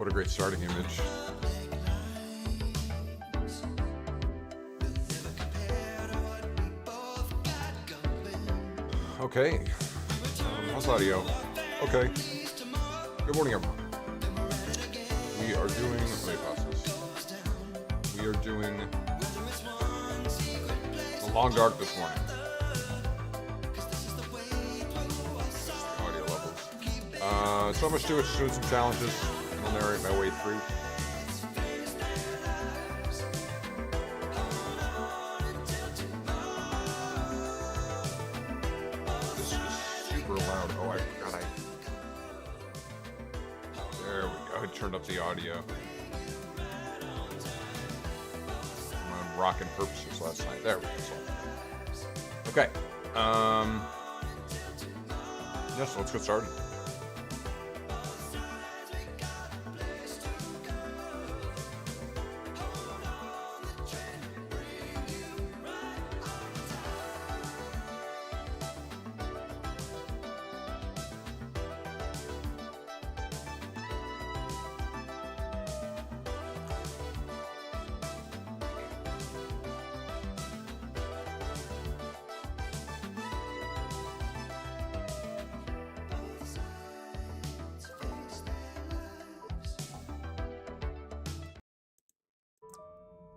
What a great starting image. Okay. How's audio? Okay. Good morning, everyone. We are doing. Let me pause this. We are doing The Long Dark this morning. Audio levels. So much to it. Just doing some challenges. I'll narrate my way through. This is super loud. Oh, I forgot There we go. I turned up the audio. I'm on rockin' purposes last night. There we go. Okay. So let's get started.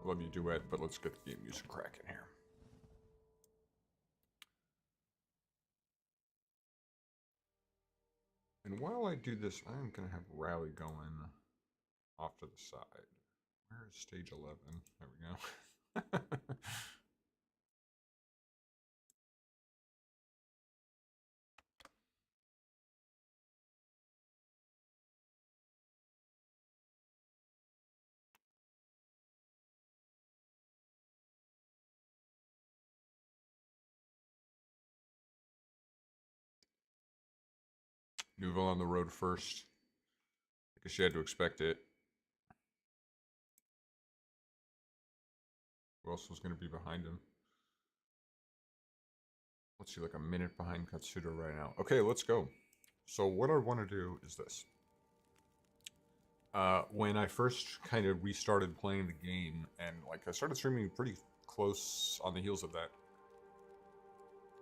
Love you, duet, but let's get the game music cracking here. And while I do this, I am going to have Rally going off to the side. Where is stage 11? There we go. Nouveau on the road first. I guess you had to expect it. Who else was going to be behind him? Let's see, like a minute behind Katsudo right now. Okay, let's go. So what I want to do is this. When I first kind of restarted playing the game, and like I started streaming pretty close on the heels of that,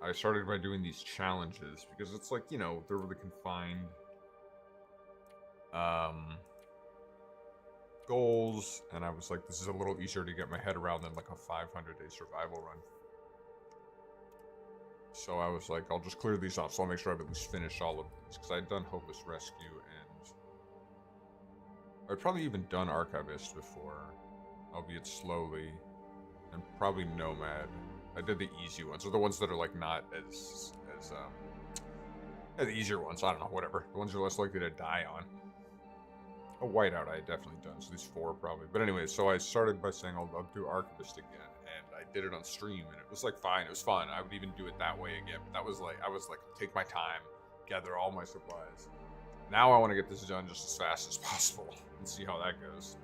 I started by doing these challenges because it's like, you know, they're really confined goals, and I was like, this is a little easier to get my head around than like a 500-day survival run. So I was like, I'll just clear these off, so I'll make sure I've at least finished all of these, because I'd done Hopeless Rescue, and I'd probably even done Archivist before, albeit slowly, and probably Nomad. I did the easy ones, or the ones that are like not as the easier ones. I don't know, whatever. The ones you're less likely to die on. A Whiteout I had definitely done, so these 4 probably. But anyway, so I started by saying I'll do Archivist again, and I did it on stream, and it was like fine. It was fun. I would even do it that way again. But that was like, I was like, take my time, gather all my supplies. Now I want to get this done just as fast as possible and see how that goes.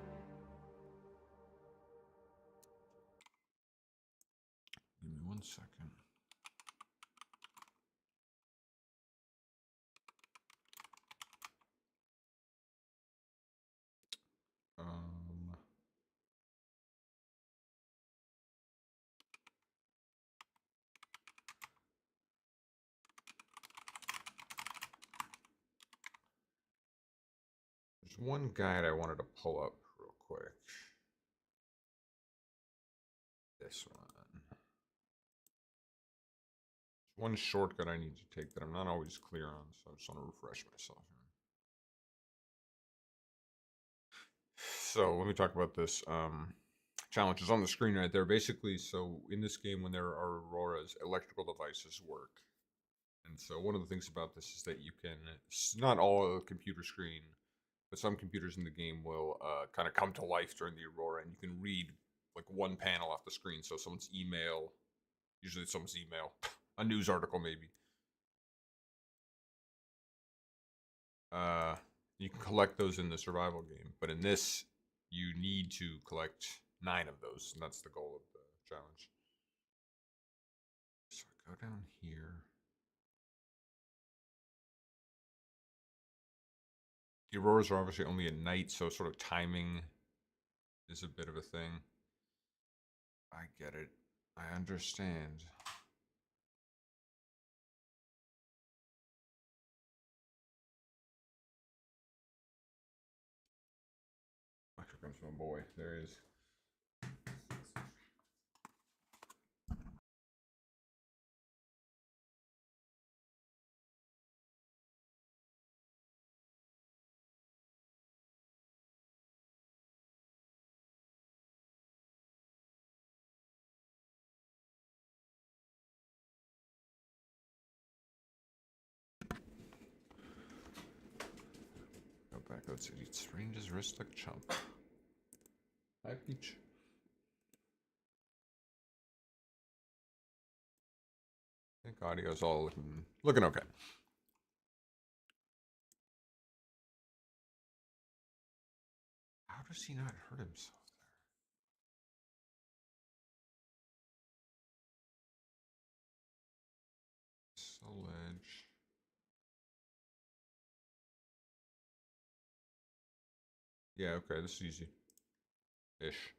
Give me 1 second. There's one guide I wanted to pull up real quick. This one. One shortcut I need to take that I'm not always clear on, so I just want to refresh myself. So let me talk about this. Challenges on the screen right there. Basically, so in this game, when there are auroras, electrical devices work. And so one of the things about this is that you can, not all a computer screen, but some computers in the game will kind of come to life during the aurora, and you can read like one panel off the screen. So someone's email, usually it's someone's email, a news article maybe. You can collect those in the survival game, but in this, you need to collect 9 of those, and that's the goal of the challenge. So I go down here. The auroras are obviously only at night, so sort of timing is a bit of a thing. I get it. I understand. Here comes my boy. There he is. Go back outside. He sprained his wrist like a chump. Hi, Peach. I think audio's all looking okay. How does he not hurt himself there? Ledge. Yeah, okay, this is easy. Ish.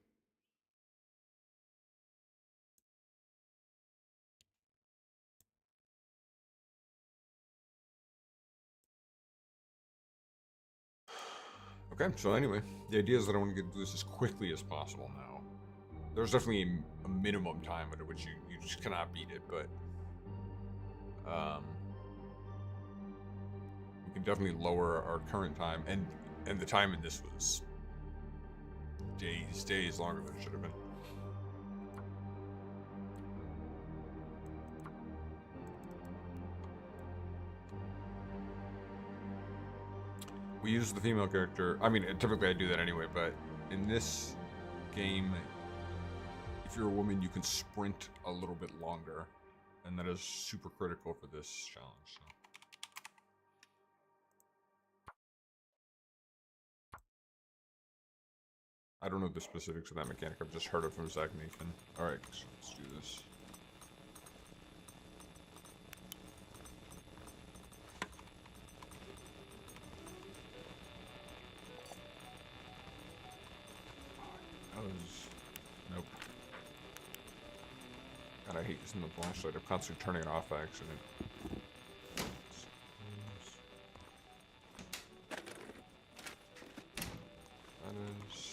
Okay, so anyway, the idea is that I want to get through this as quickly as possible now. There's definitely a minimum time at which you just cannot beat it, but we can definitely lower our current time, and the time in this was days longer than it should have been. We use the female character. I mean, typically I do that anyway, but in this game, if you're a woman, you can sprint a little bit longer, and that is super critical for this challenge. So. I don't know the specifics of that mechanic. I've just heard it from Zach Nathan. All right, so let's do this. Nope. God, I hate using the flashlight. I'm constantly turning it off by accident. That is...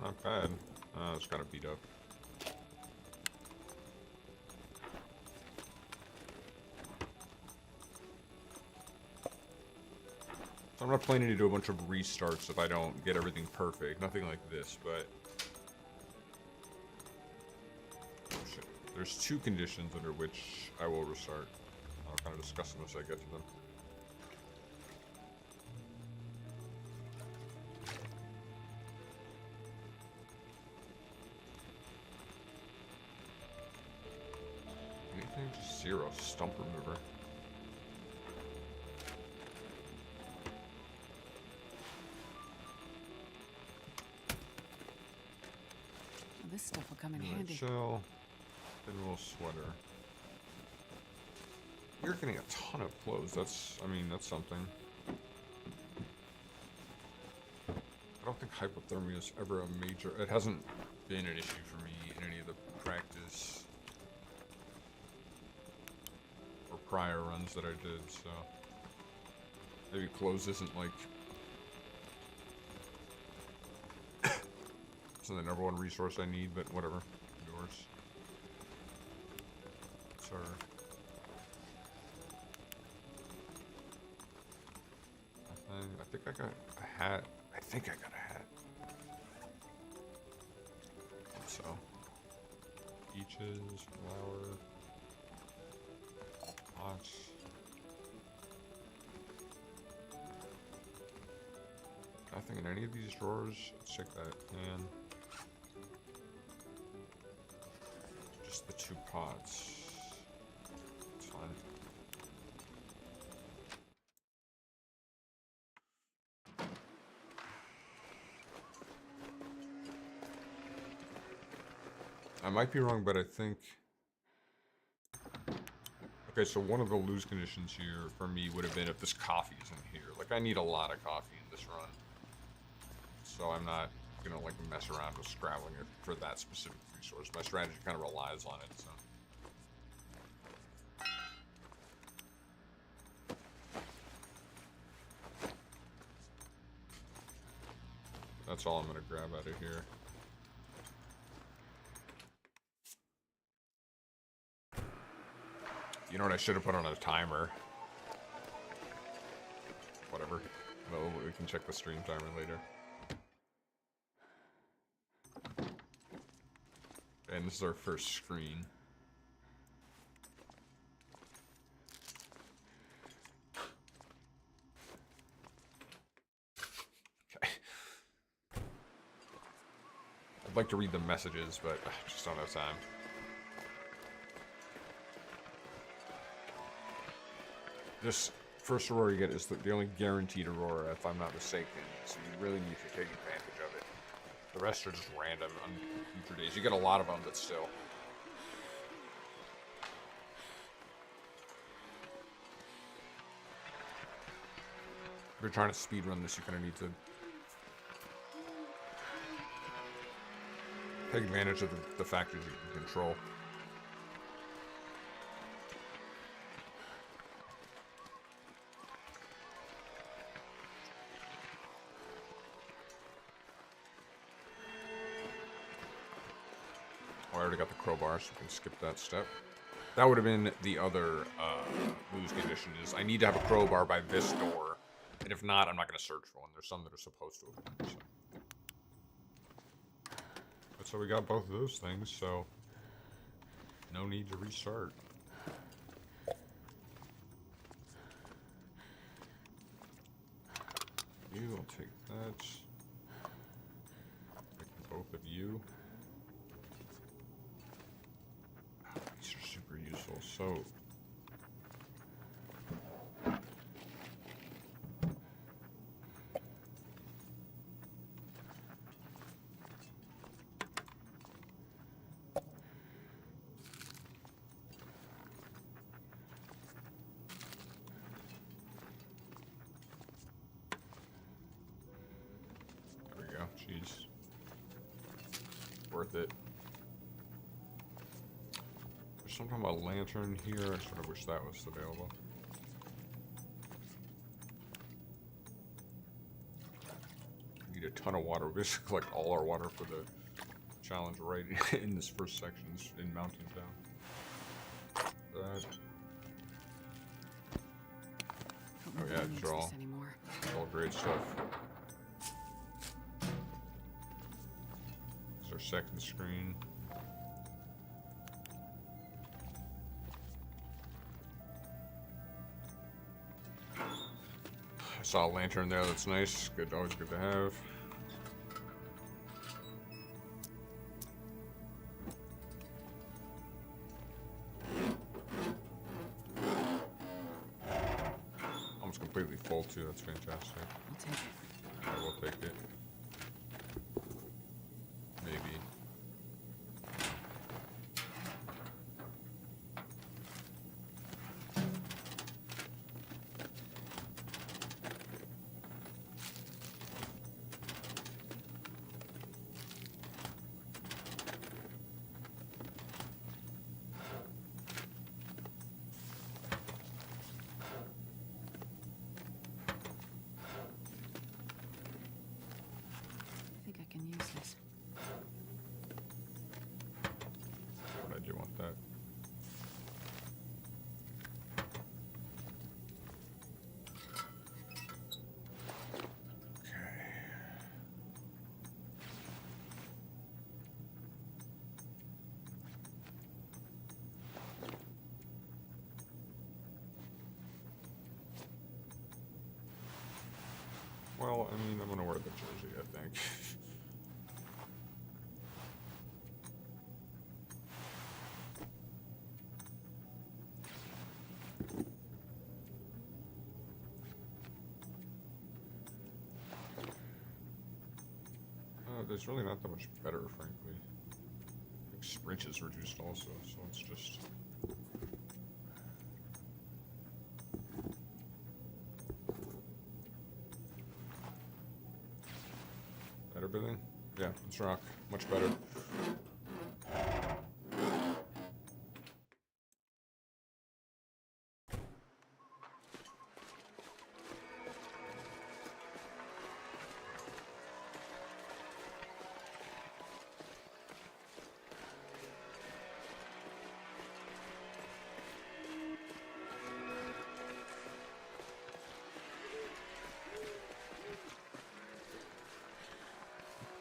Not bad. It's kind of beat up. So I'm not planning to do a bunch of restarts if I don't get everything perfect. Nothing like this, but... Oh, shit. There's 2 conditions under which I will restart. I'll kind of discuss them as I get to them. Anything? Just 0. Stump remover. This stuff will come in handy. Shell. Federal sweater. You're getting a ton of clothes. That's something. I don't think hypothermia is ever a major... It hasn't been an issue for me in any of the practice or prior runs that I did, so... Maybe clothes isn't like... the number 1 resource I need, but whatever. Yours. Sir. I think I got a hat. I think I got a hat. So. Peaches, flour. Pots. Nothing in any of these drawers. Let's check that can. Just the 2 pots. It's fine. I might be wrong, but I think... Okay, so one of the lose conditions here for me would have been if this coffee isn't here. Like, I need a lot of coffee in this run. So I'm not gonna, like, mess around with scrabbling it for that specific resource. My strategy kind of relies on it, so... That's all I'm gonna grab out of here. You know what, I should have put on a timer. Whatever. Well, we can check the stream timer later. And this is our first screen. Okay. I'd like to read the messages, but I just don't have time. This first Aurora you get is the only guaranteed Aurora, if I'm not mistaken, so you really need to take advantage of it. The rest are just random on future days. You get a lot of them, but still. If you're trying to speedrun this, you're going to need to take advantage of the factors you can control. I already got the crowbar, so we can skip that step. That would have been the other lose condition, is I need to have a crowbar by this door. And if not, I'm not going to search for one. There's some that are supposed to have been, so. But so we got both of those things, so no need to restart. You, I'll take that. Take both of you. These are super useful. So there we go. Jeez. Worth it. There's something about a lantern here. I sort of wish that was available. We need a ton of water. We just collect all our water for the challenge right in this first section in Mountain Town. That. Oh yeah, these are all great stuff. It's our second screen. I saw a lantern there, that's nice. Good, always good to have. Almost completely full too, that's fantastic. I'll take it. I will take it. Maybe. I think I can use this. I do want that. Well, I mean, I'm gonna wear the jersey, I think. There's really not that much better, frankly. Like Rich is reduced also, so let's just... That everything? Yeah, let's rock. Much better.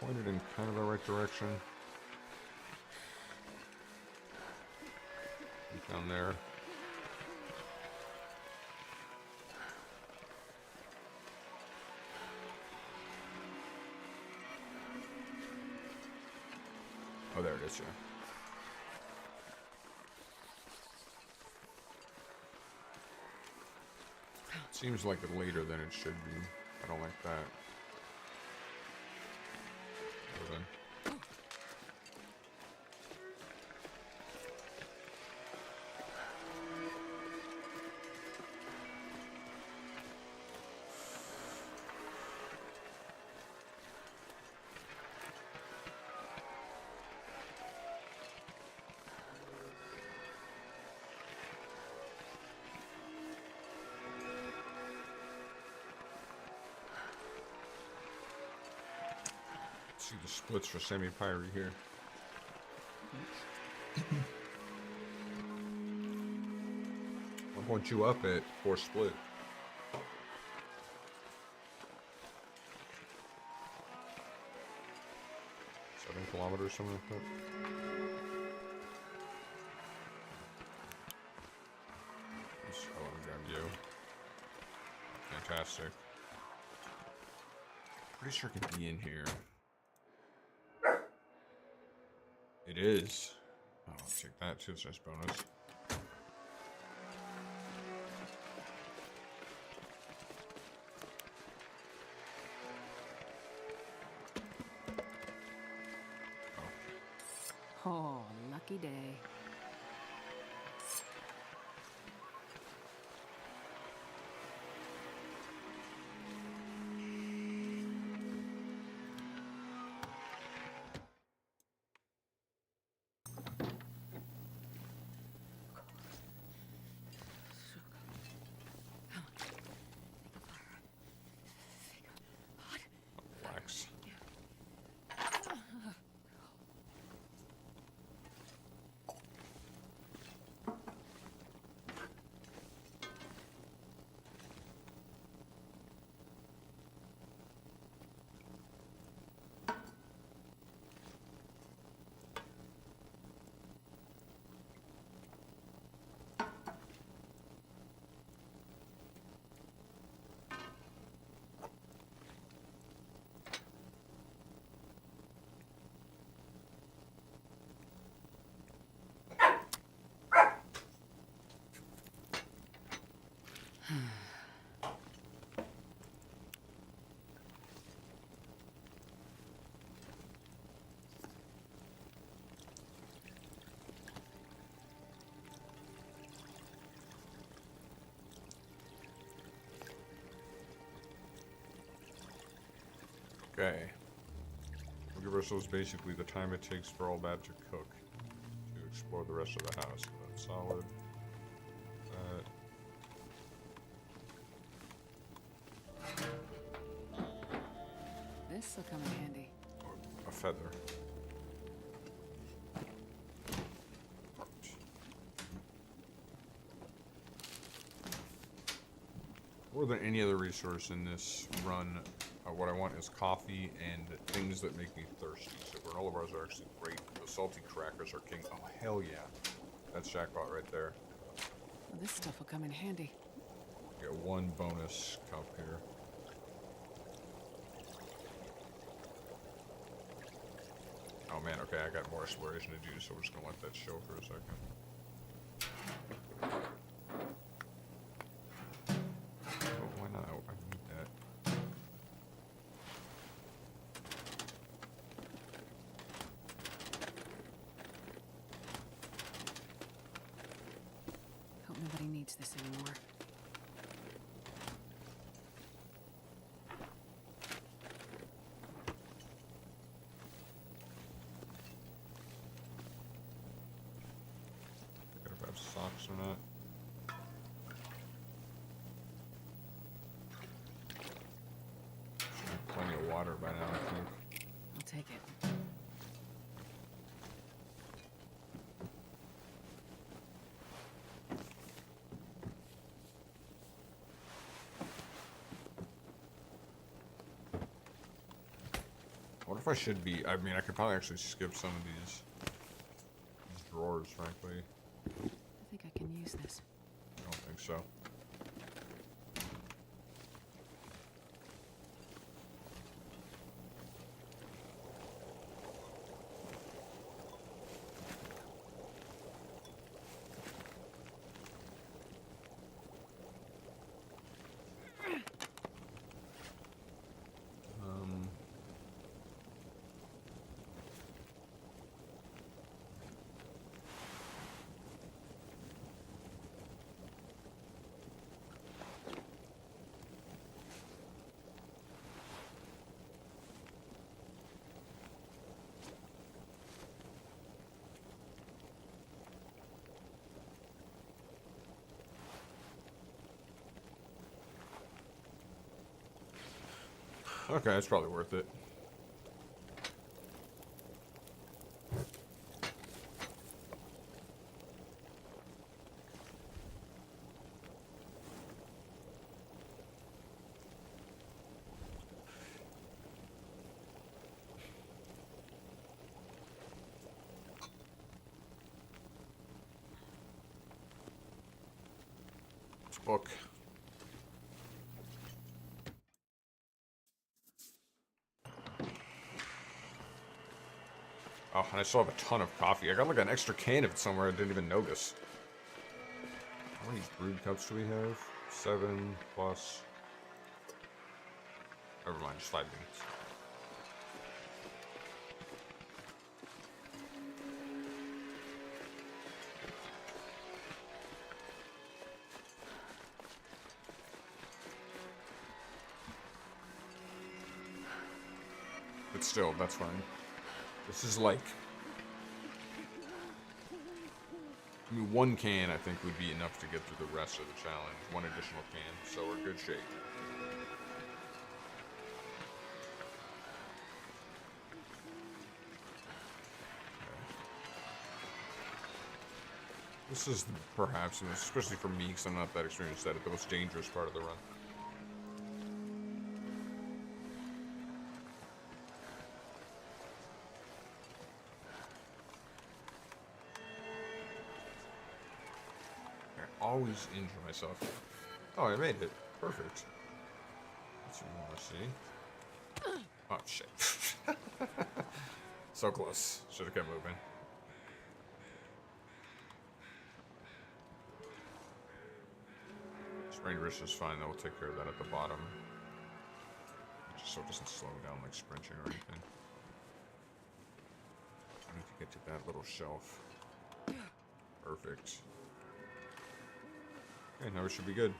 Pointed in kind of the right direction. Down there. Oh, there it is, yeah. Seems like it later than it should be. I don't like that. Then. See the splits for semi-pyre here. I'll point you up at 4 split. 7 kilometers, something like that. I want to grab you. Fantastic. Pretty sure it could be in here. It is. Oh, I'll take that too. It's a nice bonus. Oh, lucky day. Relax. Okay. We'll give ourselves basically the time it takes for all that to cook to explore the rest of the house. So that's solid. This'll come in handy. A feather. More than any other resource in this run, what I want is coffee and things that make me thirsty. So granola bars are actually great. The salty crackers are king. Oh, hell yeah. That's jackpot right there. Well, this stuff will come in handy. Get 1 bonus cup here. Oh man, okay, I got more exploration to do, so we're just gonna let that show for a second. Oh, why not? I need that. needs this anymore. I gotta grab socks or not. Should have plenty of water by now, I think. I'll take it. I wonder if I should be. I mean, I could probably actually skip some of these drawers, frankly. I think I can use this. I don't think so. Okay, it's probably worth it. It's a book. Oh, and I still have a ton of coffee. I got like an extra can of it somewhere I didn't even notice. How many brewed cups do we have? 7 plus. Never mind, just 5 minutes. But still, that's fine. This is like... I mean, 1 can, I think, would be enough to get through the rest of the challenge. 1 additional can, so we're in good shape. This is perhaps, especially for me, because I'm not that experienced at it, the most dangerous part of the run. Always injure myself. Oh, I made it. Perfect. That's what you want to see. Oh, shit. So close. Should have kept moving. Sprained wrist is fine, though. We'll take care of that at the bottom. Just so it doesn't slow down like sprinting or anything. I need to get to that little shelf. Perfect. Okay, now we should be good.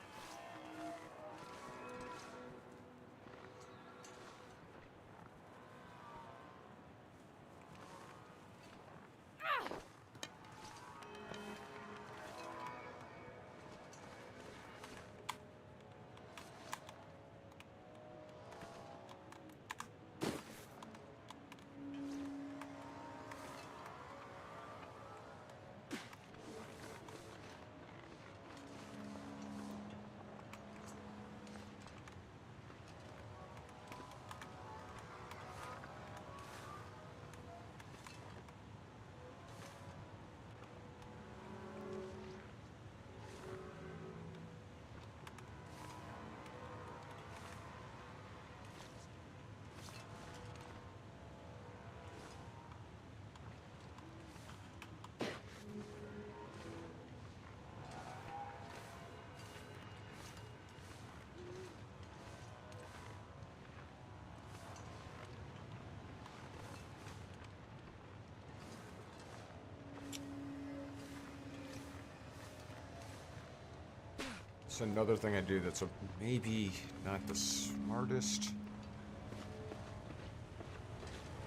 It's another thing I do that's maybe not the smartest.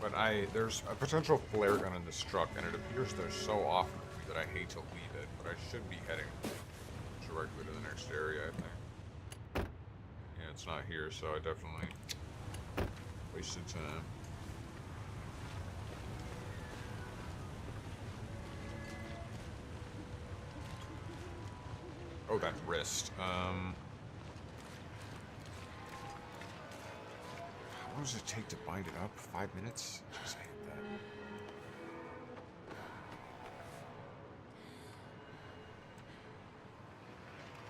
But there's a potential flare gun in this truck, and it appears they're so often to me that I hate to leave it, but I should be heading directly to the next area, I think. Yeah, it's not here, so I definitely wasted time. Oh, that wrist. How long does it take to bind it up? 5 minutes? I just hate that.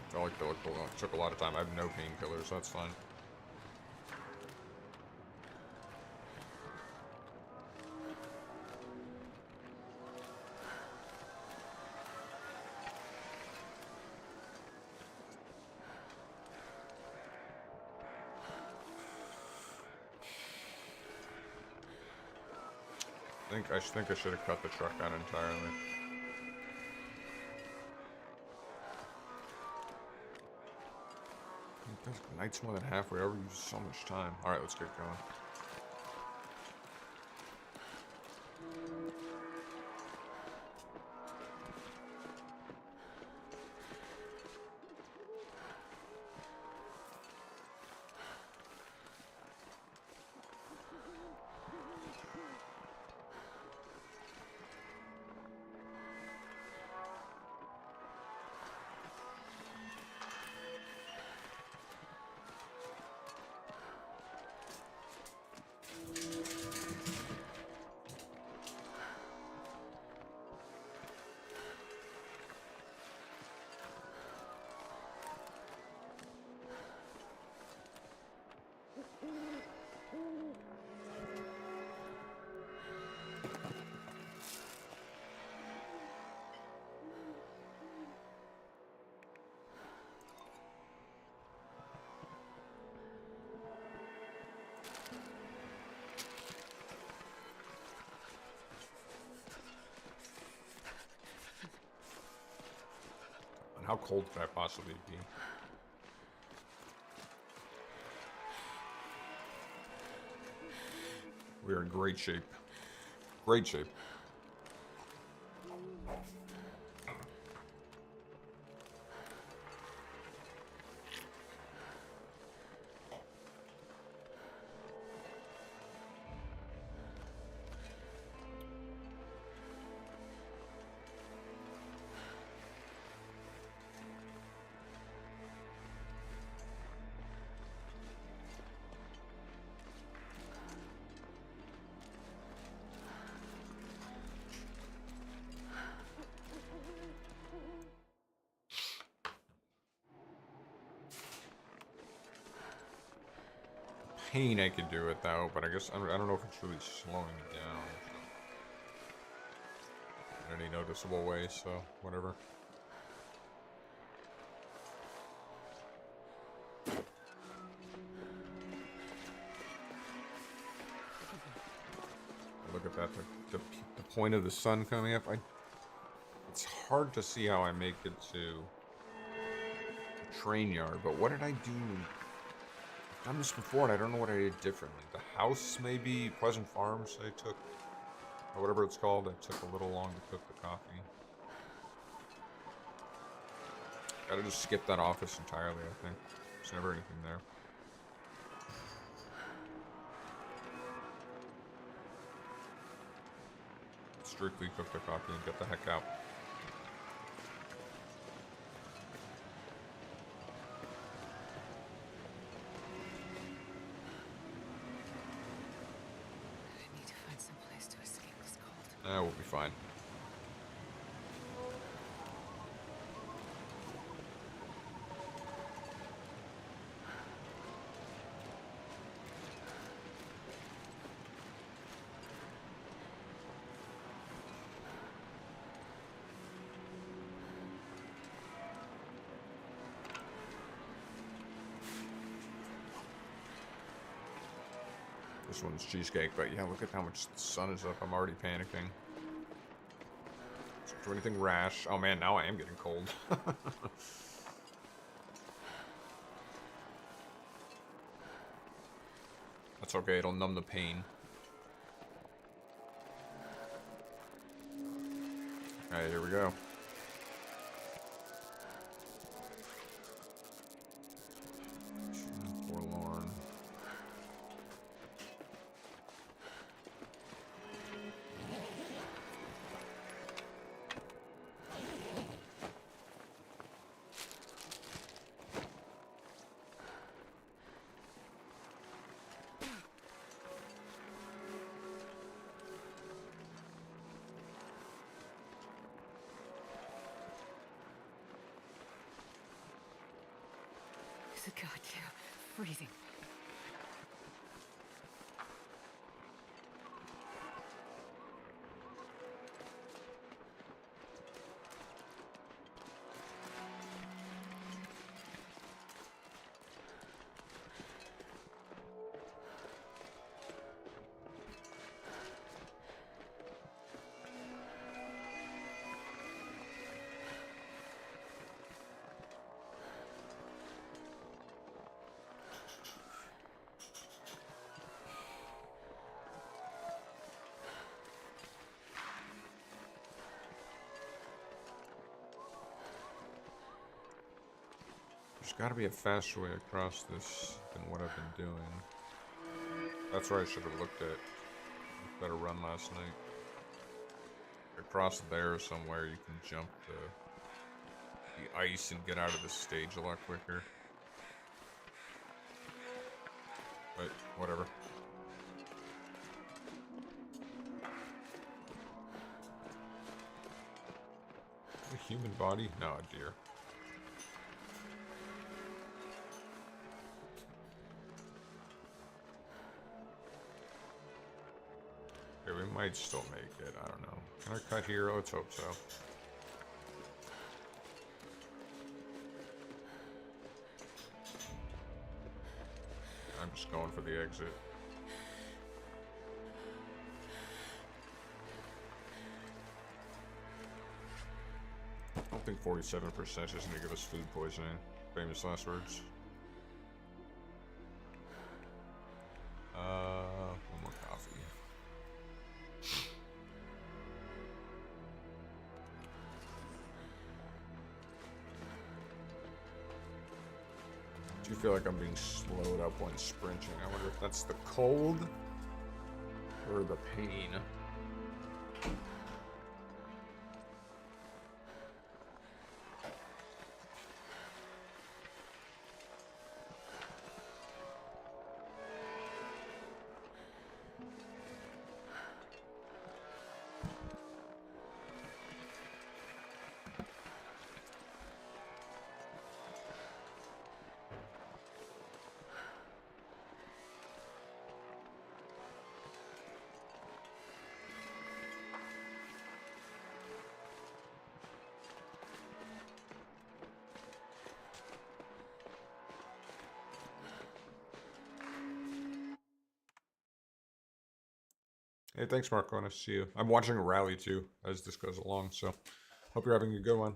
I felt like it took a lot of time. I have no painkillers, so that's fine. I think I should have cut the truck out entirely. Night's more than halfway over. You use so much time. All right, let's get going. And how cold could I possibly be? We are in great shape. Great shape. Pain I could do it though, but I guess I don't know if it's really slowing me down in any noticeable way, so whatever. Look at that, the point of the sun coming up. It's hard to see how I make it to the train yard, but what did I do? I've done this before and I don't know what I did differently. The house, maybe Pleasant Farms, I took, or whatever it's called, I took a little long to cook the coffee. Gotta just skip that office entirely, I think. There's never anything there. Strictly cook the coffee and get the heck out. We'll be fine. This one's cheesecake, but yeah, look at how much the sun is up. I'm already panicking. Do anything rash. Oh man, now I am getting cold. It's okay, it'll numb the pain. Alright, here we go. Forlorn. It's a goddamn freezing. There's gotta be a faster way across this than what I've been doing. That's where I should have looked at. Better run last night. Across there somewhere you can jump the ice and get out of the stage a lot quicker. But whatever. A human body? No, a deer. Okay, we might still make it. I don't know. Can I cut here? Let's hope so. I'm just going for the exit. I don't think 47% is going to give us food poisoning. Famous last words. One more coffee. I do feel like I'm being slowed up when sprinting. I wonder if that's the cold or the pain. Hey, thanks, Marco. Nice to see you. I'm watching a rally too as this goes along, so hope you're having a good one.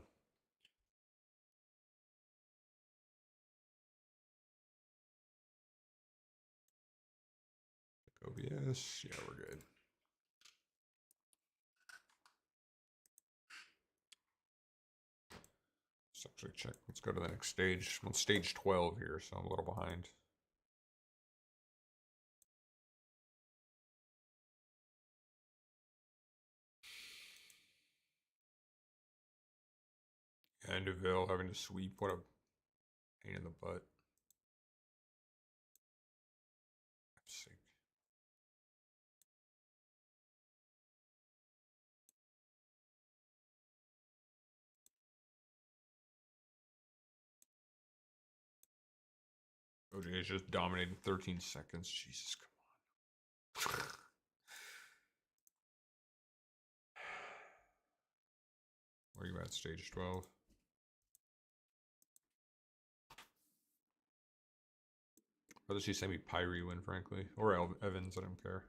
OBS, yeah, we're good. Let's actually check. Let's go to the next stage. I'm on stage 12 here, so I'm a little behind. Andeville having to sweep. What a pain in the butt. I'm sick. OJ is just dominating 13 seconds. Jesus, come on. Where are you at, stage 12? Rather she send me Pyrie win, frankly. Or Evans, I don't care.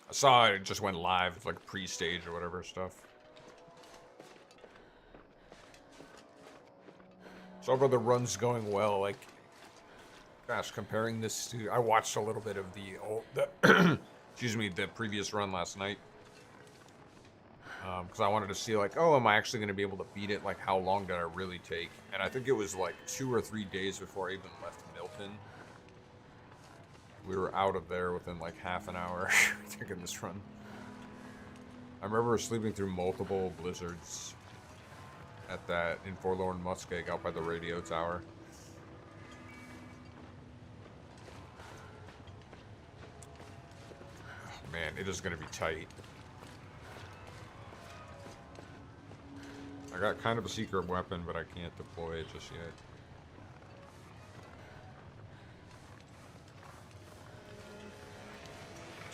I saw it just went live, like pre-stage or whatever stuff. So far the run's going well. Like, gosh, comparing this to, I watched a little bit of excuse me, the previous run last night. Because I wanted to see, like, oh, am I actually going to be able to beat it? Like, how long did I really take? And I think it was like 2 or 3 days before I even left Milton. We were out of there within like half an hour taking this run. I remember sleeping through multiple blizzards at that in Forlorn Muskeg out by the radio tower. Oh, man, it is going to be tight. I got kind of a secret weapon, but I can't deploy it just yet.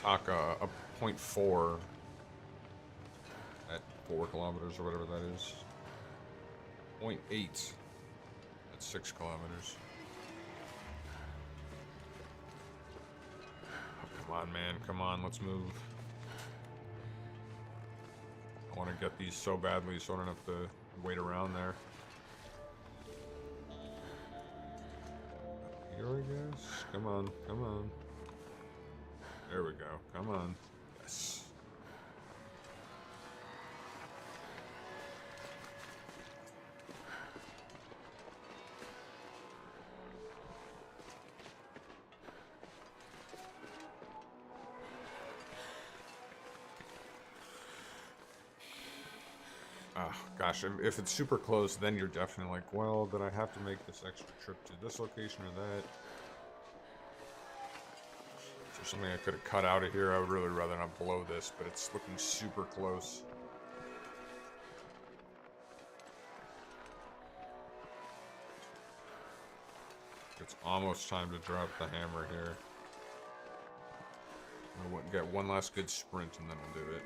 Taka, a 0.4 at 4 kilometers or whatever that is. 0.8 at 6 kilometers. Oh, come on, man. Come on, let's move. I want to get these so badly so I don't have to wait around there. Here, I guess. Come on, come on. There we go. Come on. Yes. Oh, gosh, if it's super close, then you're definitely like, well, did I have to make this extra trip to this location or that? Is there something I could have cut out of here? I would really rather not blow this, but it's looking super close. It's almost time to drop the hammer here. We'll get one last good sprint and then we'll do it.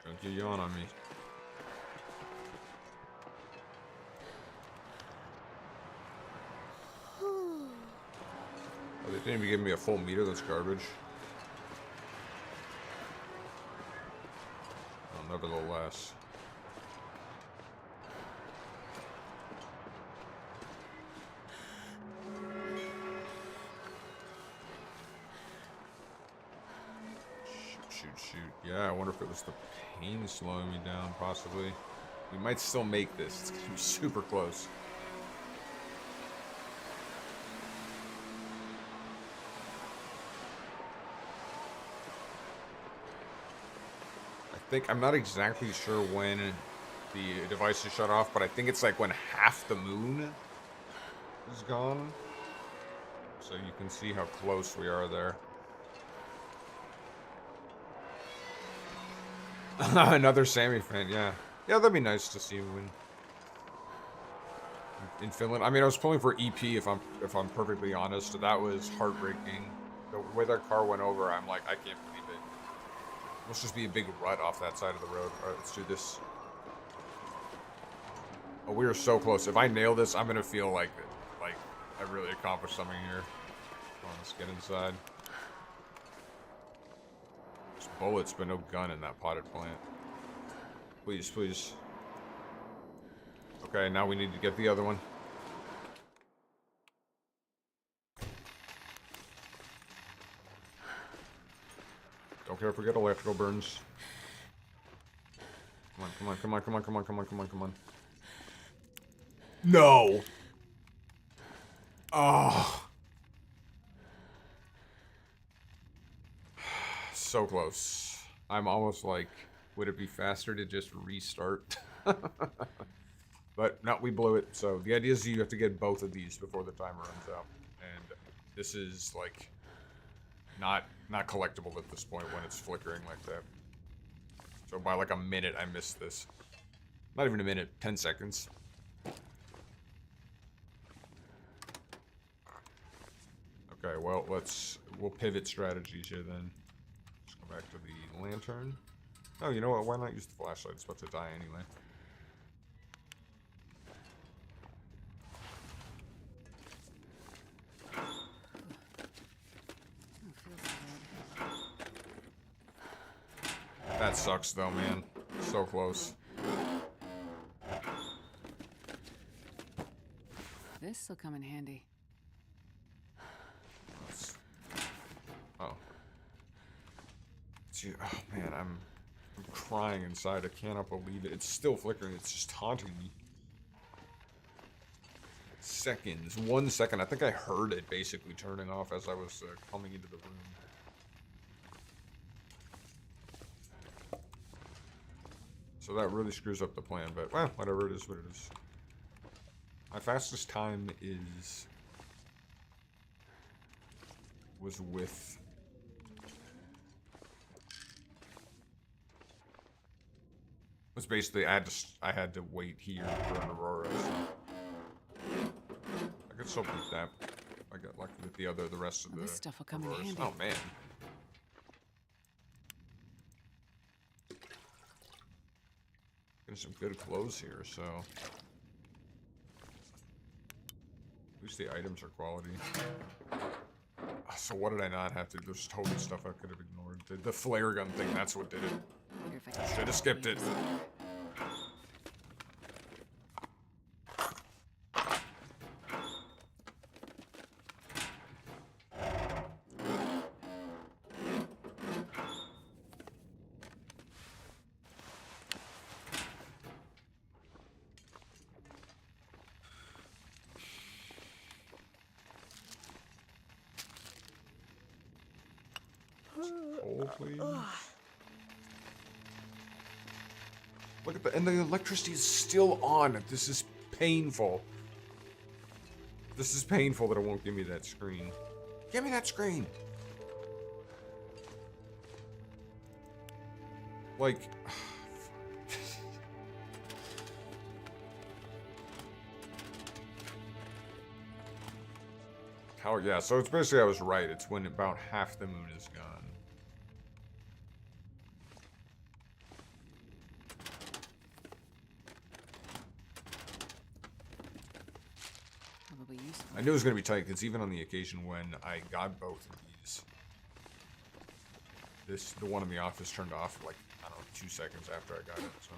Don't you yawn on me. Oh, they didn't even give me a full meter, that's garbage. Oh, nevertheless. Shoot. Yeah, I wonder if it was the pain slowing me down, possibly. We might still make this. It's gonna be super close. I'm not exactly sure when the device is shut off, but I think it's like when half the moon is gone. So you can see how close we are there. Another Sammy fan, yeah. Yeah, that'd be nice to see him win. In Finland. I mean, I was pulling for EP if I'm perfectly honest. That was heartbreaking. The way that car went over, I'm like, I can't believe it. Must just be a big rut off that side of the road. Alright, let's do this. Oh, we are so close. If I nail this, I'm gonna feel like I really accomplished something here. Come on, let's get inside. Bullets, but no gun in that potted plant. Please, please. Okay, now we need to get the other one. Don't care if we get electrical burns. Come on. No! Oh. So close. I'm almost like, would it be faster to just restart? But no, we blew it. So the idea is you have to get both of these before the timer runs out. And this is like not collectible at this point when it's flickering like that. So by like a minute I missed this. Not even a minute, 10 seconds. Okay, well we'll pivot strategies here then. Back to the lantern. Oh, you know what? Why not use the flashlight? It's about to die anyway. That sucks though, man. So close. This'll come in handy. Oh. Gee, oh man, I'm crying inside. I cannot believe it. It's still flickering. It's just taunting me. Seconds. 1 second. I think I heard it basically turning off as I was coming into the room. So that really screws up the plan, but well, whatever, it is what it is. My fastest time was with basically I had to wait here for an Aurora. So I could still beat that. I got lucky with the rest of the This stuff will come in Auroras. handy. Oh man. Getting some good clothes here, so at least the items are quality. So what did I not have to do? There's totally stuff I could have ignored. The flare gun thing, that's what did it. Should have skipped it. Coal, please. Look at and the electricity is still on. This is painful. This is painful that it won't give me that screen. Give me that screen. Like, how? Yeah. So it's basically I was right. It's when about half the moon is gone. I knew it was going to be tight, because even on the occasion when I got both of these, the one in the office turned off for like, I don't know, 2 seconds after I got it, so.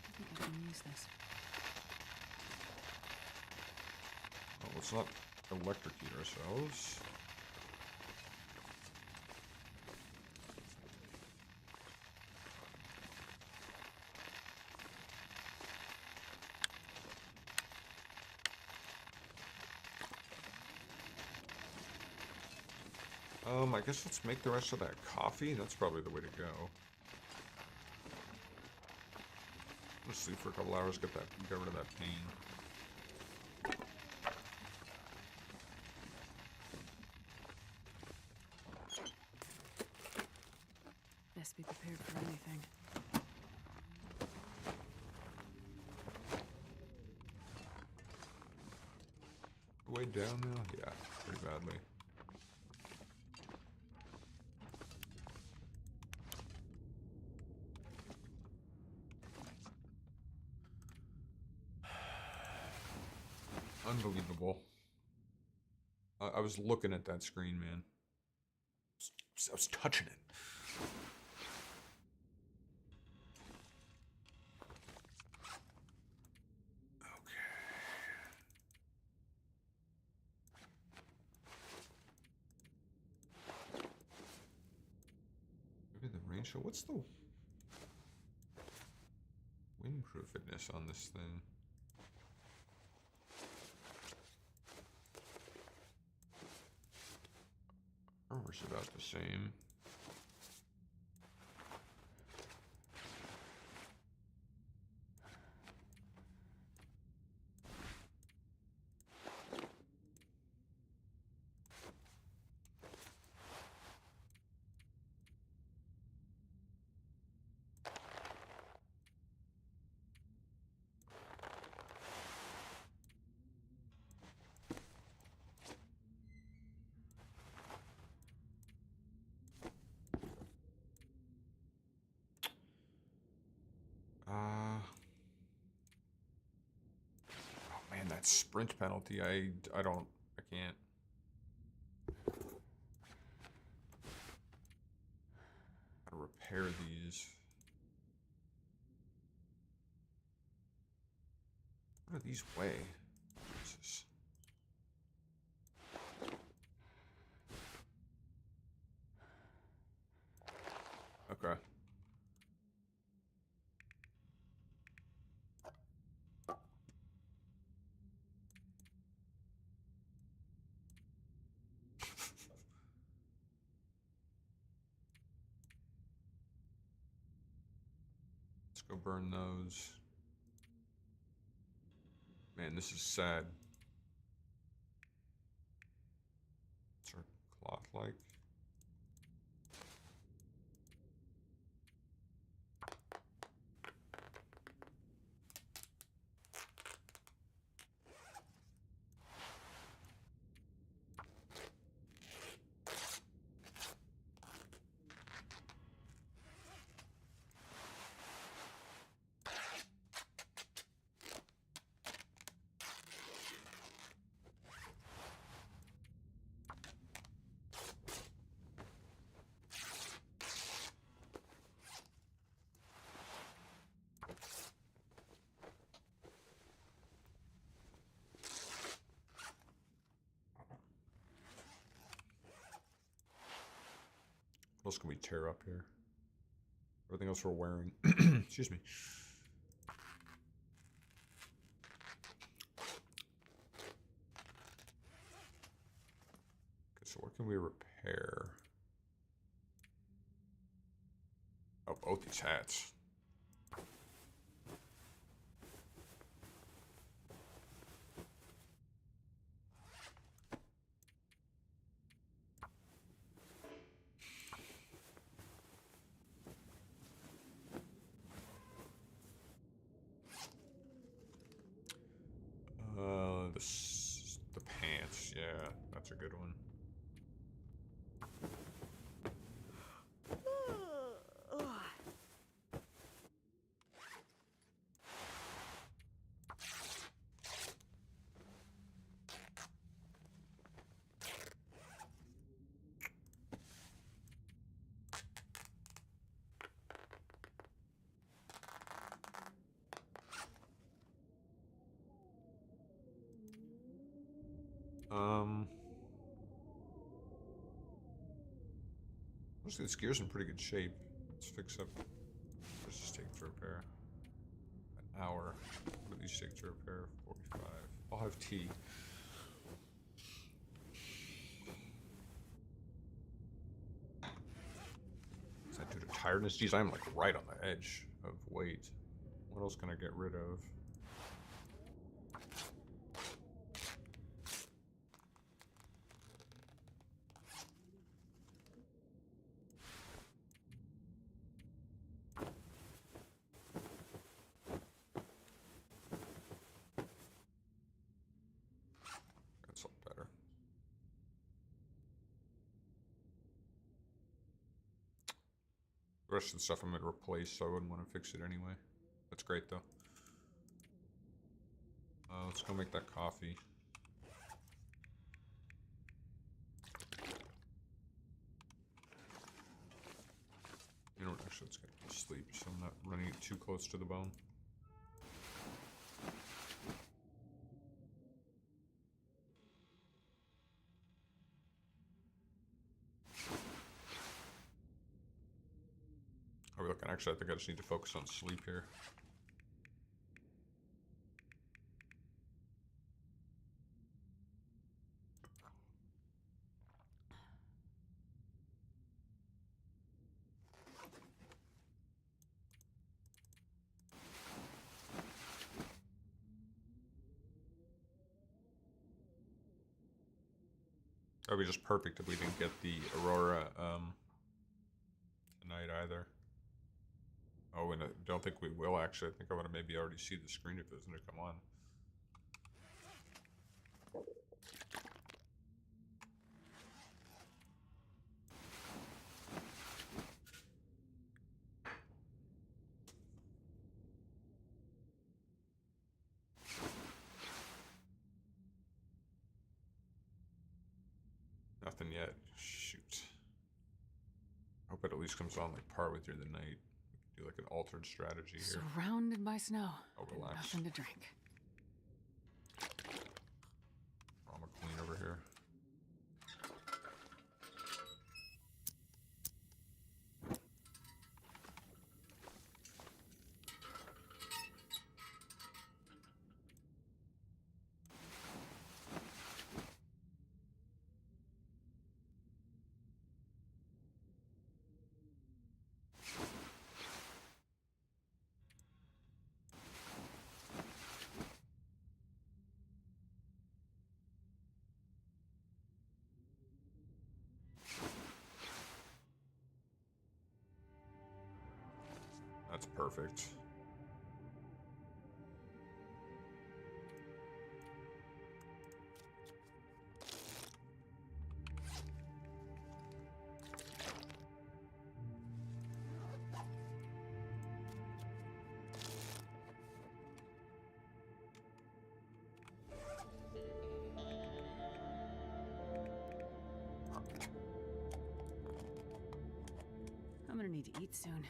I think I can use this. Well, let's not electrocute ourselves. I guess let's make the rest of that coffee. That's probably the way to go. Let's sleep for a couple hours, get rid of that pain. Best be prepared for anything. Way down now? Yeah, pretty badly. Unbelievable. I was looking at that screen, man. I was touching it. Maybe the rain show. What's the windproofedness on this thing? Armor's about the same. that sprint penalty. I can't. Gotta repair these. What do these weigh? Jesus. Okay. Let's go burn those. Man, this is sad. What's our cloth like? What else can we tear up here? Everything else we're wearing. Excuse me. Okay, so what can we repair? Oh, both these hats. The pants, yeah, that's a good one. Mostly this gear's in pretty good shape. Let's fix up. Let's just take to repair. An hour. What do these take to repair? 45. I'll have tea. Is that due to tiredness? Geez, I'm like right on the edge of weight. What else can I get rid of? That's a lot better. The rest of the stuff I'm going to replace, so I wouldn't want to fix it anyway. That's great, though. Let's go make that coffee. You know what, actually, let's get to sleep so I'm not running it too close to the bone. Are we looking? Actually, I think I just need to focus on sleep here. That would be just perfect if we didn't get the Aurora tonight either. Oh, and I don't think we will, actually. I think I want to maybe already see the screen if it's going to come on. it at least comes on like par with you the night. Do like an altered strategy here. Surrounded by snow. Oh, and relax. nothing to drink. Drama queen over here. That's perfect. I'm gonna need to eat soon.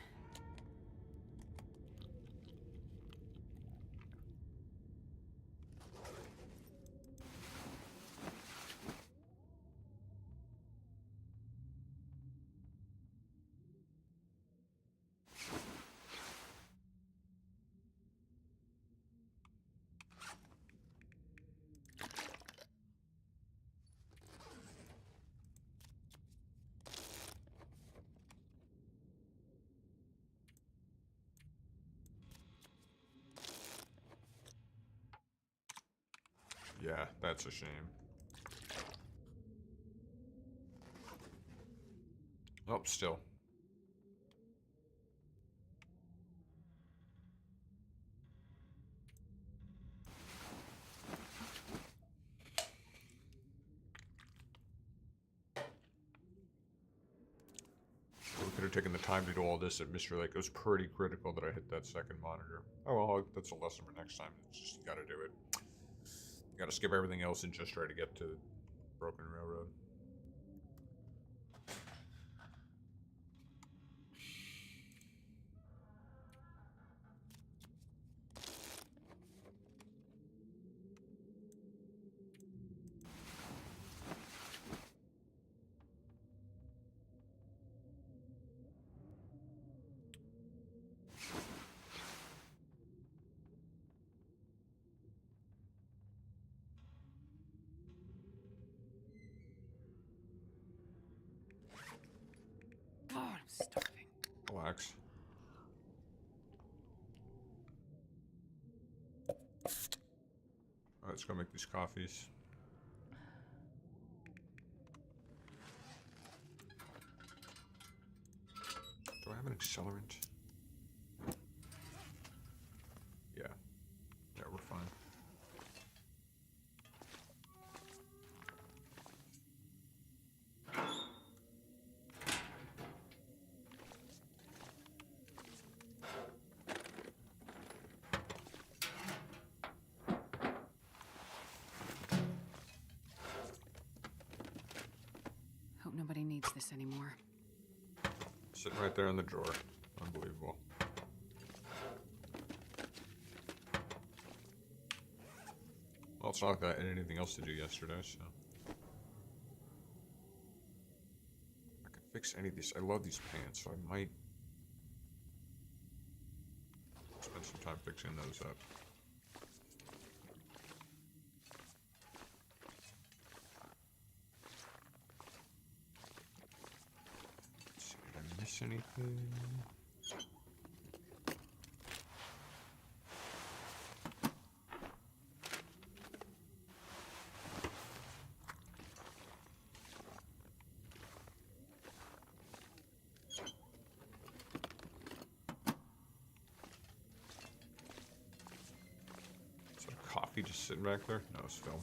Yeah, that's a shame. Oh, still. So we could have taken the time to do all this at Mystery Lake. It was pretty critical that I hit that second monitor. Oh well, that's a lesson for next time. It's just, you gotta do it. You gotta skip everything else and just try to get to Broken Railroad. God, I'm starving. Relax. Alright, let's go make these coffees. Do I have an accelerant? Yeah. Yeah, we're fine. Hope nobody needs this anymore. Sitting right there in the drawer. Unbelievable. Well, it's not like I had anything else to do yesterday, so. I could fix any of these. I love these pants, so I might spend some time fixing those up. Let's see, did I miss anything? Is that coffee just sitting back there? No, it's film.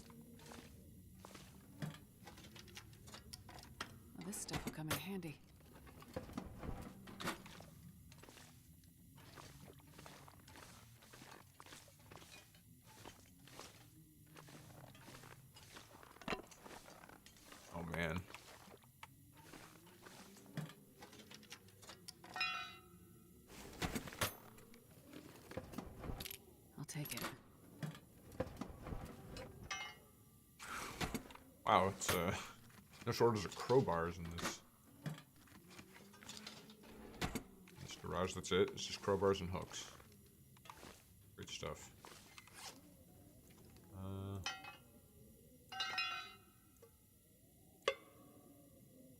Well, this stuff will come in handy. Oh man. take it. Wow, it's no shortage of crowbars in this garage. That's it. It's just crowbars and hooks. Great stuff.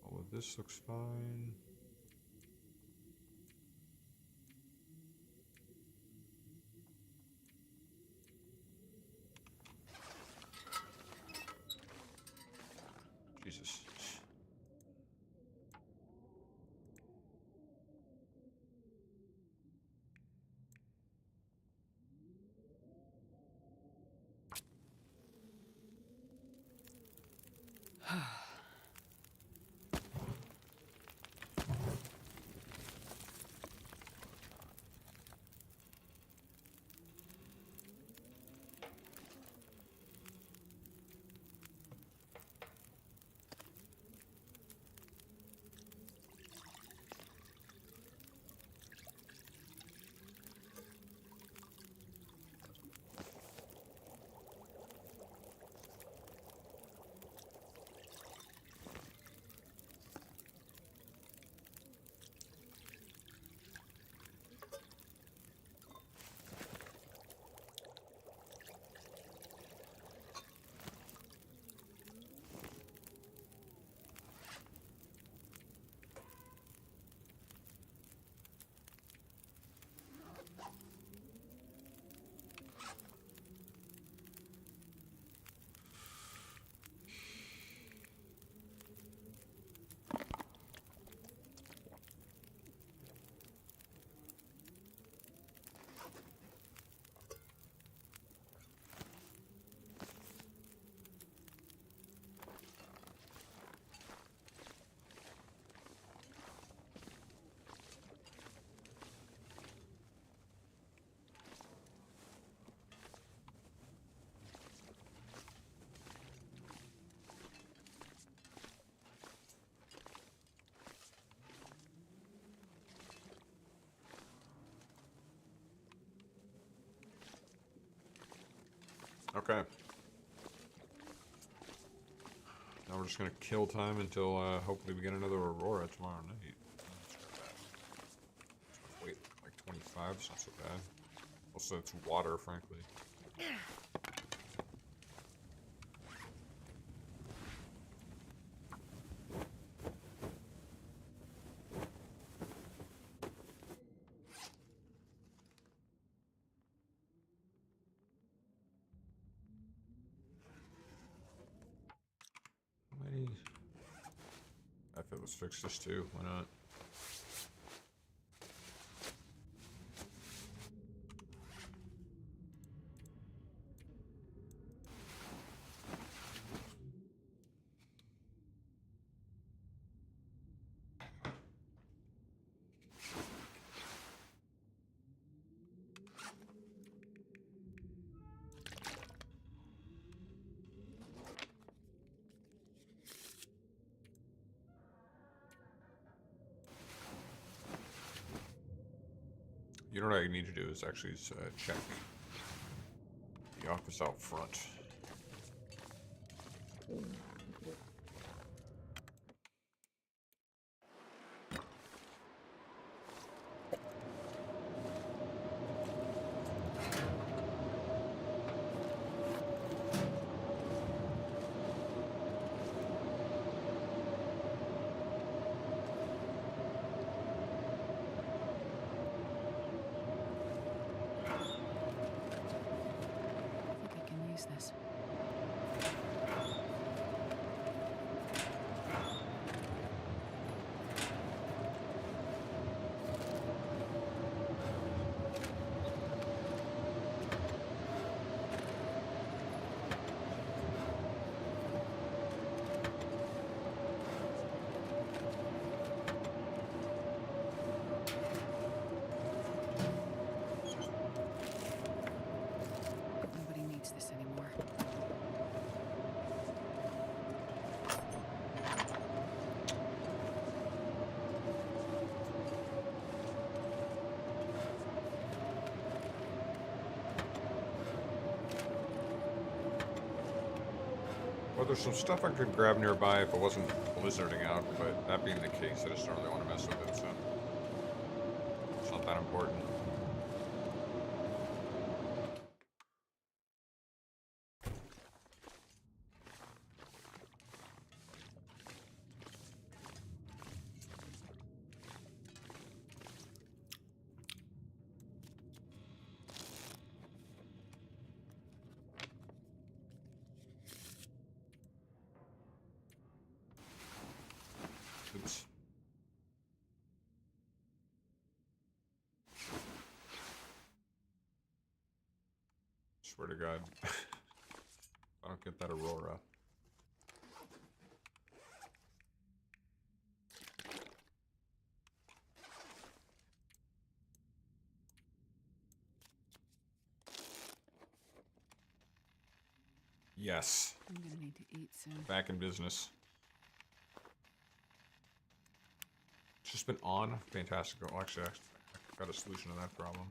All of this looks fine. Jesus. Okay. Now we're just gonna kill time until hopefully we get another Aurora tomorrow night. Wait, like 25, it's not so bad. Also, it's water, frankly. I feel let's fix this too. Why not? You know what I need to do is actually check the office out front. I think I can use this. There's some stuff I could grab nearby if it wasn't blizzarding out, but that being the case, I just don't really want to mess with it, so it's not that important. Oops. Swear to God. I don't get that Aurora. Yes. I'm gonna need to eat soon. Back in business. It's just been on. Fantastic. Oh, actually, I got a solution to that problem.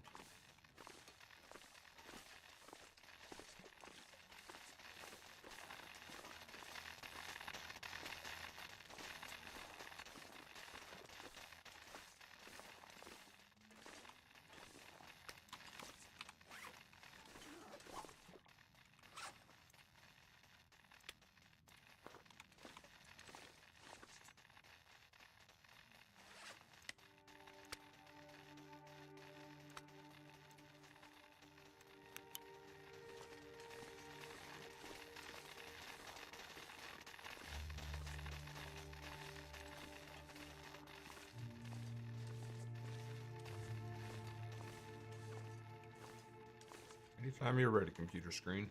Anytime you're ready, computer screen.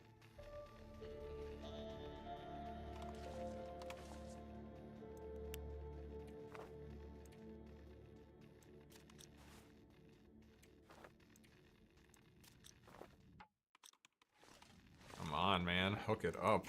Come on, man. Hook it up.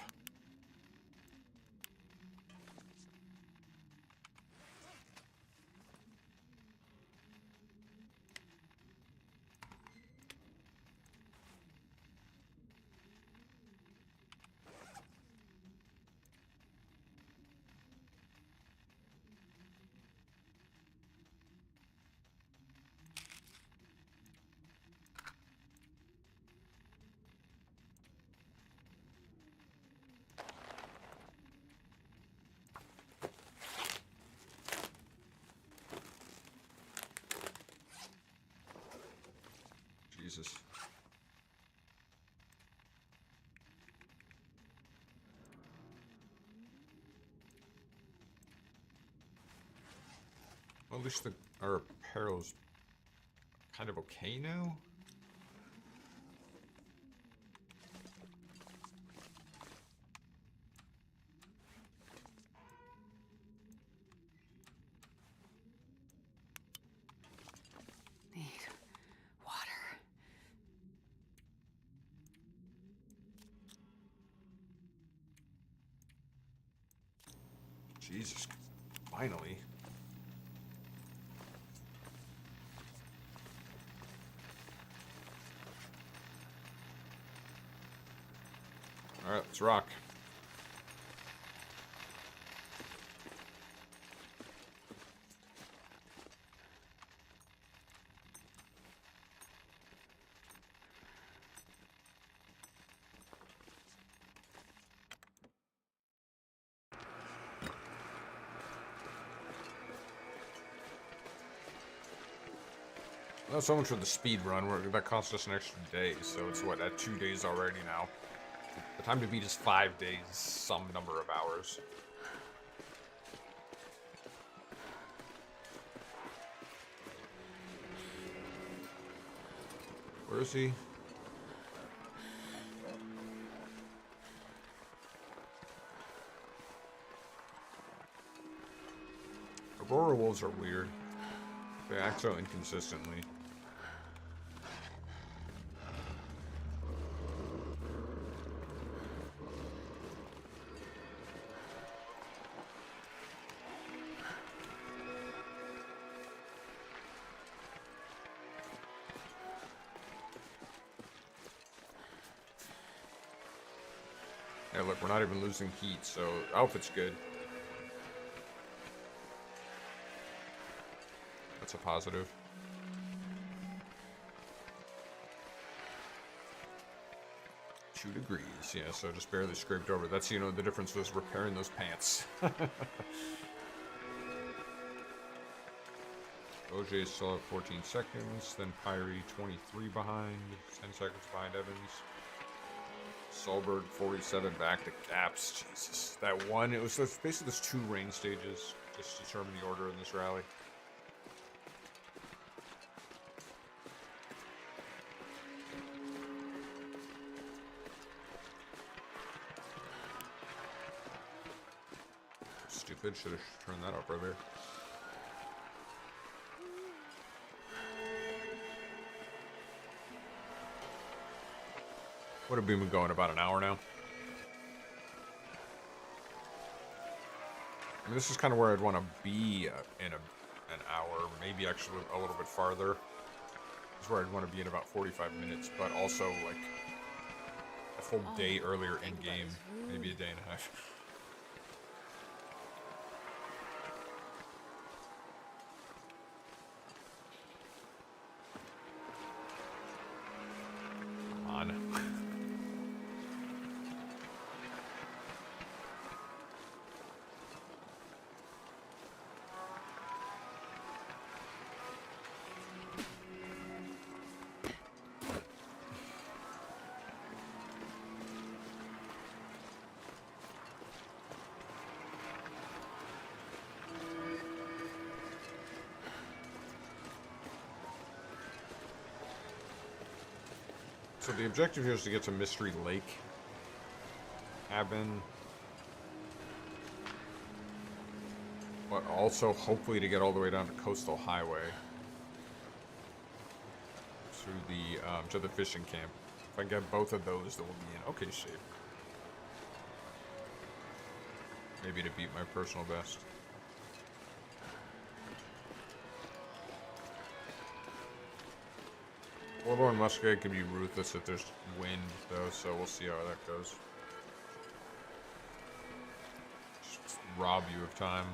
Jesus. Well, at least our apparel's kind of okay now. Need water. Jesus. Finally. Alright, let's rock. Well, so much for the speed run. That cost us an extra day, so it's what, at 2 days already now. The time to beat is 5 days, some number of hours. Where is he? Aurora wolves are weird. They act so inconsistently. Yeah, look, we're not even losing heat, so outfit's good. That's a positive. Two degrees, yeah, so just barely scraped over. That's, you know, the difference was repairing those pants. OJ is still at 14 seconds, then Pyrie 23 behind, 10 seconds behind Evans. Solberg 47 back to Gaps. Jesus. That one, it was basically those two rain stages just determine the order in this rally. Stupid, should have turned that off earlier. What have we been going about an hour now? I mean, this is kind of where I'd want to be in an hour, maybe actually a little bit farther. This is where I'd want to be in about 45 minutes, but also like a full day earlier in game, maybe a day and a half. Come on. So the objective here is to get to Mystery Lake Cabin, but also hopefully to get all the way down to Coastal Highway to the fishing camp. If I get both of those, then we'll be in okay shape. Maybe to beat my personal best. Warlord Musket can be ruthless if there's wind, though, so we'll see how that goes. Just rob you of time.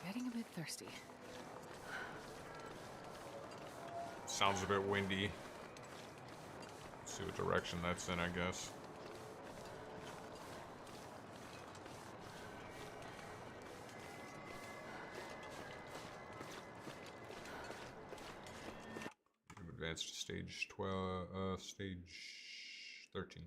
Getting a bit thirsty. Sounds a bit windy. Let's see what direction that's in, I guess. Advance to stage 12, stage 13.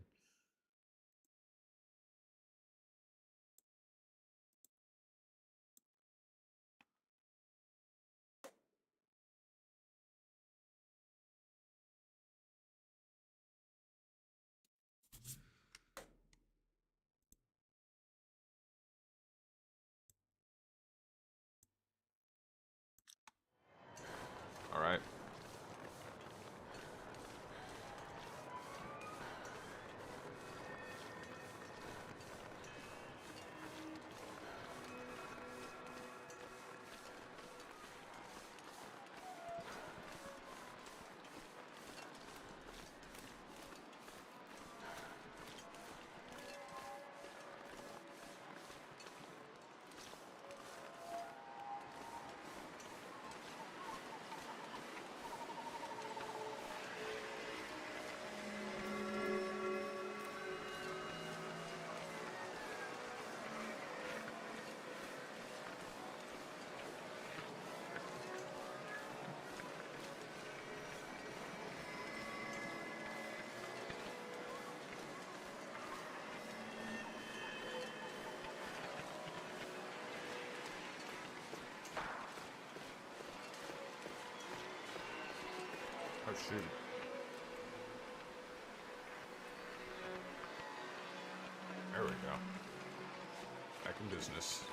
All right. Oh, shoot. There we go. Back in business.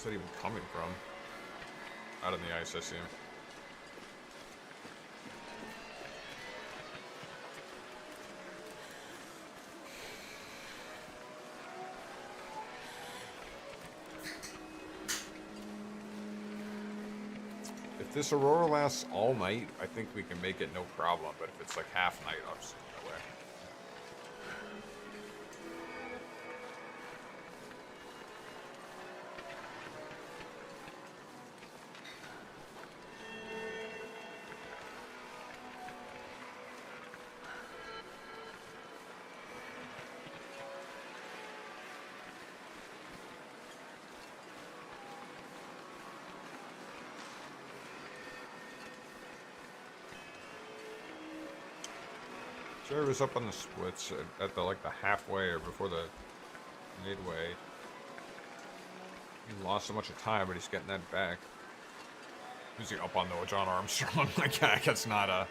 Where's that even coming from? Out in the ice, I see him. If this Aurora lasts all night, I think we can make it no problem. But if it's like half night, obviously, no way. Jervis up on the splits at the like the halfway or before the midway. He lost so much of time, but he's getting that back. Who's he up on though? John Armstrong. Like, yeah, that's not a.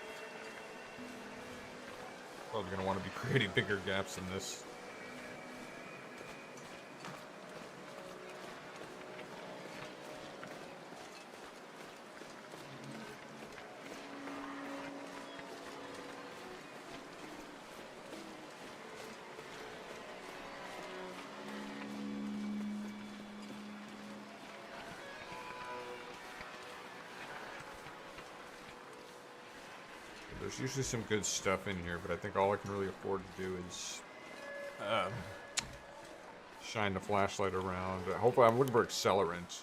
Probably gonna want to be creating bigger gaps than this. There's usually some good stuff in here, but I think all I can really afford to do is shine the flashlight around. Hopefully, I'm looking for accelerant.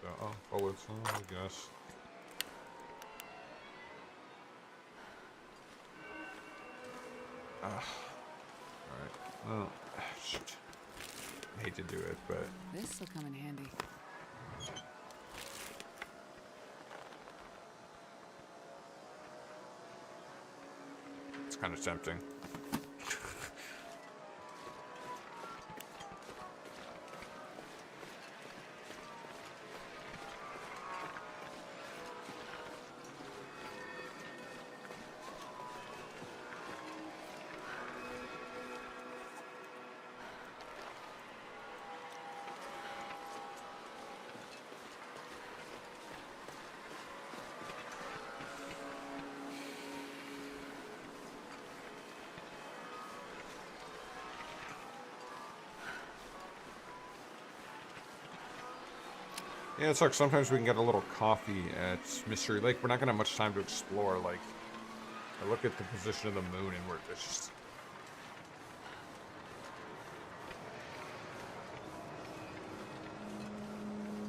So, oh, it's I guess. Alright. Well, shoot. I hate to do it, but This will come in handy. it's kind of tempting. Yeah, it sucks. Sometimes we can get a little coffee at Mystery Lake. We're not going to have much time to explore. Like, I look at the position of the moon and we're just...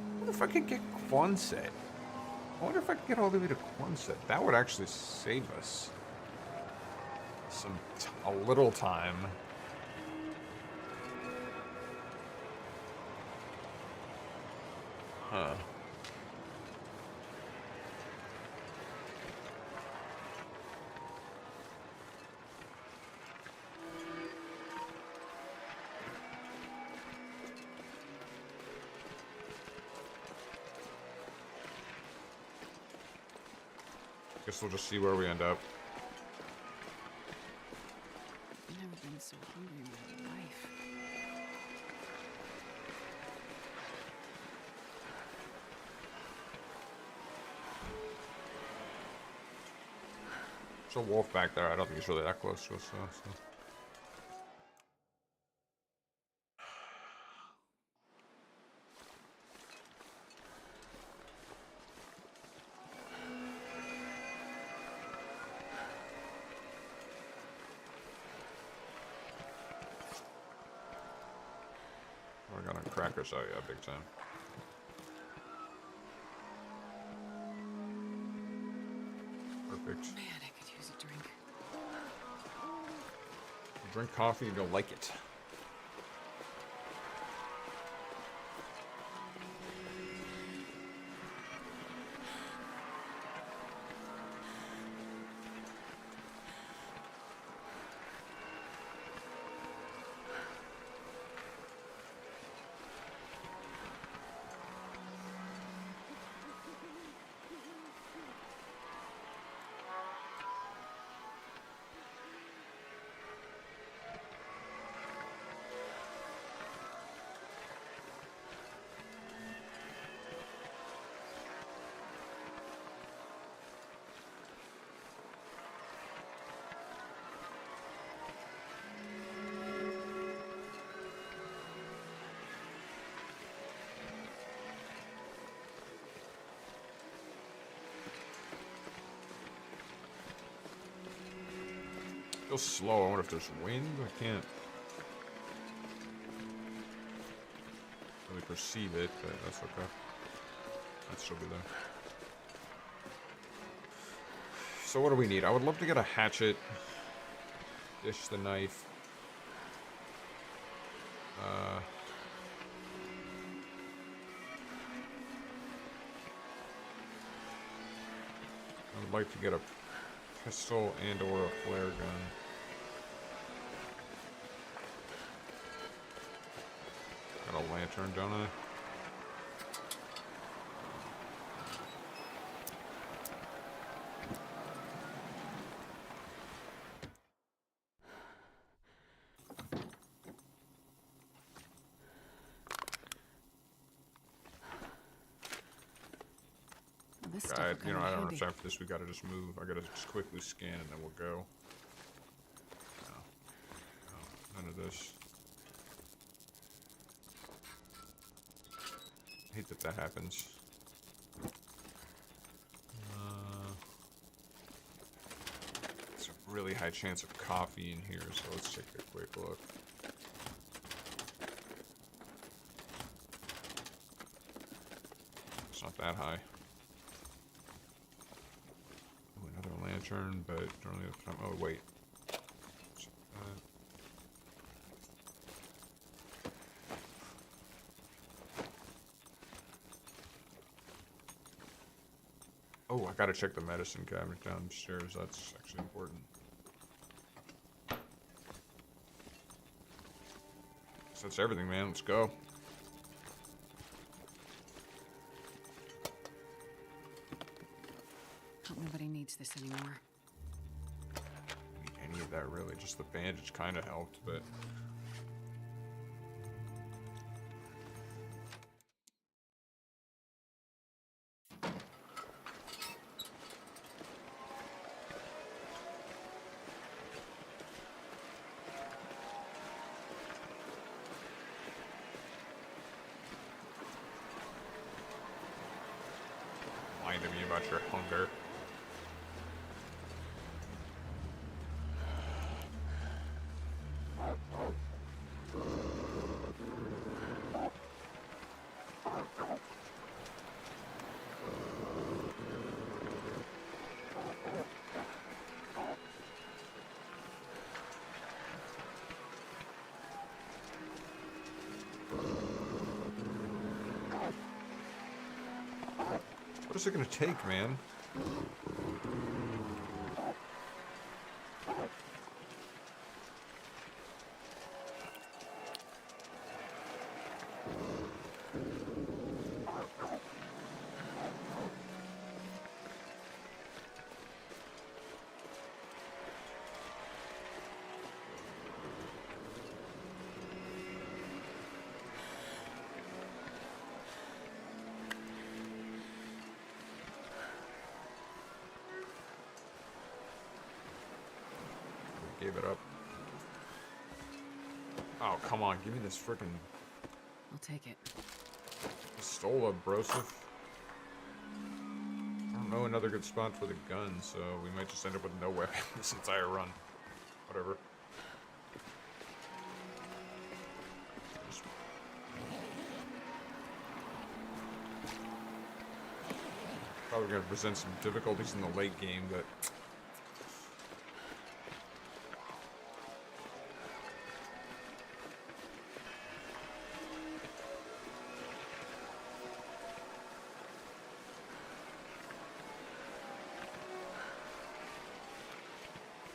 I wonder if I could get Quonset. I wonder if I could get all the way to Quonset. That would actually save us a little time. Huh. Guess we'll just see where we end up. I've never been so hungry in my life. There's a wolf back there. I don't think he's really that close to us, so. We're gonna crack us out, yeah, big time. Perfect. Man, I could use a drink. Drink coffee and you'll like it. feels slow. I wonder if there's wind. I can't really perceive it, but that's okay. Might still be there. So what do we need? I would love to get a hatchet. Dish the knife. I would like to get a pistol and or a flare gun. Got a lantern, don't I? This stuff I will come don't in have handy. enough time for this. We gotta just move. I gotta just quickly scan and then we'll go. No. No, none of this. I hate that that happens. There's a really high chance of coffee in here, so let's take a quick look. It's not that high. Ooh, another lantern, but don't really have time. Oh, wait. Oh, I gotta check the medicine cabinet downstairs. That's actually important. So that's everything, man. Let's go. Hope nobody needs this anymore. Need any of that really. Just the bandage kind of helped, but. Reminding me about your hunger. What is it gonna take, man? Gave it up. Oh, come on. Give me this freaking I'll take it. pistola, brosif. I don't know another good spot for the gun, so we might just end up with no weapon this entire run. Whatever. Just... Probably gonna present some difficulties in the late game, but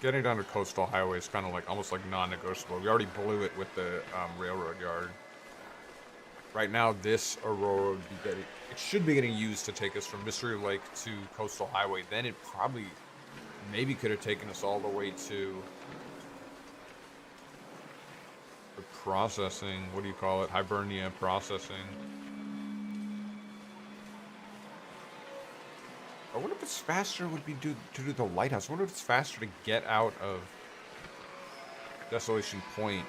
getting down to Coastal Highway is kind of like almost like non-negotiable. We already blew it with the railroad yard. Right now, this Aurora would be getting. It should be getting used to take us from Mystery Lake to Coastal Highway. Then it probably, maybe could have taken us all the way to the processing. What do you call it? Hibernia processing. I wonder if it's faster would be to do the lighthouse. I wonder if it's faster to get out of Desolation Point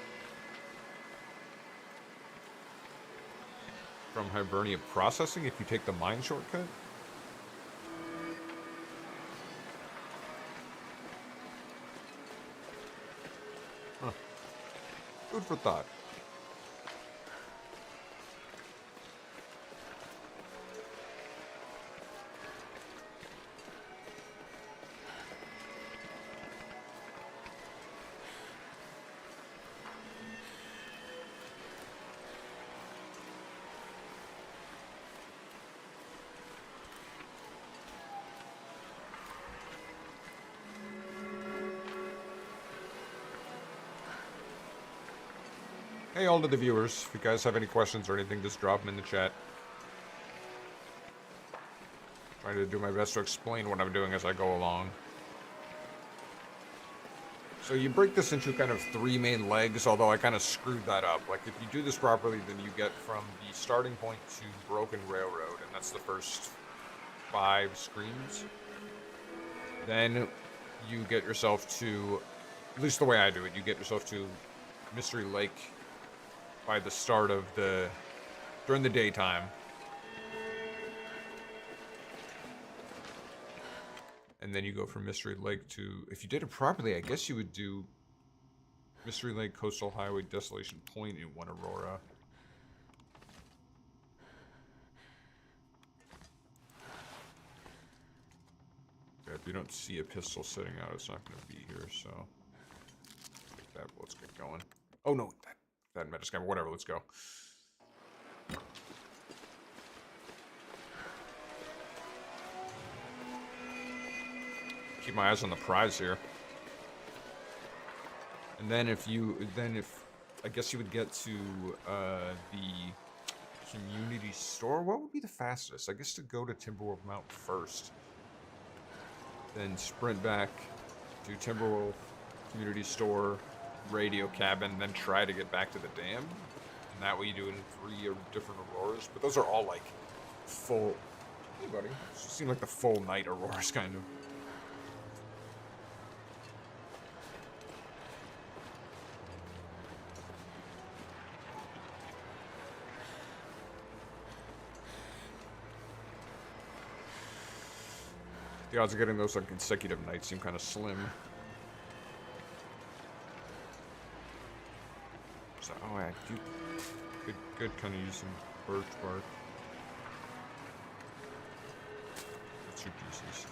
from Hibernia processing if you take the mine shortcut. Food for thought. Hey, all of the viewers, if you guys have any questions or anything, just drop them in the chat. Trying to do my best to explain what I'm doing as I go along. So you break this into kind of 3 main legs, although I kind of screwed that up. Like, if you do this properly, then you get from the starting point to Broken Railroad, and that's the first 5 screens. Then you get yourself to, at least the way I do it, you get yourself to Mystery Lake by the start of during the daytime. And then you go from Mystery Lake to, if you did it properly, I guess you would do Mystery Lake, Coastal Highway, Desolation Point in one Aurora. Yeah, if you don't see a pistol sitting out, it's not going to be here, so. Like that, let's get going. Oh no, that metascam, whatever, let's go. Keep my eyes on the prize here. And then if I guess you would get to the community store. What would be the fastest? I guess to go to Timberwolf Mountain first. Then sprint back to Timberwolf community store, radio cabin, then try to get back to the dam. And that way you do it in 3 different auroras. But those are all like full. Hey buddy. Those seem like the full night auroras kind of. The odds of getting those on consecutive nights seem kind of slim. So, oh, I do. Good kind of use some birch bark. That's your pieces.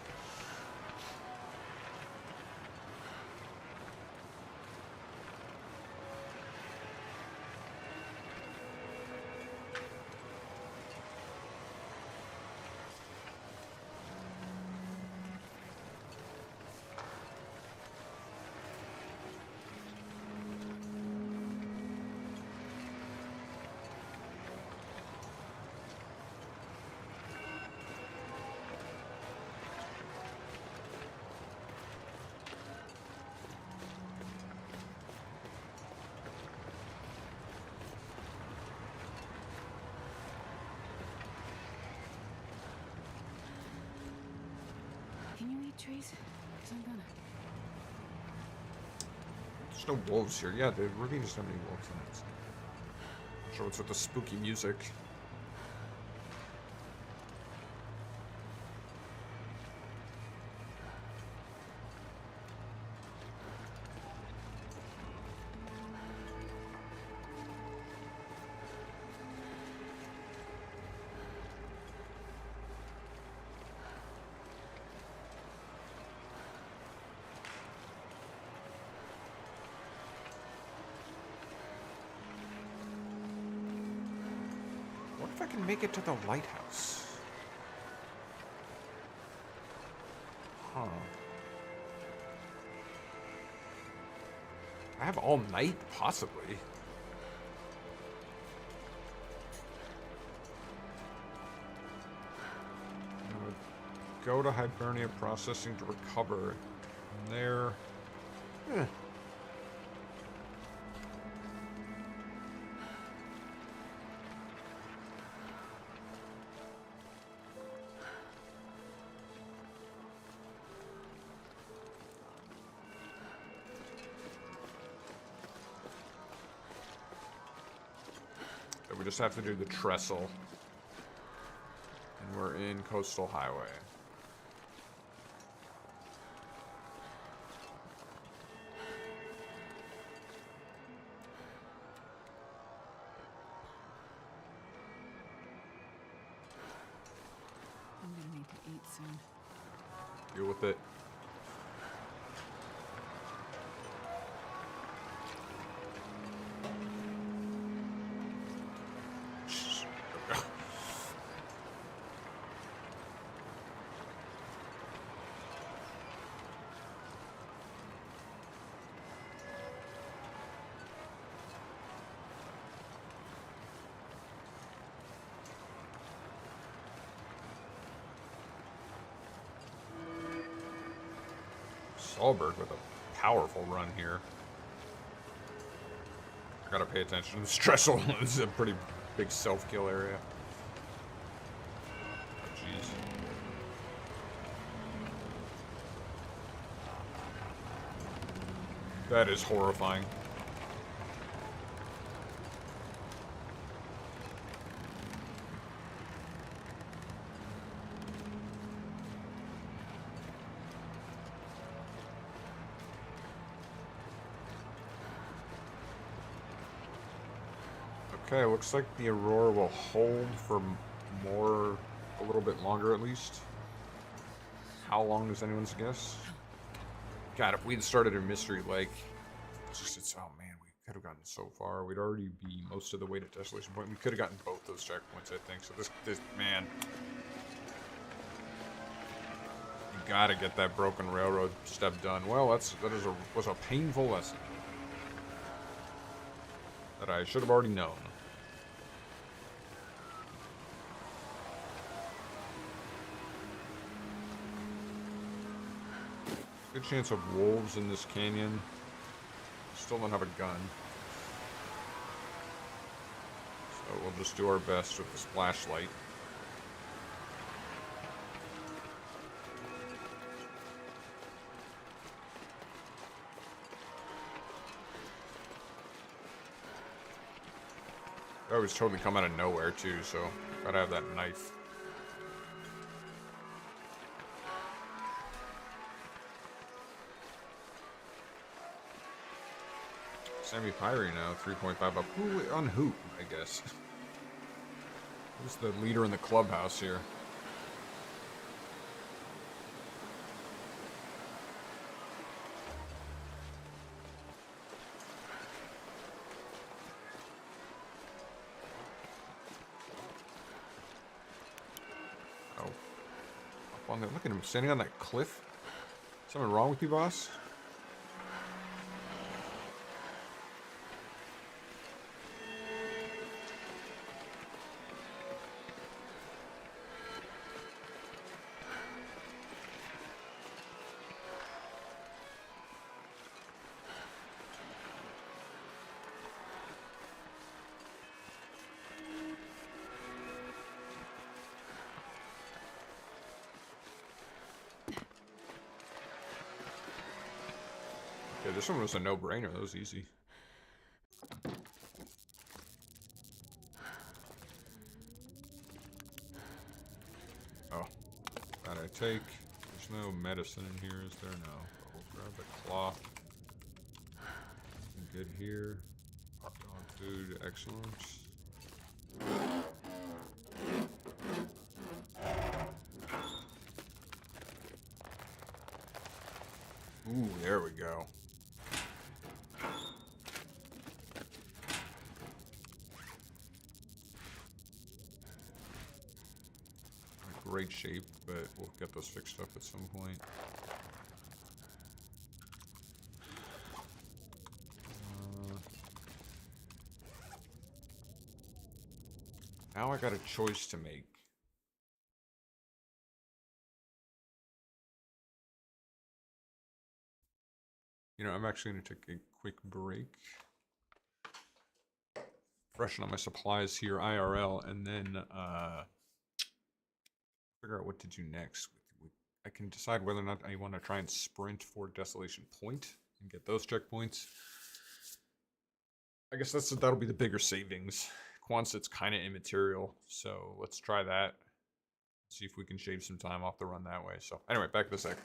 Trees? Because I'm gonna. There's no wolves here. Yeah, the ravine doesn't have any wolves in it. Not sure what's with the spooky music. If I can make it to the lighthouse. Huh. I have all night, possibly. I would go to Hibernia Processing to recover. And there. We just have to do the trestle. And we're in Coastal Highway. Eat soon. Deal with it. Solberg with a powerful run here. I gotta pay attention to the stressful. This is a pretty big self-kill area. Oh, jeez. That is horrifying. Okay, looks like the Aurora will hold for a little bit longer at least. How long does anyone's guess? God, if we'd started a Mystery Lake, oh man, we could have gotten so far. We'd already be most of the way to Desolation Point. We could have gotten both those checkpoints, I think. So this man, you gotta get that broken railroad step done. Well, was a painful lesson that I should have already known. Good chance of wolves in this canyon. Still don't have a gun. So we'll just do our best with this flashlight. That was totally come out of nowhere too, so gotta have that knife. Sammy Pyrie now, 3.5 up. Who, on who, I guess. Who's the leader in the clubhouse here? Oh. Up on there. Look at him standing on that cliff. Something wrong with you, boss? Yeah, this one was a no-brainer. That was easy. Oh. That I take. There's no medicine in here, is there? No. We'll grab the cloth. Good here. Dog food, excellent. Ooh, there we go. Great shape, but we'll get those fixed up at some point. Now I got a choice to make. You know, I'm actually going to take a quick break. Freshen up my supplies here, IRL, and then figure out what to do next. I can decide whether or not I want to try and sprint for Desolation Point and get those checkpoints. I guess that'll be the bigger savings. Quonsit's kind of immaterial, so let's try that. See if we can shave some time off the run that way. So anyway, back to the sec.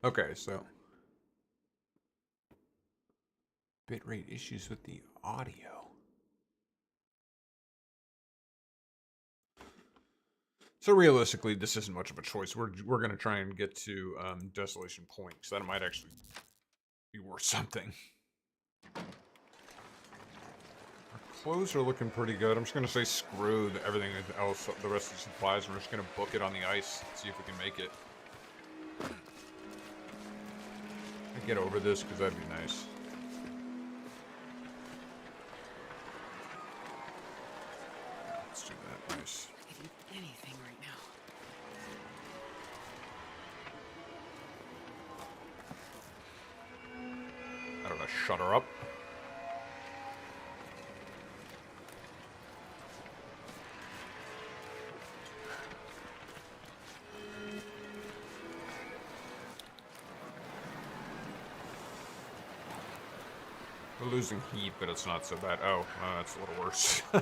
Okay, so bitrate issues with the audio. So realistically, this isn't much of a choice. We're gonna try and get to Desolation Point, because that might actually be worth something. Our clothes are looking pretty good. I'm just gonna say screw everything else, the rest of the supplies, and we're just gonna book it on the ice, see if we can make it. Get over this, because that'd be nice. Yeah, let's do that. Nice. I could eat anything right now. I don't know, shut her up. We're losing heat, but it's not so bad. Oh, that's a little worse. I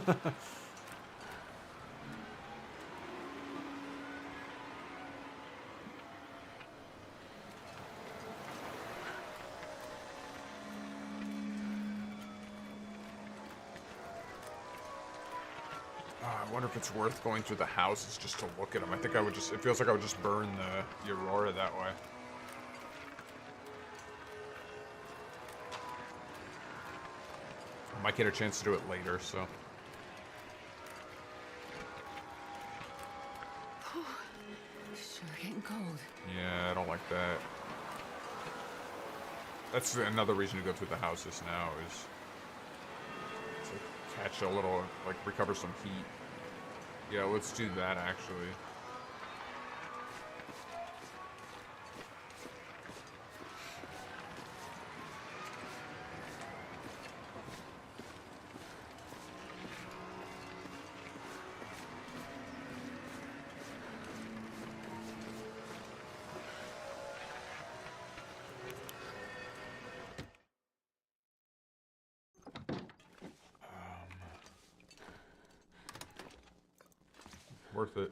wonder if it's worth going through the houses just to look at them. I think I would just, it feels like I would just burn the Aurora that way. I might get a chance to do it later, so. Sure getting cold. Yeah, I don't like that. That's another reason to go through the houses now, is to catch a little, like, recover some heat. Yeah, let's do that, actually. Worth it.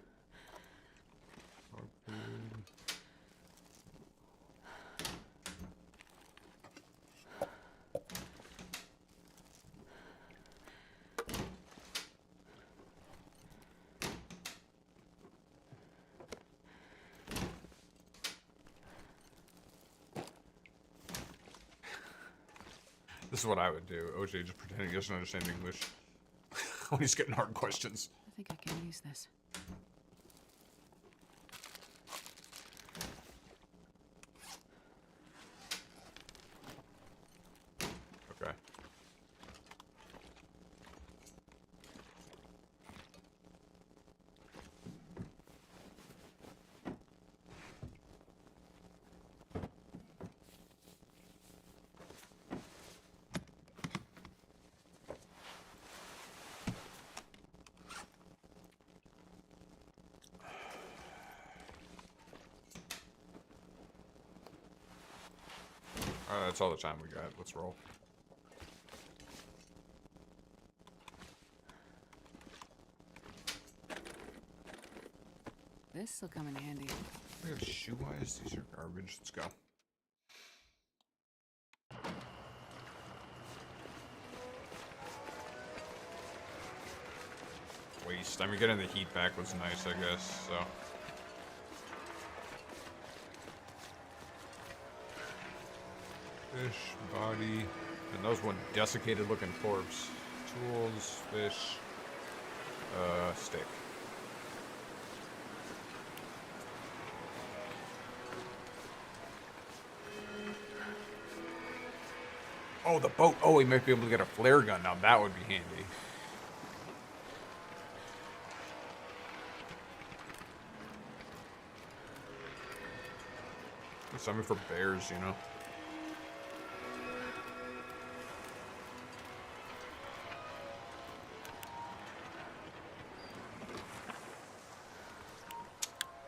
Okay. This is what I would do. OJ just pretending he doesn't understand English when he's getting hard questions. I think I can use this. Okay. That's all the time we got. Let's roll. This'll come in handy. We have shoe eyes. These are garbage. Let's go. Waste. I mean, getting the heat back was nice, I guess. So. Fish, body, and that was one desiccated looking corpse. Tools, fish, stick. Oh, the boat. Oh, we might be able to get a flare gun. Now that would be handy. Something for bears, you know.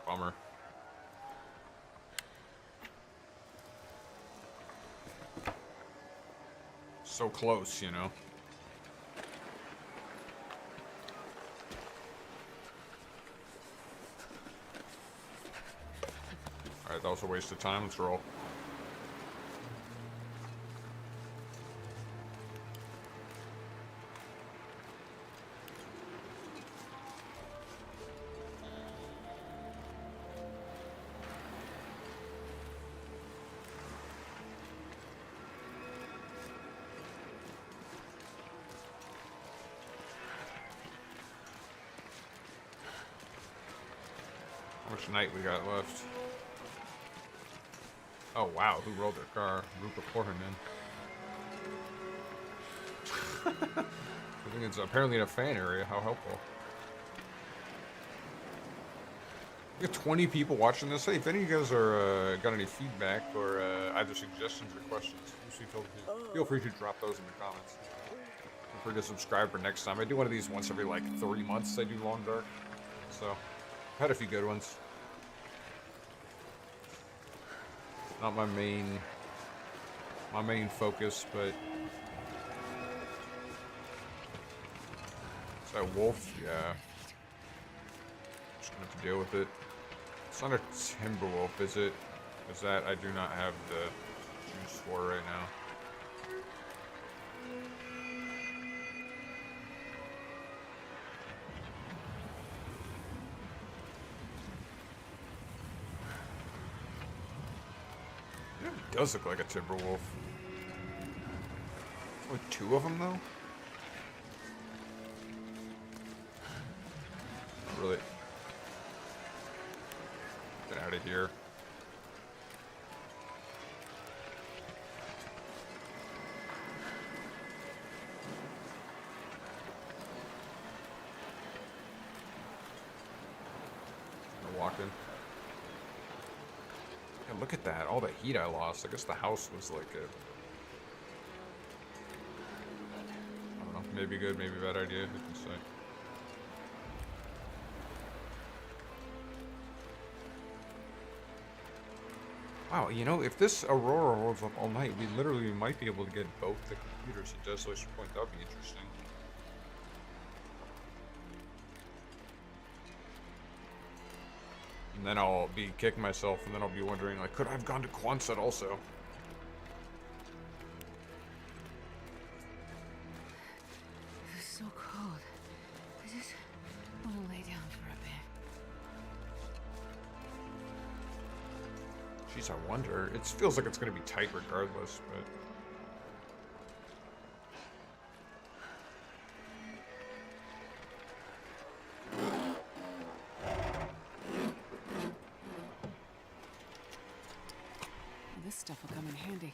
Bummer. So close, you know. Alright, that was a waste of time. Let's roll. How much night we got left? Oh wow, who rolled their car? Rupert Porterman. I think it's apparently in a fan area. How helpful. We got 20 people watching this. Hey, if any of you guys are got any feedback or either suggestions or questions, feel free to drop those in the comments. Feel free to subscribe for next time. I do one of these once every like 3 months. I do Long Dark, so I've had a few good ones. Not my main focus, but is that wolf? Yeah. Just gonna have to deal with it. It's not a timber wolf, is it? Is that I do not have the juice for right now. It does look like a timber wolf. Only 2 of them though? Not really. Get out of here. I'm walking. Yeah, look at that. All the heat I lost. I guess the house was like a... I don't know. Maybe good, maybe bad idea. Who can say? Wow, you know, if this Aurora holds up all night, we literally might be able to get both the computers at Desolation Point. That would be interesting. And then I'll be kicking myself, and then I'll be wondering, like, could I have gone to Quonset also? It's so cold. I just want to lay down for a bit. Jeez, I wonder. It feels like it's going to be tight regardless, but... This stuff will come in handy.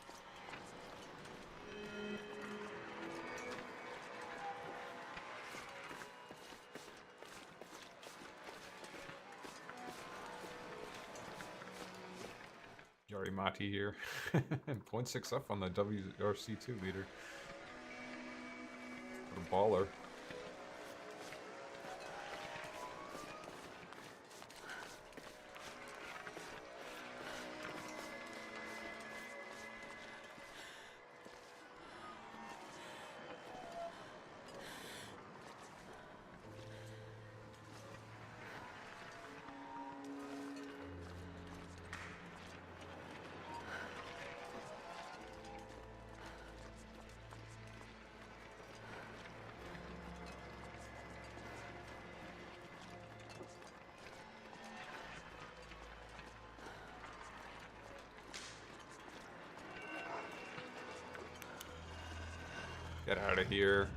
Yari Mati here. 0.6 up on the WRC2 leader. What a baller. Get out of here.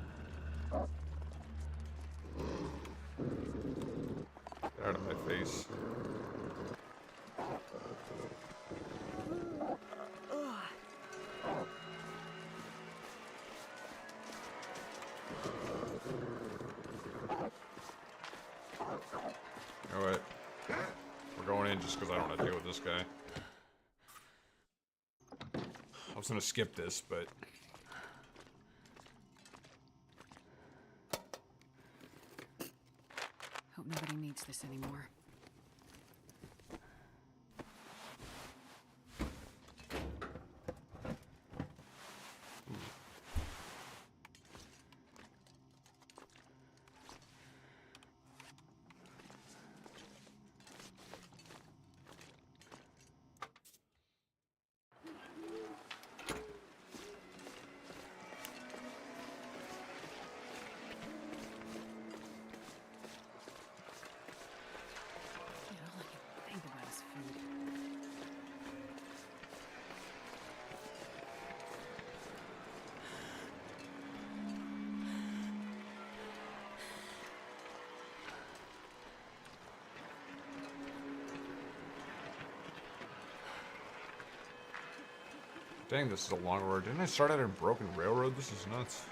Get out of my face. You know what? We're going in just because I don't want to deal with this guy. I was going to skip this, but... Hope nobody needs this anymore. Dang, this is a long road. Didn't I start out in Broken Railroad? This is nuts.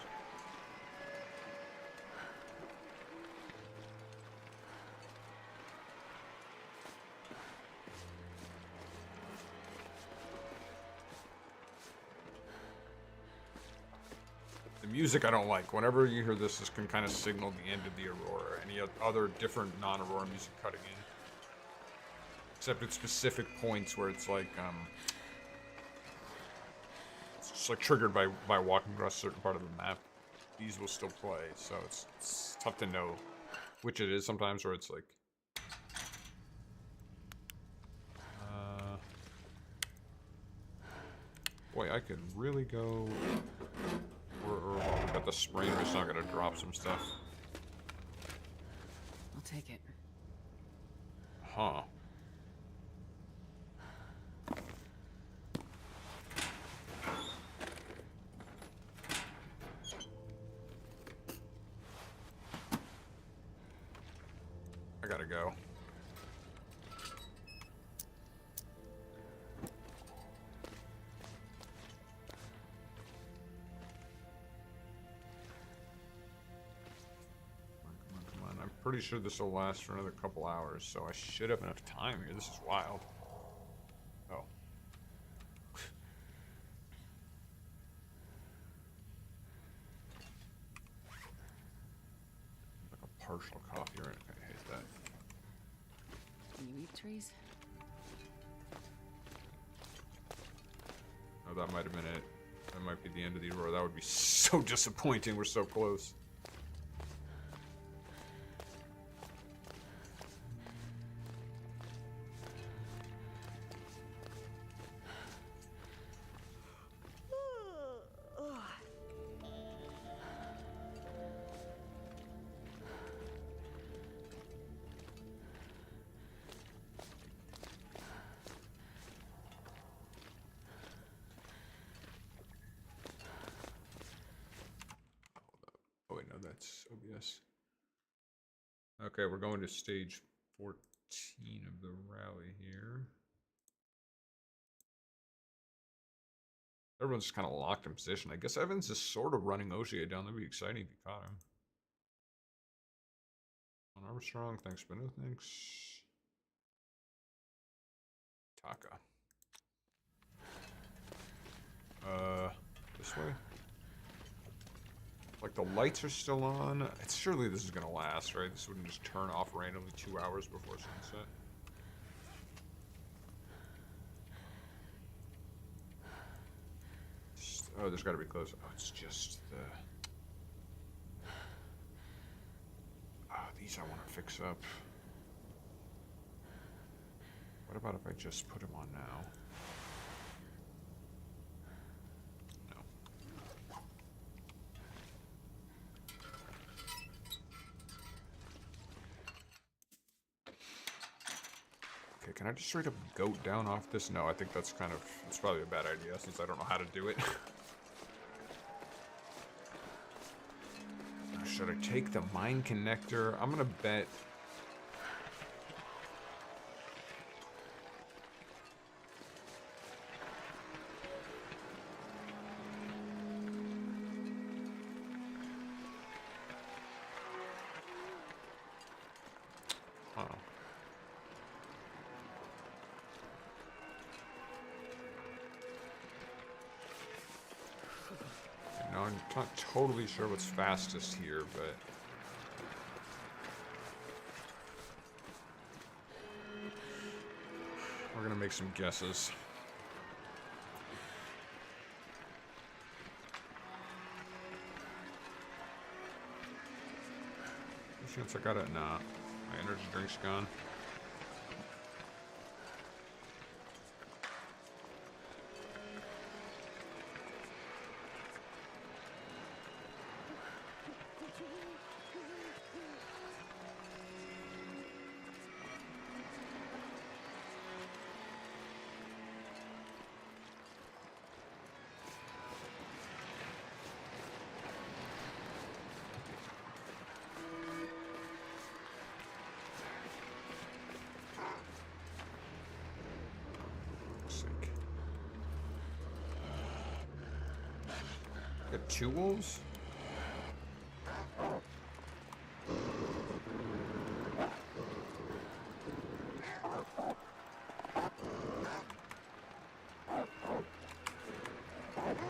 The music I don't like. Whenever you hear this, this can kind of signal the end of the Aurora. Any other different non-Aurora music cutting in. Except at specific points where it's like, it's just like triggered by walking across a certain part of the map. These will still play, so it's tough to know which it is sometimes, where it's like... boy, I could really go... Or got the spring, we're just not gonna drop some stuff. I'll take it. Huh. I gotta go. Come on. I'm pretty sure this will last for another couple hours, so I should have enough time here. This is wild. Oh. Like a partial coffee, right? I hate that. Can you eat trees? Oh, that might have been it. That might be the end of the Aurora. That would be so disappointing. We're so close. Oh wait, no, that's OBS. Okay, we're going to stage 14 of the rally here. Everyone's just kind of locked in position. I guess Evans is sort of running Ogier down. That'd be exciting if he caught him. On Armstrong, thanks, but no thanks. Taka. This way? Like, the lights are still on. It's surely this is gonna last, right? This wouldn't just turn off randomly 2 hours before sunset. Oh, there's gotta be close. Oh, it's just the... Oh, these I want to fix up. What about if I just put them on now? Okay, can I just straight up goat down off this? No, I think that's kind of... It's probably a bad idea since I don't know how to do it. Should I take the mine connector? I'm gonna bet... Huh. No, I'm not totally sure what's fastest here, but... We're gonna make some guesses. Any chance I got it? Nah. My energy drink's gone. Got 2 wolves?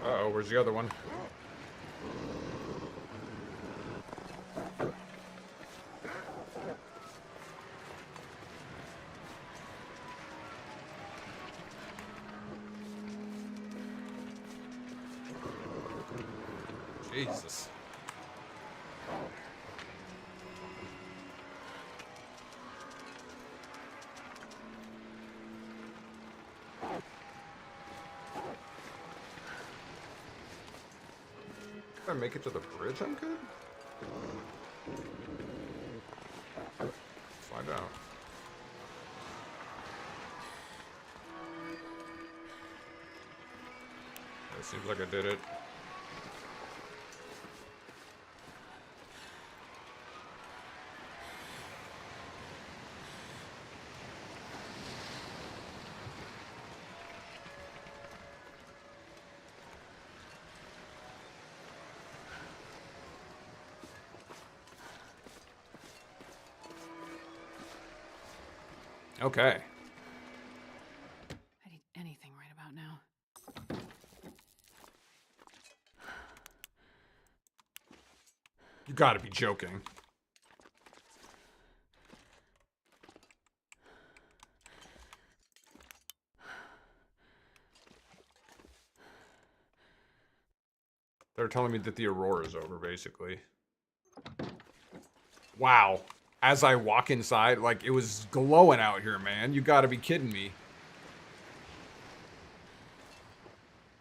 Uh-oh, where's the other one? Jesus. If I make it to the bridge, I'm good? Let's find out. It seems like I did it. Okay. I need anything right about now. You gotta be joking. They're telling me that the aurora's over, basically. Wow. As I walk inside, like, it was glowing out here, man. You gotta be kidding me.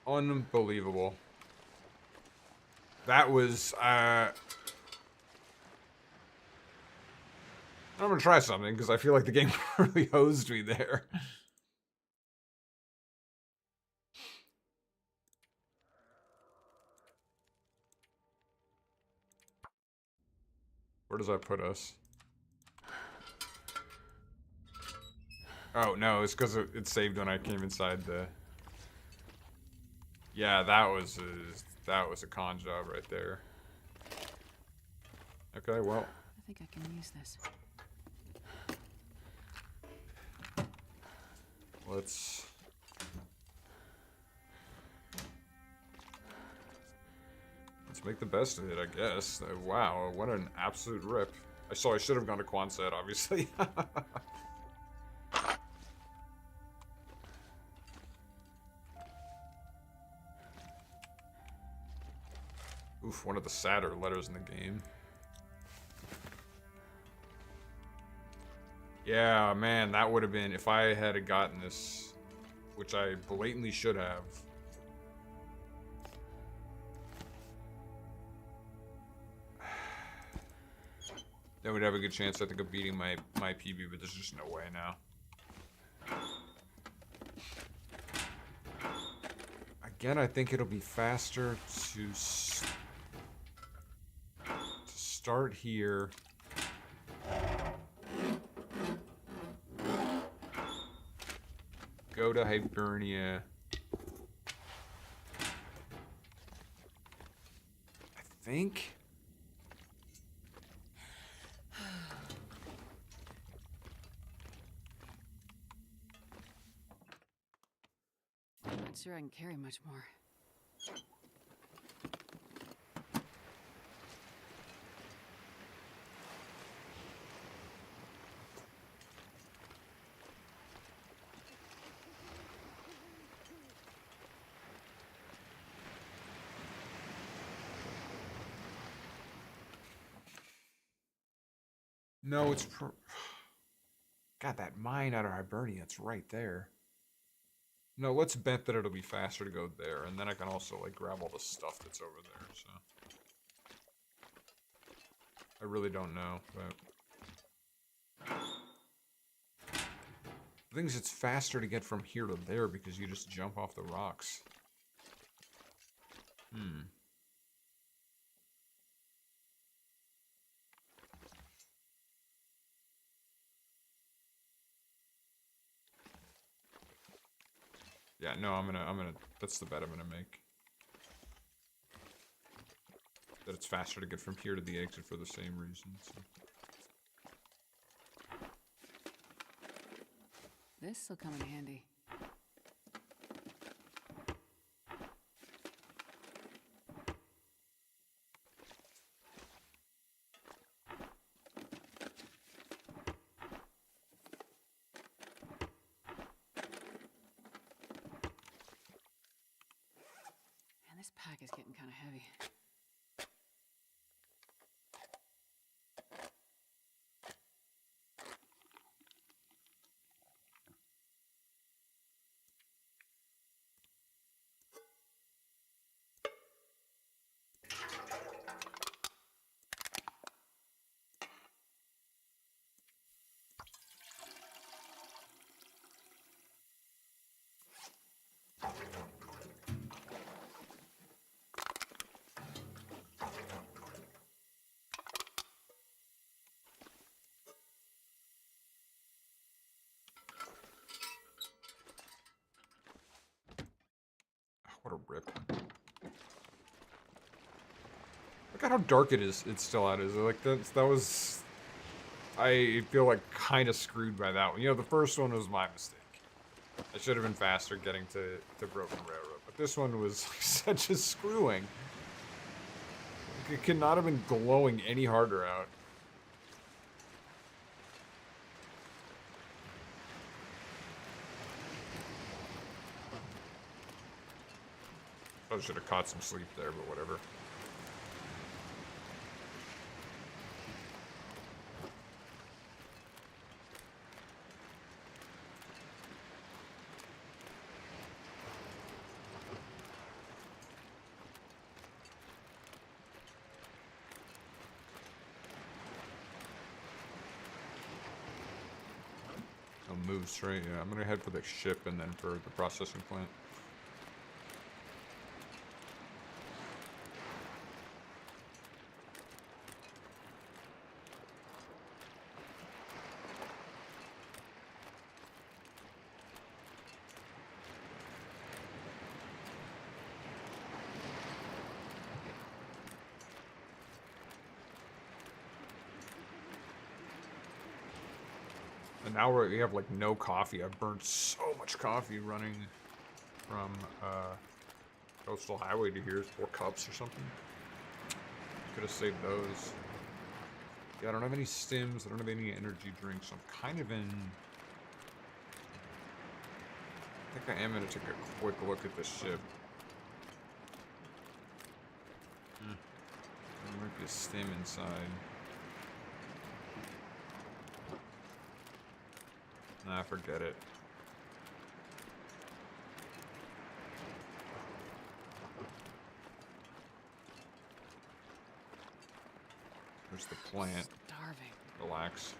Unbelievable. That was, I'm gonna try something, because I feel like the game really hosed me there. Where does that put us? Oh, no, it's because it saved when I came inside the... Yeah, that was a con job right there. Okay, well. I think I can use this. Let's make the best of it, I guess. Wow, what an absolute rip. I should have gone to Quonset, obviously. Oof, one of the sadder letters in the game. Yeah, man, that would have been, if I had gotten this, which I blatantly should have. Then we'd have a good chance, I think, of beating my PB, but there's just no way now. Again, I think it'll be faster to start here. Go to Hibernia. I think. Not sure I can carry much more. No, it's God, that mine out of Hibernia, it's right there. No, let's bet that it'll be faster to go there, and then I can also, like, grab all the stuff that's over there, so. I really don't know, but... The thing is, it's faster to get from here to there because you just jump off the rocks. Yeah, no, I'm gonna, that's the bet I'm gonna make. that it's faster to get from here to the exit for the same reason. So. This'll come in handy. Man, this pack is getting kind of heavy. What a rip. Look at how dark it is. It's still out. Is it like that was... I feel like kind of screwed by that one. You know, the first one was my mistake. I should have been faster getting to Broken Railroad. But this one was such a screwing. It could not have been glowing any harder out. I should have caught some sleep there, but whatever. I'll move straight, yeah. I'm gonna head for the ship and then for the processing plant. And now we have like no coffee. I've burned so much coffee running from Coastal Highway to here. 4 cups or something. Could have saved those. Yeah, I don't have any stims. I don't have any energy drinks. I'm kind of in... I think I am going to take a quick look at the ship. There might be a stim inside. Nah, forget it. There's the plant. Starving. Relax.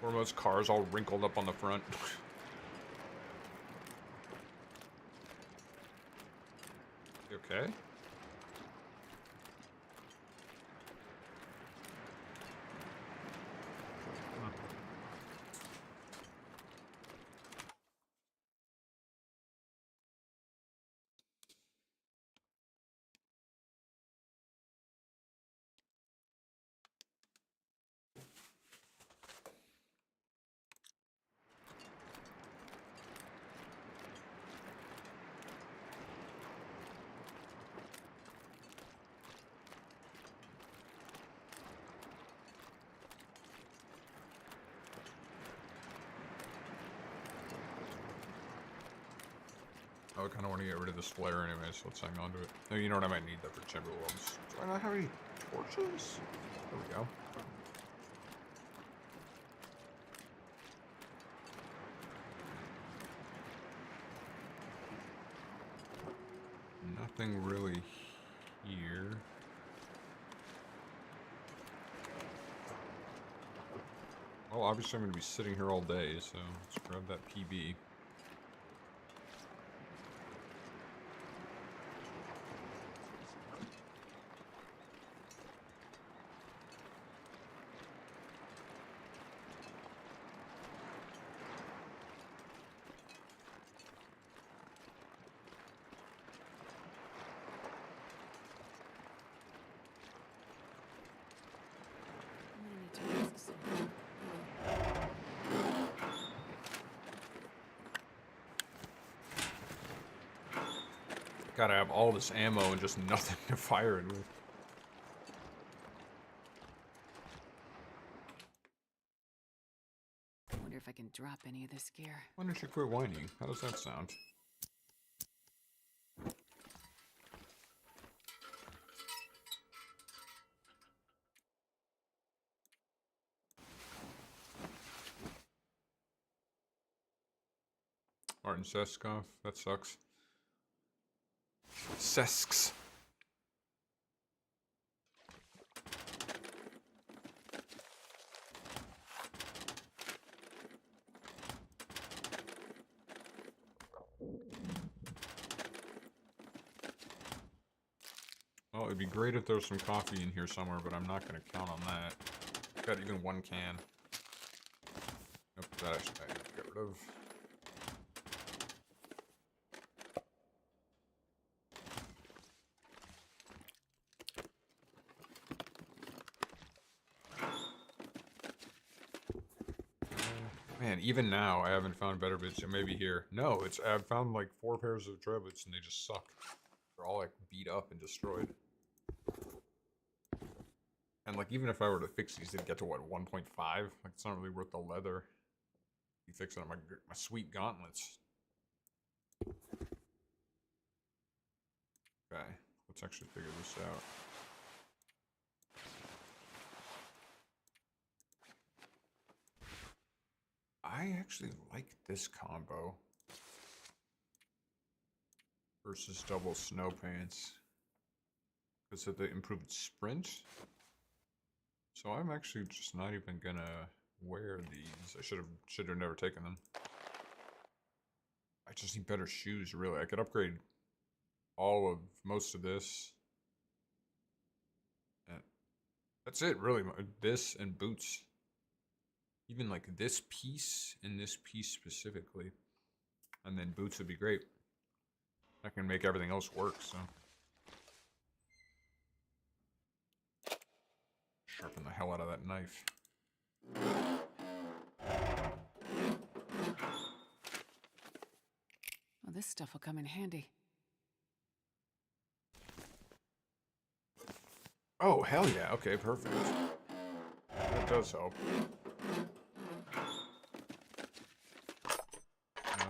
Or most cars all wrinkled up on the front. You okay? I kind of want to get rid of this flare anyway, so let's hang on to it. Oh, you know what? I might need that for Timberwolves. Do I not have any torches? There we go. Nothing really here. Well, obviously I'm going to be sitting here all day, so let's grab that PB. I'm gonna need to ask something. Gotta have all this ammo and just nothing to fire it with. I wonder if I can drop any of this gear. Why don't you quit whining? How does that sound? Martin Seskov, that sucks. Sesks. Well, it'd be great if there was some coffee in here somewhere, but I'm not going to count on that. Got even one can. Nope, that I should get rid of. Man, even now, I haven't found better bits. It may be here. No, I've found like 4 pairs of tread bits and they just suck. They're all like beat up and destroyed. And like, even if I were to fix these, they'd get to what, 1.5? Like, it's not really worth the leather. You fix it on my sweet gauntlets. Okay, let's actually figure this out. I actually like this combo versus double snow pants because of the improved sprint. So I'm actually just not even gonna wear these. I should have never taken them. I just need better shoes, really. I could upgrade most of this. And that's it, really. This and boots. Even like this piece and this piece specifically. And then boots would be great. I can make everything else work, so. Sharpen the hell out of that knife. Well, this stuff will come in handy. Oh, hell yeah. Okay, perfect. That does help.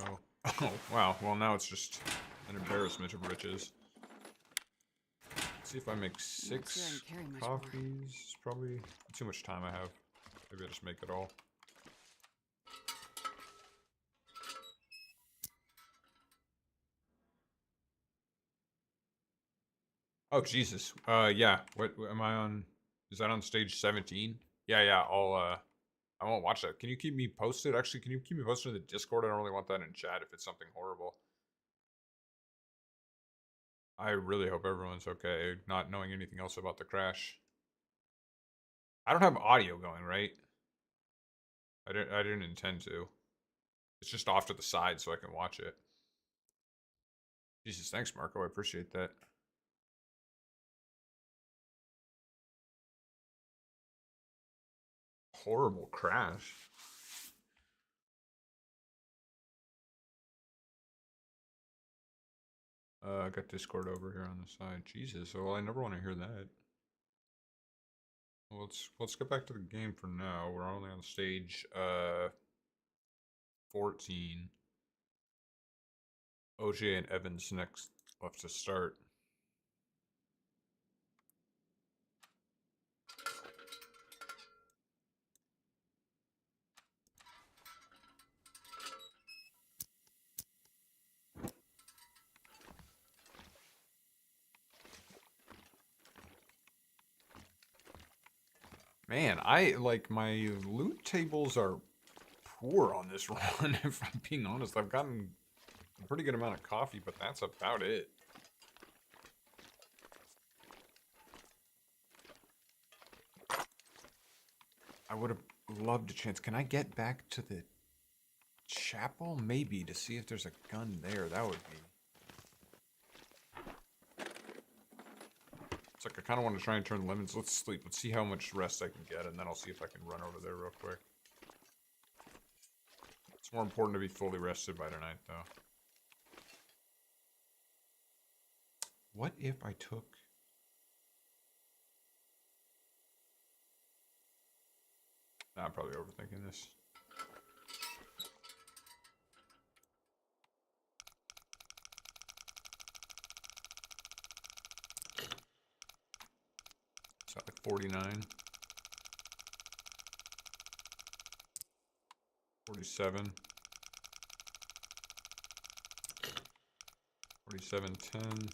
No. Oh, wow. Well, now it's just an embarrassment of riches. Let's see if I make 6 coffees. It's probably too much time I have. Maybe I just make it all. Oh, Jesus. Yeah. What am I on? Is that on stage 17? Yeah, I won't watch that. Can you keep me posted? Actually, can you keep me posted in the Discord? I don't really want that in chat if it's something horrible. I really hope everyone's okay, not knowing anything else about the crash. I don't have audio going, right? I didn't intend to. It's just off to the side so I can watch it. Jesus, thanks, Marco. I appreciate that. Horrible crash. I got Discord over here on the side. Jesus, well, I never want to hear that. Well, let's get back to the game for now. We're only on stage 14. OJ and Evans next left to start. Man, my loot tables are poor on this run, if I'm being honest. I've gotten a pretty good amount of coffee, but that's about it. I would have loved a chance. Can I get back to the chapel? Maybe, to see if there's a gun there. That would be... It's like I kind of want to try and turn lemons. Let's sleep. Let's see how much rest I can get, and then I'll see if I can run over there real quick. It's more important to be fully rested by tonight, though. What if I took... Nah, I'm probably overthinking this. Is that like 49? 47. 47.10.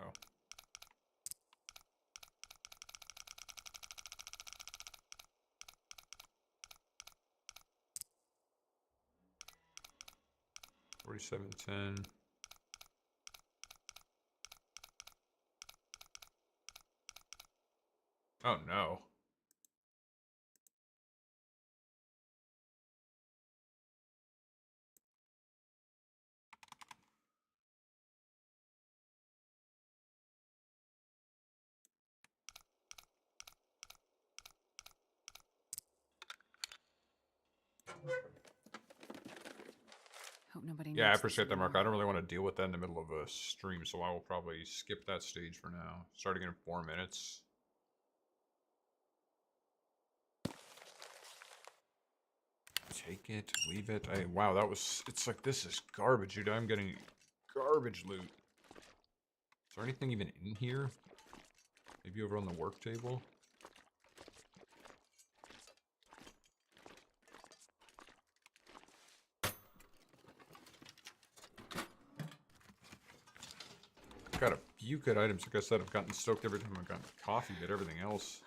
Oh. $47.10. Oh no. Hope nobody Yeah, I notes this appreciate that, Mark. anymore. I don't really want to deal with that in the middle of a stream, so I will probably skip that stage for now. Starting in 4 minutes. Take it, leave it. Wow, that was... It's like, this is garbage, dude. I'm getting garbage loot. Is there anything even in here? Maybe over on the work table? Got a few good items. Like I said, I've gotten stoked every time I've gotten coffee, but everything else...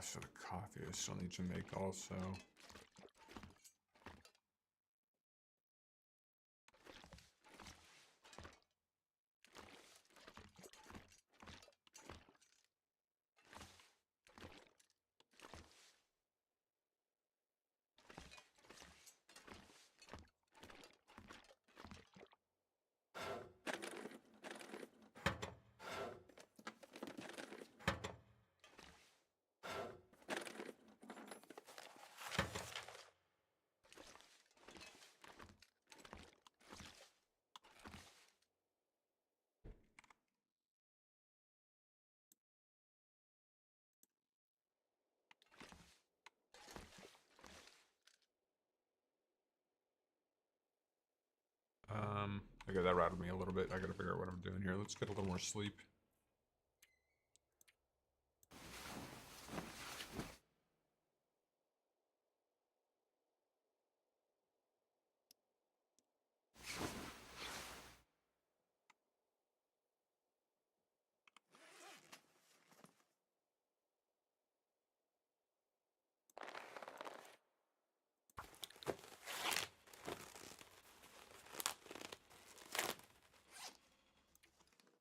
So the coffee I still need to make also. Okay, that rattled me a little bit. I gotta figure out what I'm doing here. Let's get a little more sleep.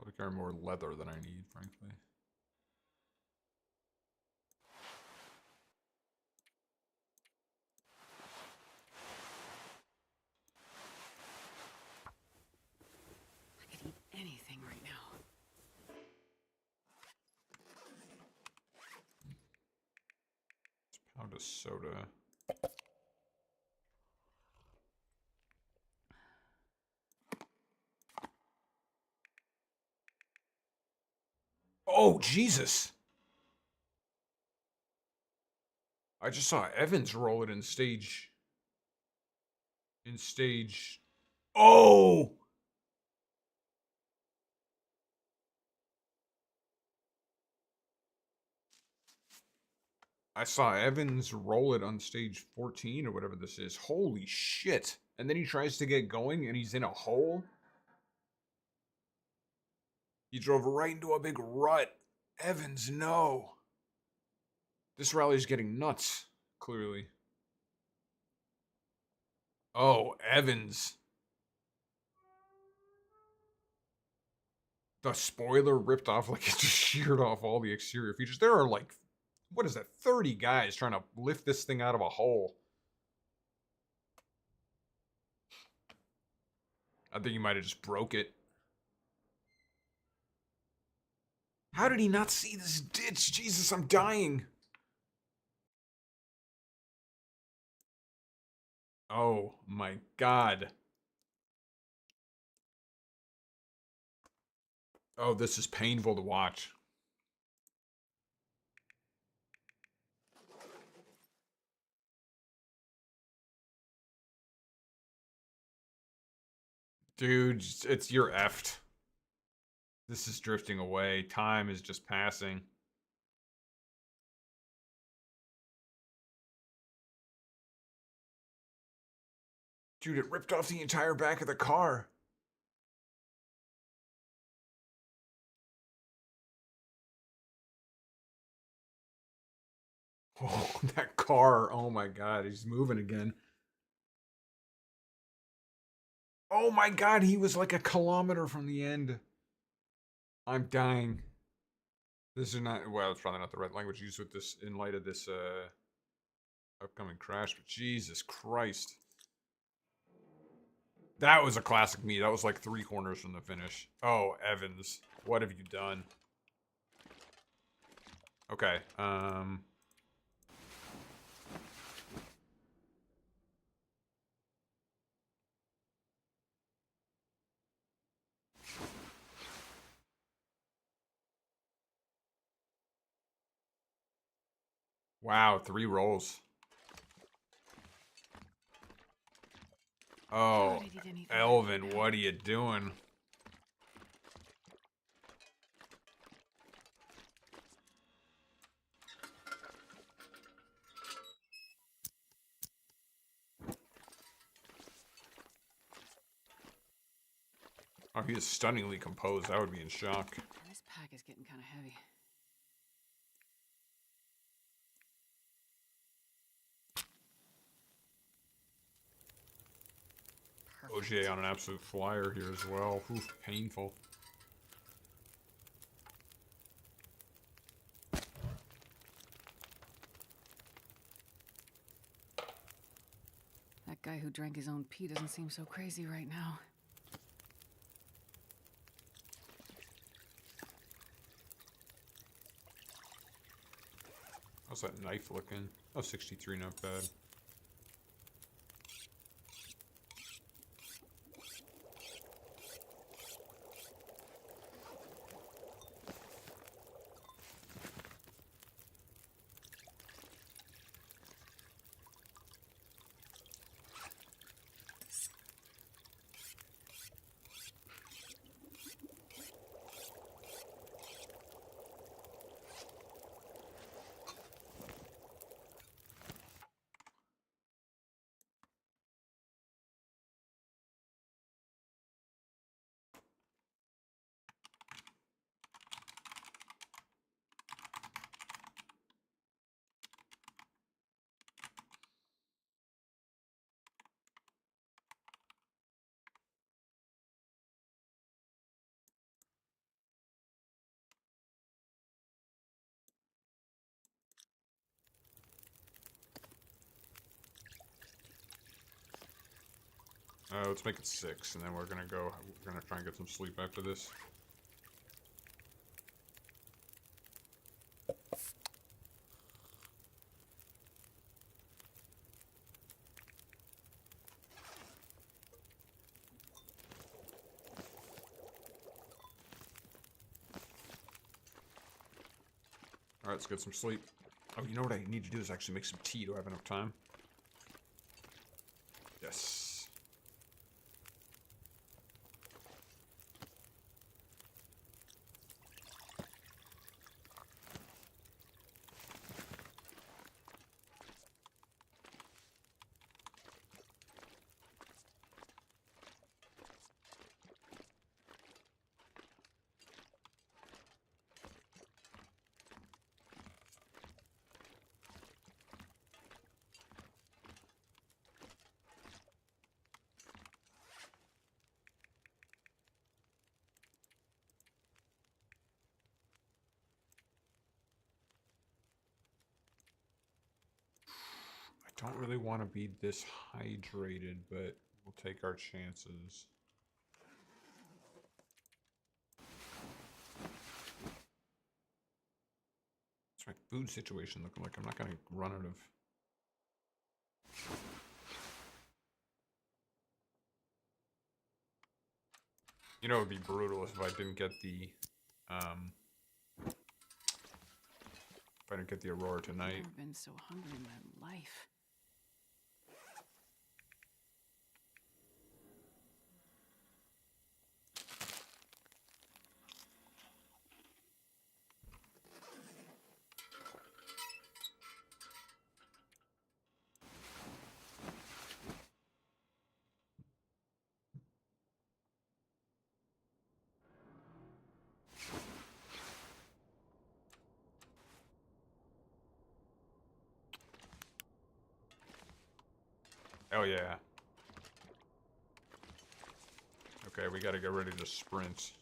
I'll carry more leather than I need, frankly. I could eat anything right now. Pound of soda. Oh, Jesus! I just saw Evans roll it in stage. In stage. Oh! I saw Evans roll it on stage 14 or whatever this is. Holy shit. And then he tries to get going and he's in a hole. He drove right into a big rut. Evans, no. This rally's getting nuts, clearly. Oh, Evans. The spoiler ripped off, like it just sheared off all the exterior features. There are like, what is that, 30 guys trying to lift this thing out of a hole. I think he might have just broke it. How did he not see this ditch? Jesus, I'm dying. Oh my god. Oh, this is painful to watch. Dude, it's you're effed. This is drifting away. Time is just passing. Dude, it ripped off the entire back of the car. Oh, that car. Oh my god, he's moving again. Oh my god, he was like a kilometer from the end. I'm dying. This is not, well, it's probably not the right language used with this in light of this upcoming crash, but Jesus Christ. That was a classic me. That was like 3 corners from the finish. Oh, Evans. What have you done? Okay, wow, 3 rolls. Oh, Elvin, what are you doing? Oh, he is stunningly composed. I would be in shock. This pack is getting kind of heavy. OJ on an absolute flyer here as well. Oof, painful. That guy who drank his own pee doesn't seem so crazy right now. How's that knife looking? Oh, 63, not bad. Let's make it 6, and then we're gonna try and get some sleep after this. Alright, let's get some sleep. Oh, you know what I need to do is actually make some tea. Do I have enough time? Yes. Don't really want to be this hydrated, but we'll take our chances. What's my food situation looking like? I'm not going to run out of... You know, it would be brutal if I didn't get the... if I didn't get the Aurora tonight. I've never been so hungry in my life. Oh, yeah. Okay, we gotta get ready to sprint.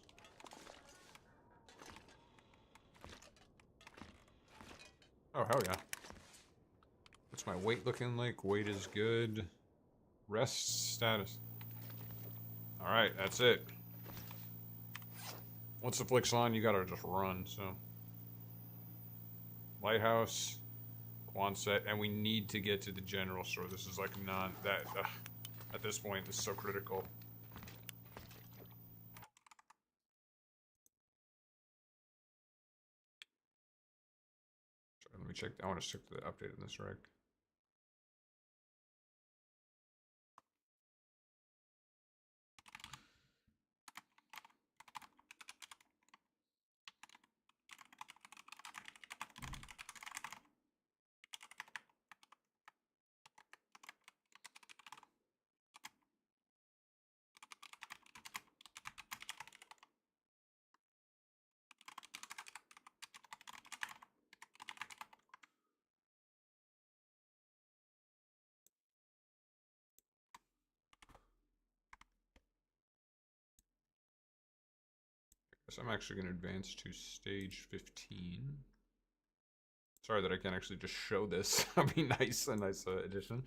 Oh, hell yeah. What's my weight looking like? Weight is good. Rest status. Alright, that's it. Once the flick's on, you gotta just run, so. Lighthouse. Quonset, and we need to get to the general store. This is like not that... at this point, this is so critical. Sorry, let me check. I want to check the update on this reg. Guess I'm actually going to advance to stage 15. Sorry that I can't actually just show this. That'd be nice, a nice addition.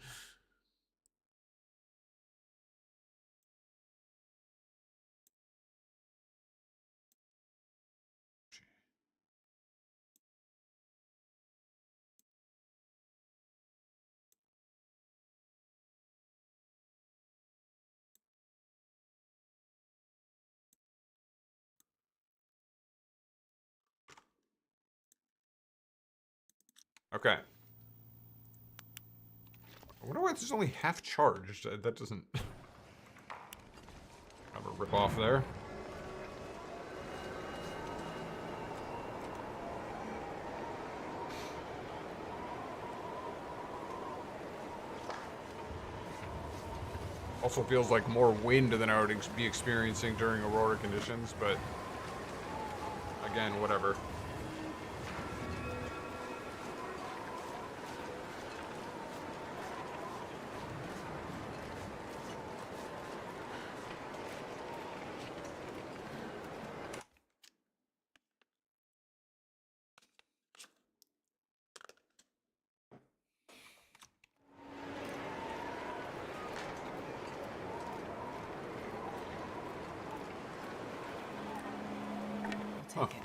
Okay. I wonder why this is only half charged. That doesn't... have a rip off there. Also feels like more wind than I would be experiencing during Aurora conditions, but... again, whatever. I'll take it.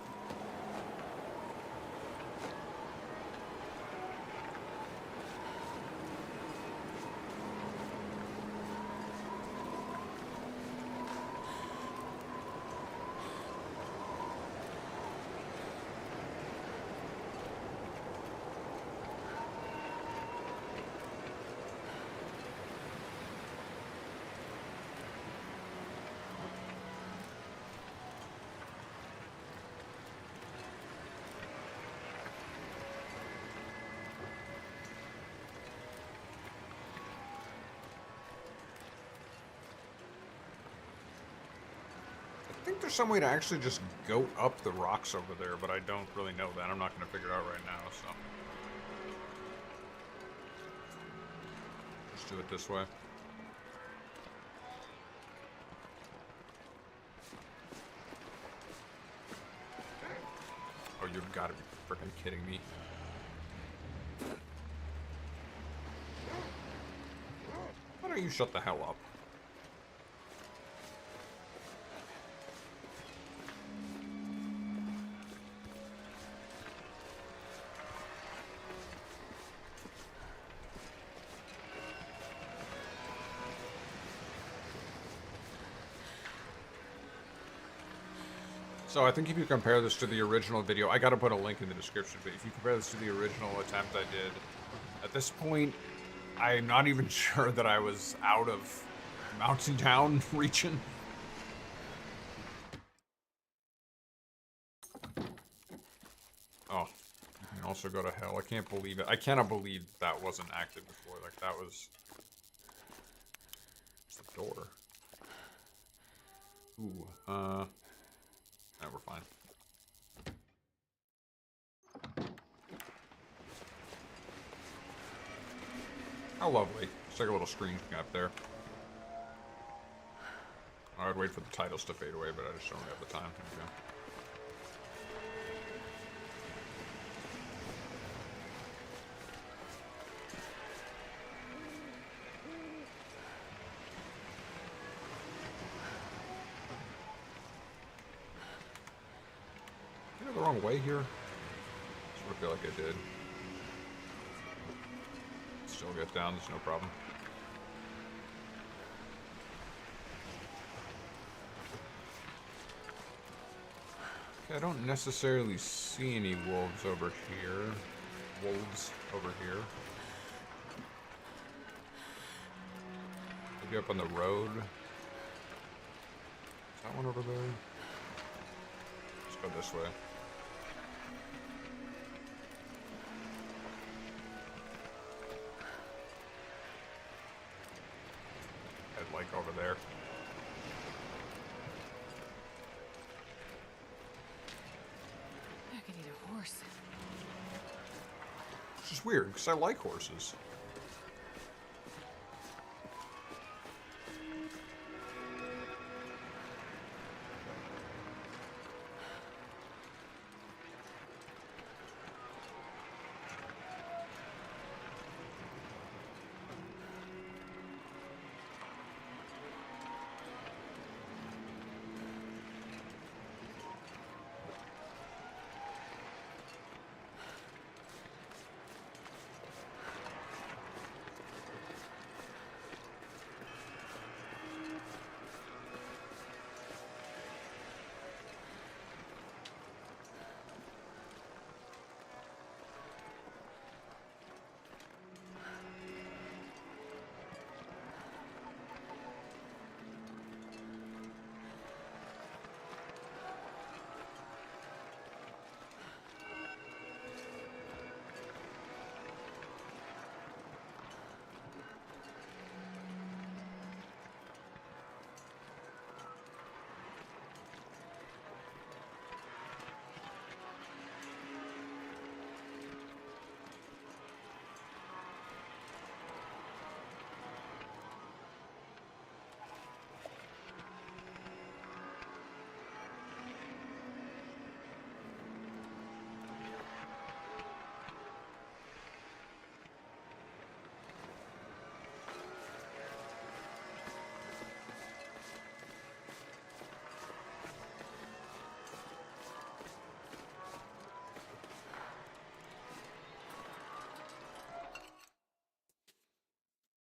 think there's some way to actually just go up the rocks over there, but I don't really know that. I'm not going to figure it out right now, so. Let's do it this way. Oh, you've got to be freaking kidding me. Why don't you shut the hell up? So I think if you compare this to the original video, I gotta put a link in the description, but if you compare this to the original attempt I did, at this point, I'm not even sure that I was out of Mountain Town region. Oh, you can also go to hell. I can't believe it. I cannot believe that wasn't active before. Like, that was... It's the door. Ooh, no, we're fine. How lovely. It's like a little screen up there. I would wait for the titles to fade away, but I just don't have the time. Okay. Did I go the wrong way here? Sort of feel like I did. Still get down, there's no problem. Okay, I don't necessarily see any wolves over here. Wolves over here. Maybe up on the road. Is that one over there? Let's go this way. Like over there. I could eat a horse. Which is weird, because I like horses.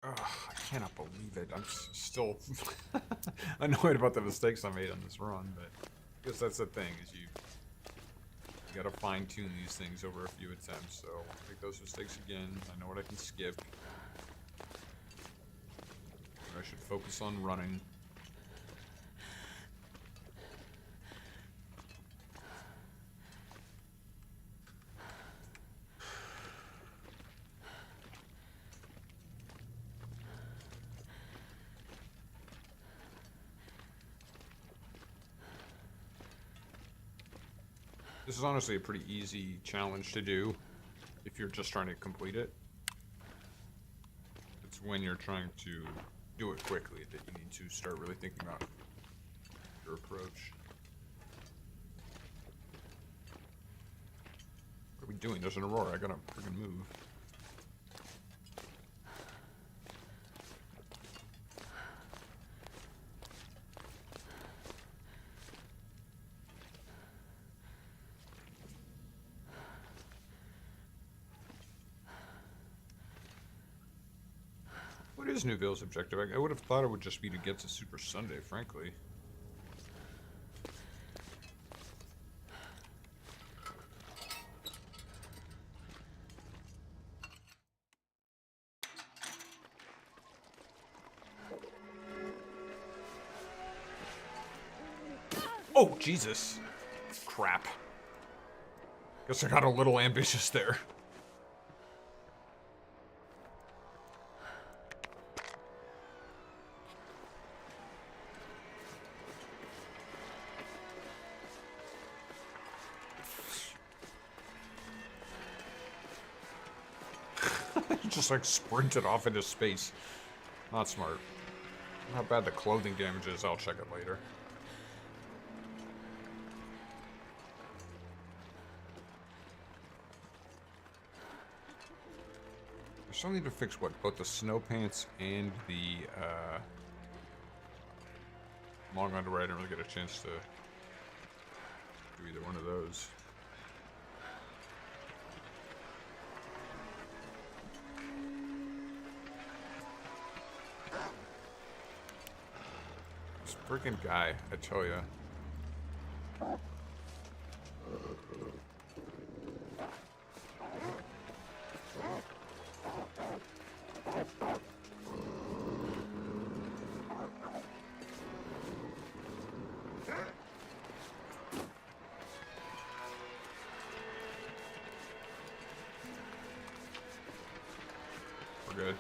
Ugh, I cannot believe it. I'm still annoyed about the mistakes I made on this run, but I guess that's the thing, is you gotta fine-tune these things over a few attempts, so I'll make those mistakes again. I know what I can skip. I should focus on running. This is honestly a pretty easy challenge to do if you're just trying to complete it. It's when you're trying to do it quickly that you need to start really thinking about your approach. What are we doing? There's an aurora. I gotta freaking move. What is Newville's objective? I would have thought it would just be to get to Super Sunday, frankly. Oh, Jesus. Crap. Guess I got a little ambitious there. Just like sprinted off into space. Not smart. How bad the clothing damage is, I'll check it later. I still need to fix what? Both the snow pants and the long underwear. I didn't really get a chance to do either one of those. This freaking guy, I tell ya. We're good.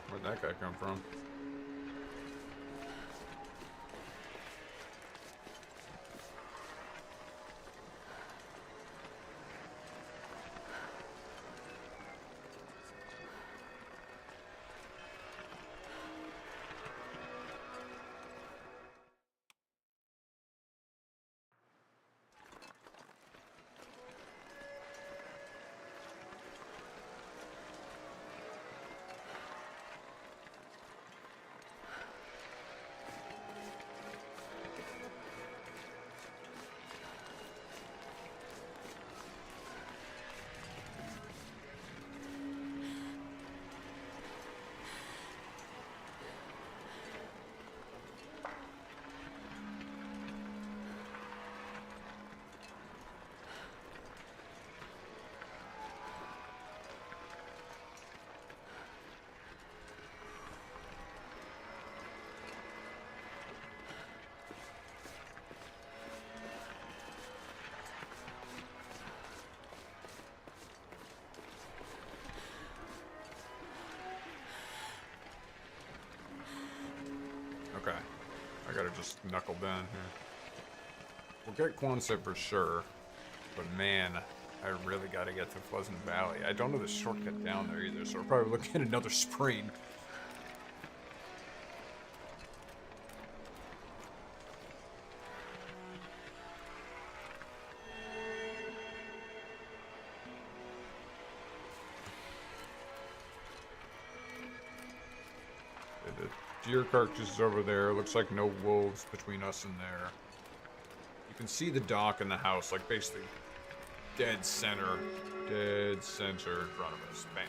Where'd that guy come from? Okay. I gotta just knuckle down here. We'll get Quonset for sure. But man, I really gotta get to Pleasant Valley. I don't know the shortcut down there either, so we're probably looking at another spring. Deer carcass is over there. Looks like no wolves between us and there. You can see the dock and the house, like basically dead center in front of us. Bam.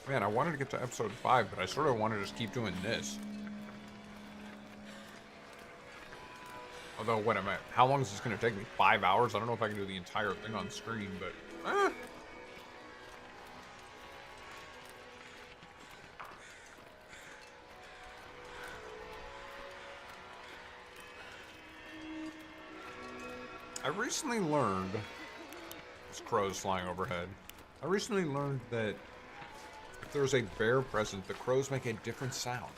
Man, I wanted to get to episode 5, but I sort of want to just keep doing this. Although, what am I? How long is this going to take me? 5 hours? I don't know if I can do the entire thing on screen, but... I recently learned... There's crows flying overhead. I recently learned that if there's a bear present, the crows make a different sound.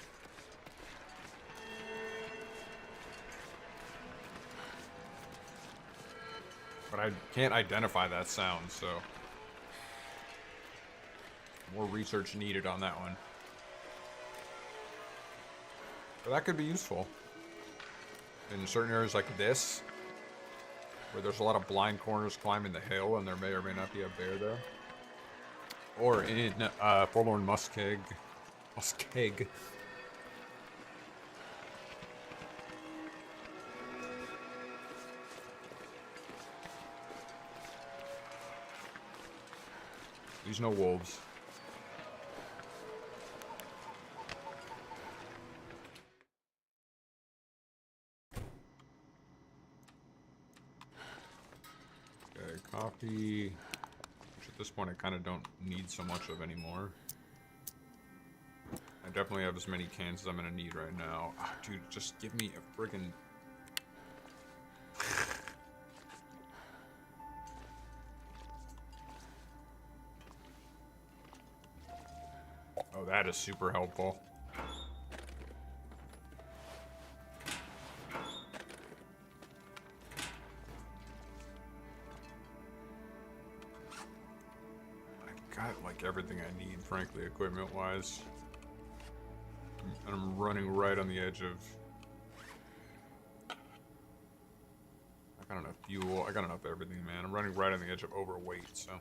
But I can't identify that sound, so... More research needed on that one. But that could be useful. In certain areas like this, where there's a lot of blind corners climbing the hill, and there may or may not be a bear there. Or in Forlorn Muskeg. Muskeg. There's no wolves. Okay, coffee. Which at this point I kind of don't need so much of anymore. I definitely have as many cans as I'm gonna need right now. Ah, dude, just give me a friggin'... Oh, that is super helpful. I got like everything I need, frankly, equipment-wise. And I'm running right on the edge of... I got enough fuel, I got enough everything, man. I'm running right on the edge of overweight, so...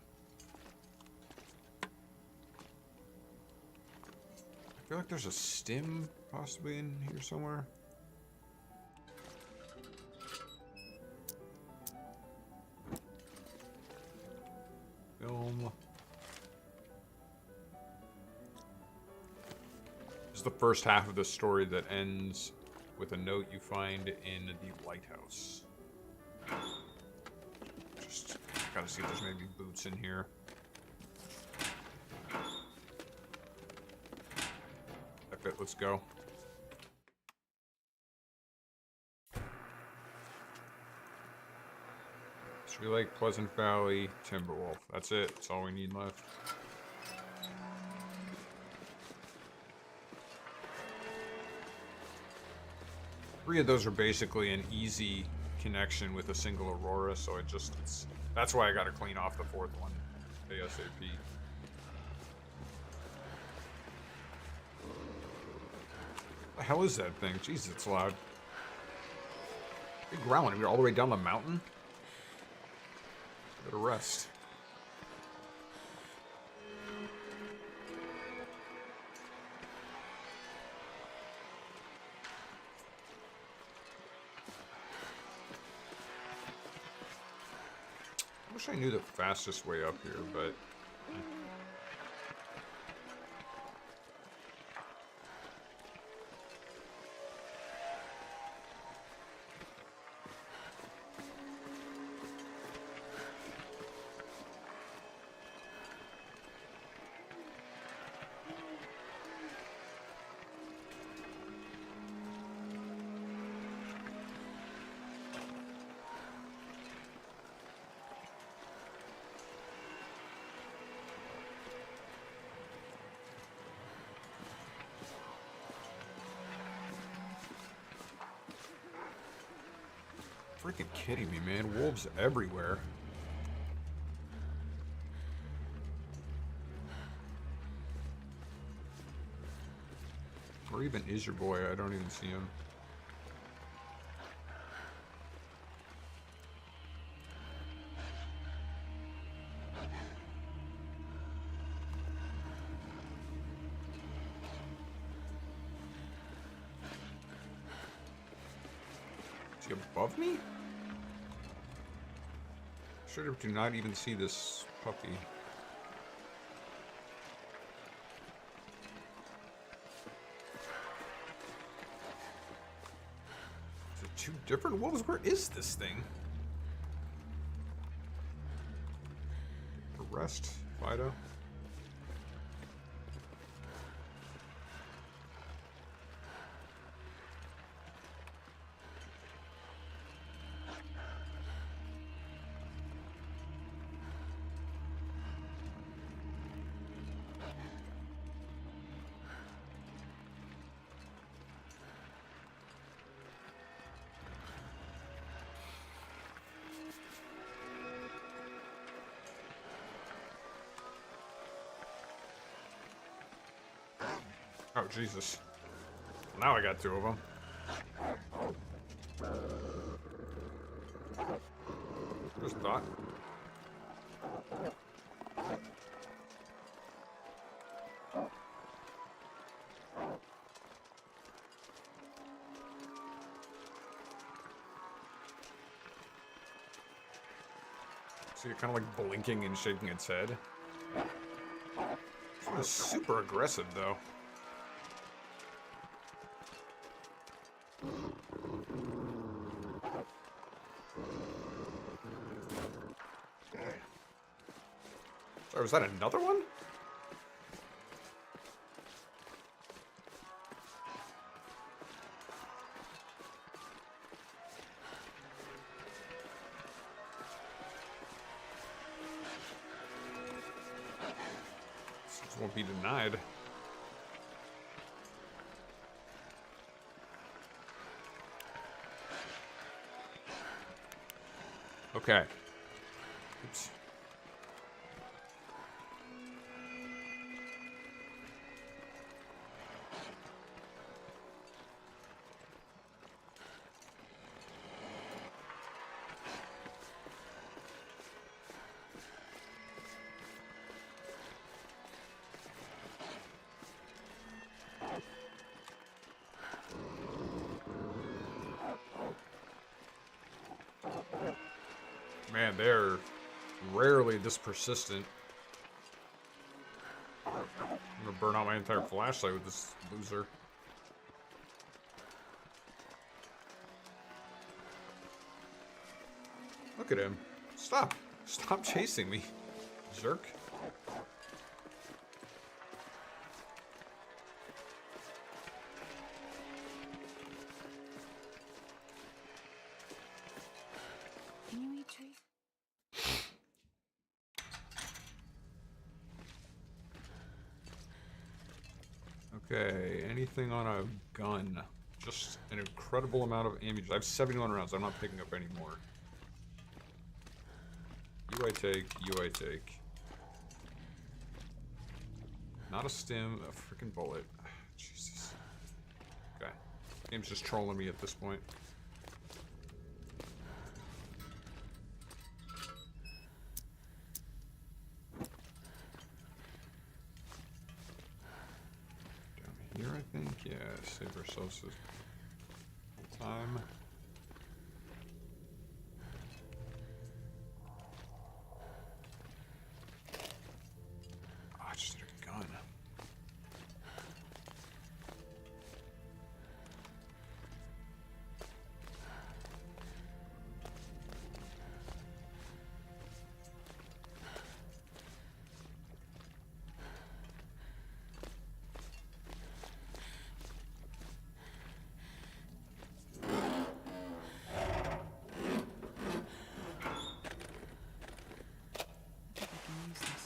I feel like there's a stim possibly in here somewhere. Film. This is the first half of the story that ends with a note you find in the lighthouse. Just gotta see if there's maybe boots in here. It, let's go. Tree Lake, Pleasant Valley, Timberwolf. That's it. That's all we need left. Three of those are basically an easy connection with a single Aurora, so that's why I gotta clean off the fourth one ASAP. What the hell is that thing? Jesus, it's loud. Big growling. We're all the way down the mountain? Gotta rest. I wish I knew the fastest way up here, but... Freaking kidding me, man. Wolves everywhere. Where even is your boy? I don't even see him. Is he above me? Sure do not even see this puppy. different wolves? Where is this thing? Arrest, Fido. Oh, Jesus. Now I got two of them. Just thought. See it kind of like blinking and shaking its head. This one is super aggressive, though. Sorry, was that another one? This won't be denied. Okay. Oops. Man, they're rarely this persistent. I'm gonna burn out my entire flashlight with this loser. Look at him. Stop. Stop chasing me, jerk. Can you eat trees? Okay, anything on a gun? Just an incredible amount of ammunition. I have 71 rounds. I'm not picking up any more. You I take, you I take. Not a stim, a freaking bullet. Jesus. Okay. Game's just trolling me at this point. Down here, I think. Yeah, save ourselves some time. I just need a gun. I think I can use this.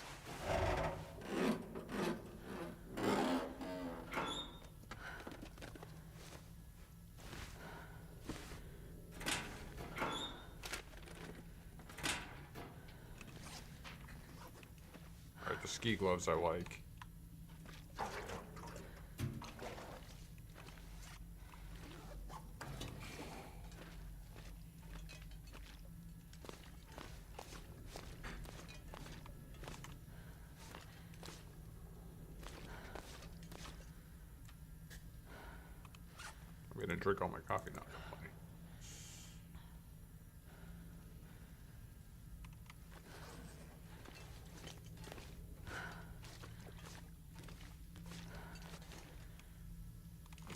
Alright, the ski gloves I like. I'm gonna drink all my coffee now. Funny.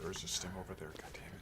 There's a stim over there, god damn it.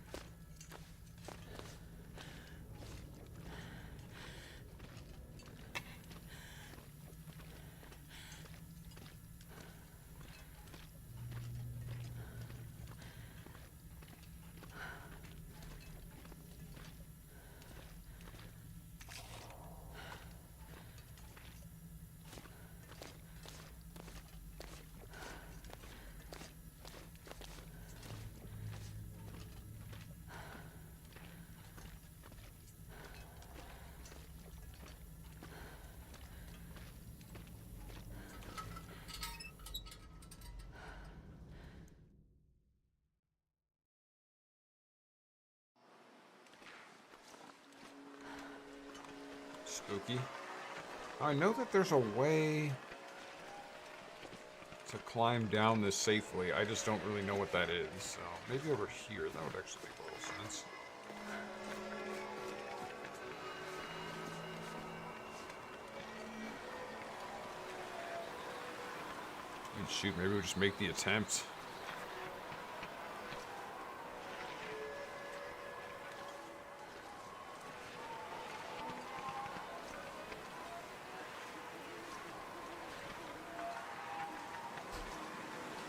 Spooky. I know that there's a way to climb down this safely. I just don't really know what that is. So maybe over here. That would actually make a little sense. Shoot, maybe we'll just make the attempt.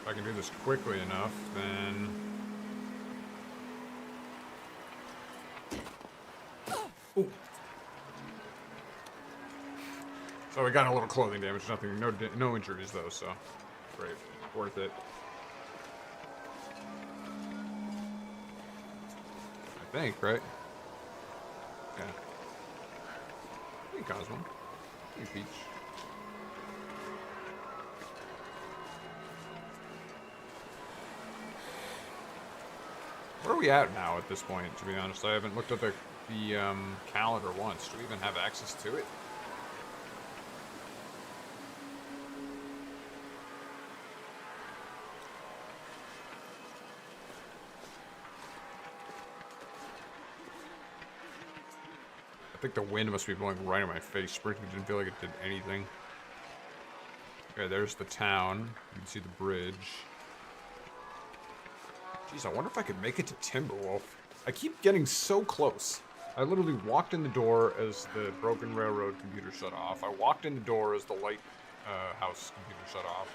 If I can do this quickly enough, then... Ooh. So we got a little clothing damage, nothing, no injuries though, so great, worth it. I think, right? Yeah. Hey, Cosmo. Hey, Peach. Where are we at now at this point, to be honest? I haven't looked at the calendar once. Do we even have access to it? I think the wind must be blowing right in my face. Sprinkling didn't feel like it did anything. Okay, there's the town. You can see the bridge. Jeez, I wonder if I could make it to Timberwolf. I keep getting so close. I literally walked in the door as the broken railroad computer shut off. I walked in the door as the lighthouse computer shut off.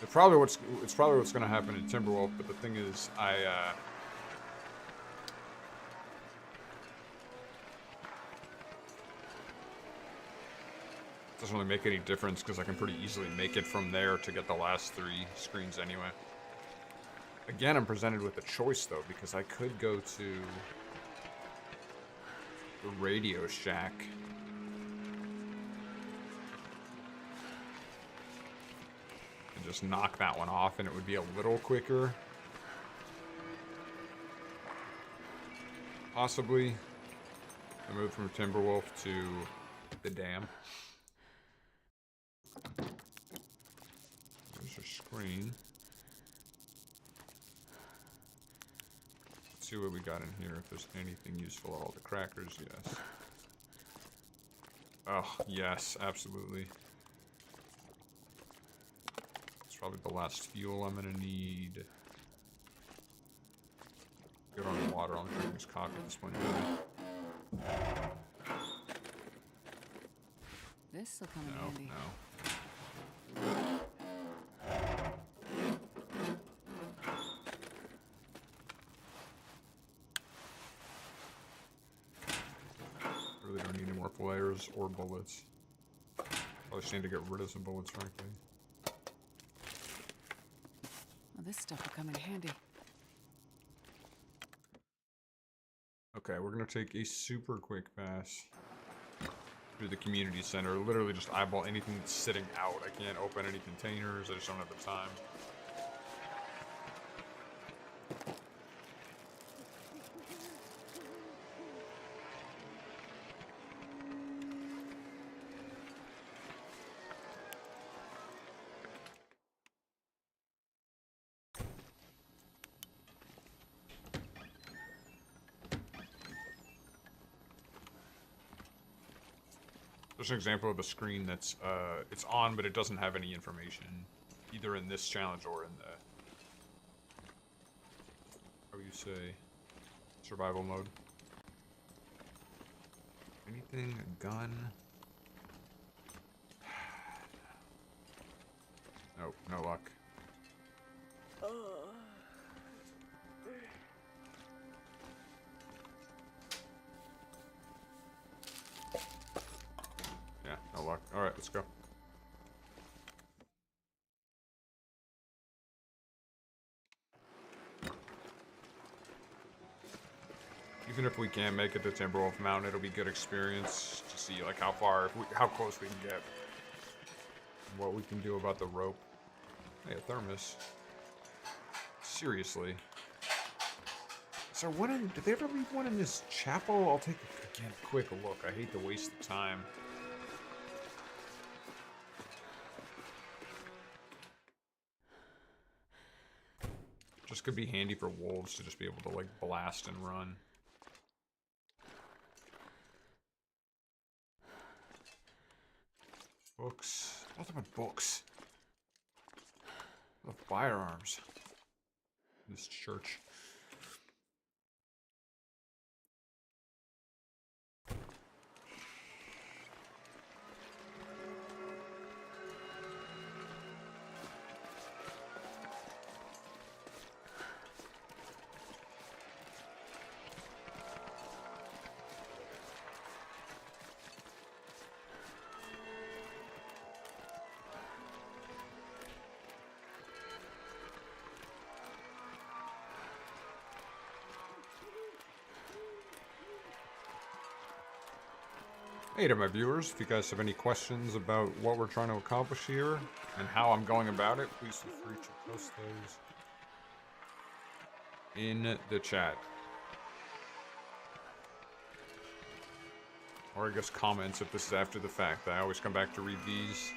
It's probably what's going to happen in Timberwolf, but the thing is, doesn't really make any difference because I can pretty easily make it from there to get the last 3 screens anyway. Again, I'm presented with a choice though, because I could go to the Radio Shack. And just knock that one off and it would be a little quicker. Possibly. I moved from Timberwolf to the dam. There's your screen. Let's see what we got in here, if there's anything useful. All the crackers, yes. Oh, yes, absolutely. It's probably the last fuel I'm gonna need. Good on the water, I'm drinking this coffee at this point. This'll come in handy. No. Really don't need any more flares or bullets. Probably just need to get rid of some bullets, frankly. Well, this stuff will come in handy. Okay, we're gonna take a super quick pass through the community center. Literally just eyeball anything that's sitting out. I can't open any containers. I just don't have the time. There's an example of a screen that's, it's on, but it doesn't have any information, either in this challenge or in the, how do you say, survival mode. Anything? A gun? Nope, no luck. Yeah, no luck. Alright, let's go. Even if we can't make it to Timberwolf Mountain, it'll be good experience to see like how close we can get. And what we can do about the rope. Hey, a thermos. Seriously. Is there one in, did they ever leave one in this chapel? I'll take Again, quick look. I hate to waste the time. Just could be handy for wolves to just be able to, like, blast and run. Books. Nothing but books. The firearms. This church. Hey to my viewers, if you guys have any questions about what we're trying to accomplish here and how I'm going about it, please feel free to post those in the chat. Or I guess comments if this is after the fact. I always come back to read these.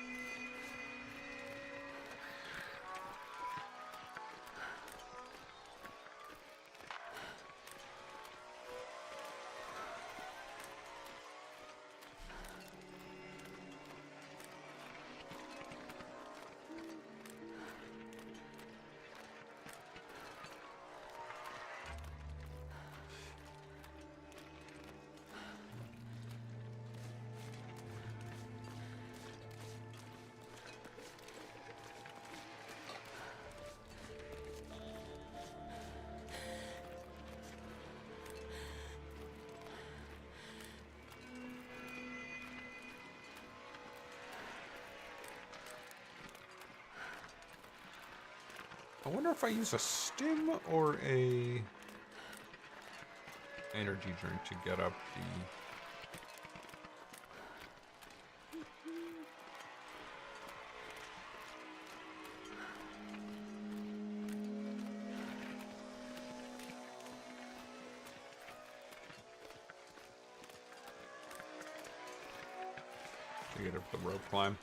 I wonder if I use a stim or a energy drink to get up the... to get up the rope climb.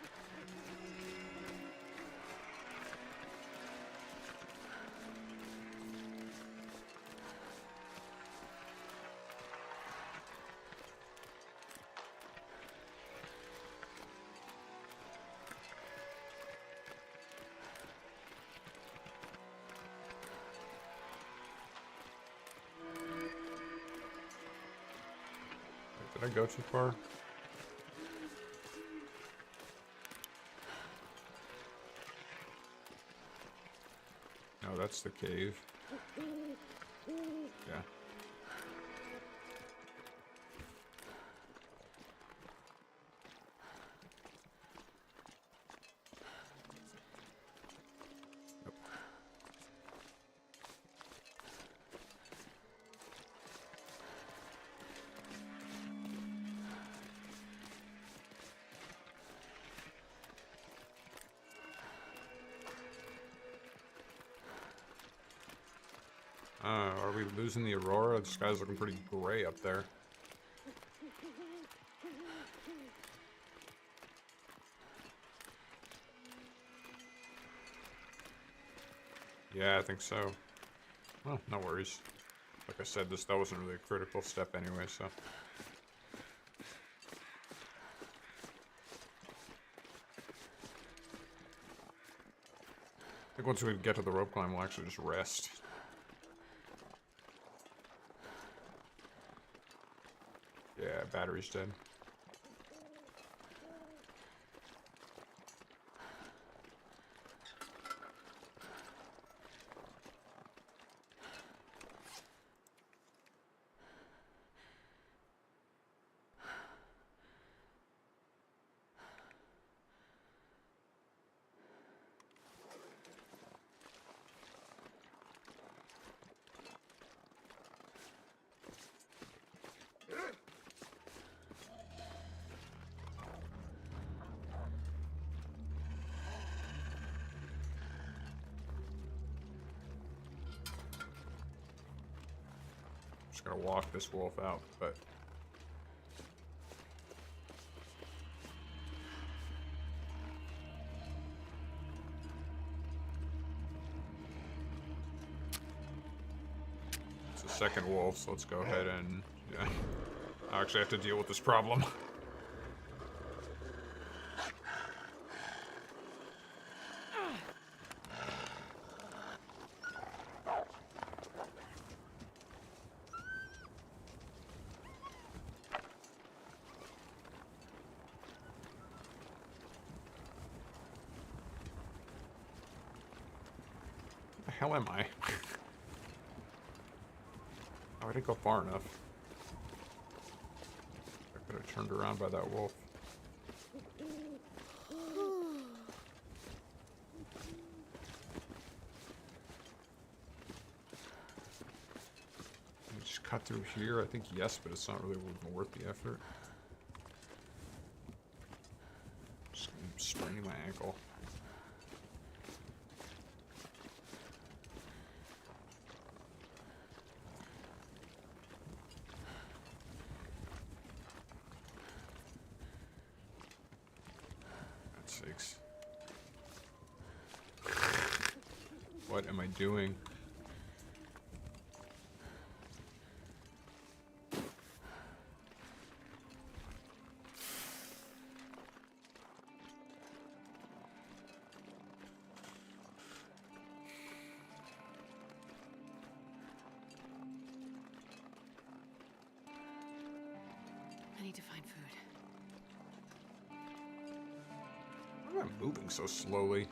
Did I go too far? No, that's the cave. Yeah. Are we losing the aurora? The sky's looking pretty gray up there. Yeah, I think so. Well, no worries. Like I said, that wasn't really a critical step anyway, so... I think once we get to the rope climb, we'll actually just rest. Yeah, battery's dead. Just gotta walk this wolf out, but second wolf, so let's go ahead and... Yeah. I actually have to deal with this problem. Where the hell am I? Oh, I didn't go far enough. I could have turned around by that wolf. Just cut through here? I think yes, but it's not really worth the effort. Just spraining my ankle. Sakes. What am I doing? I need to find food. Why am I moving so slowly?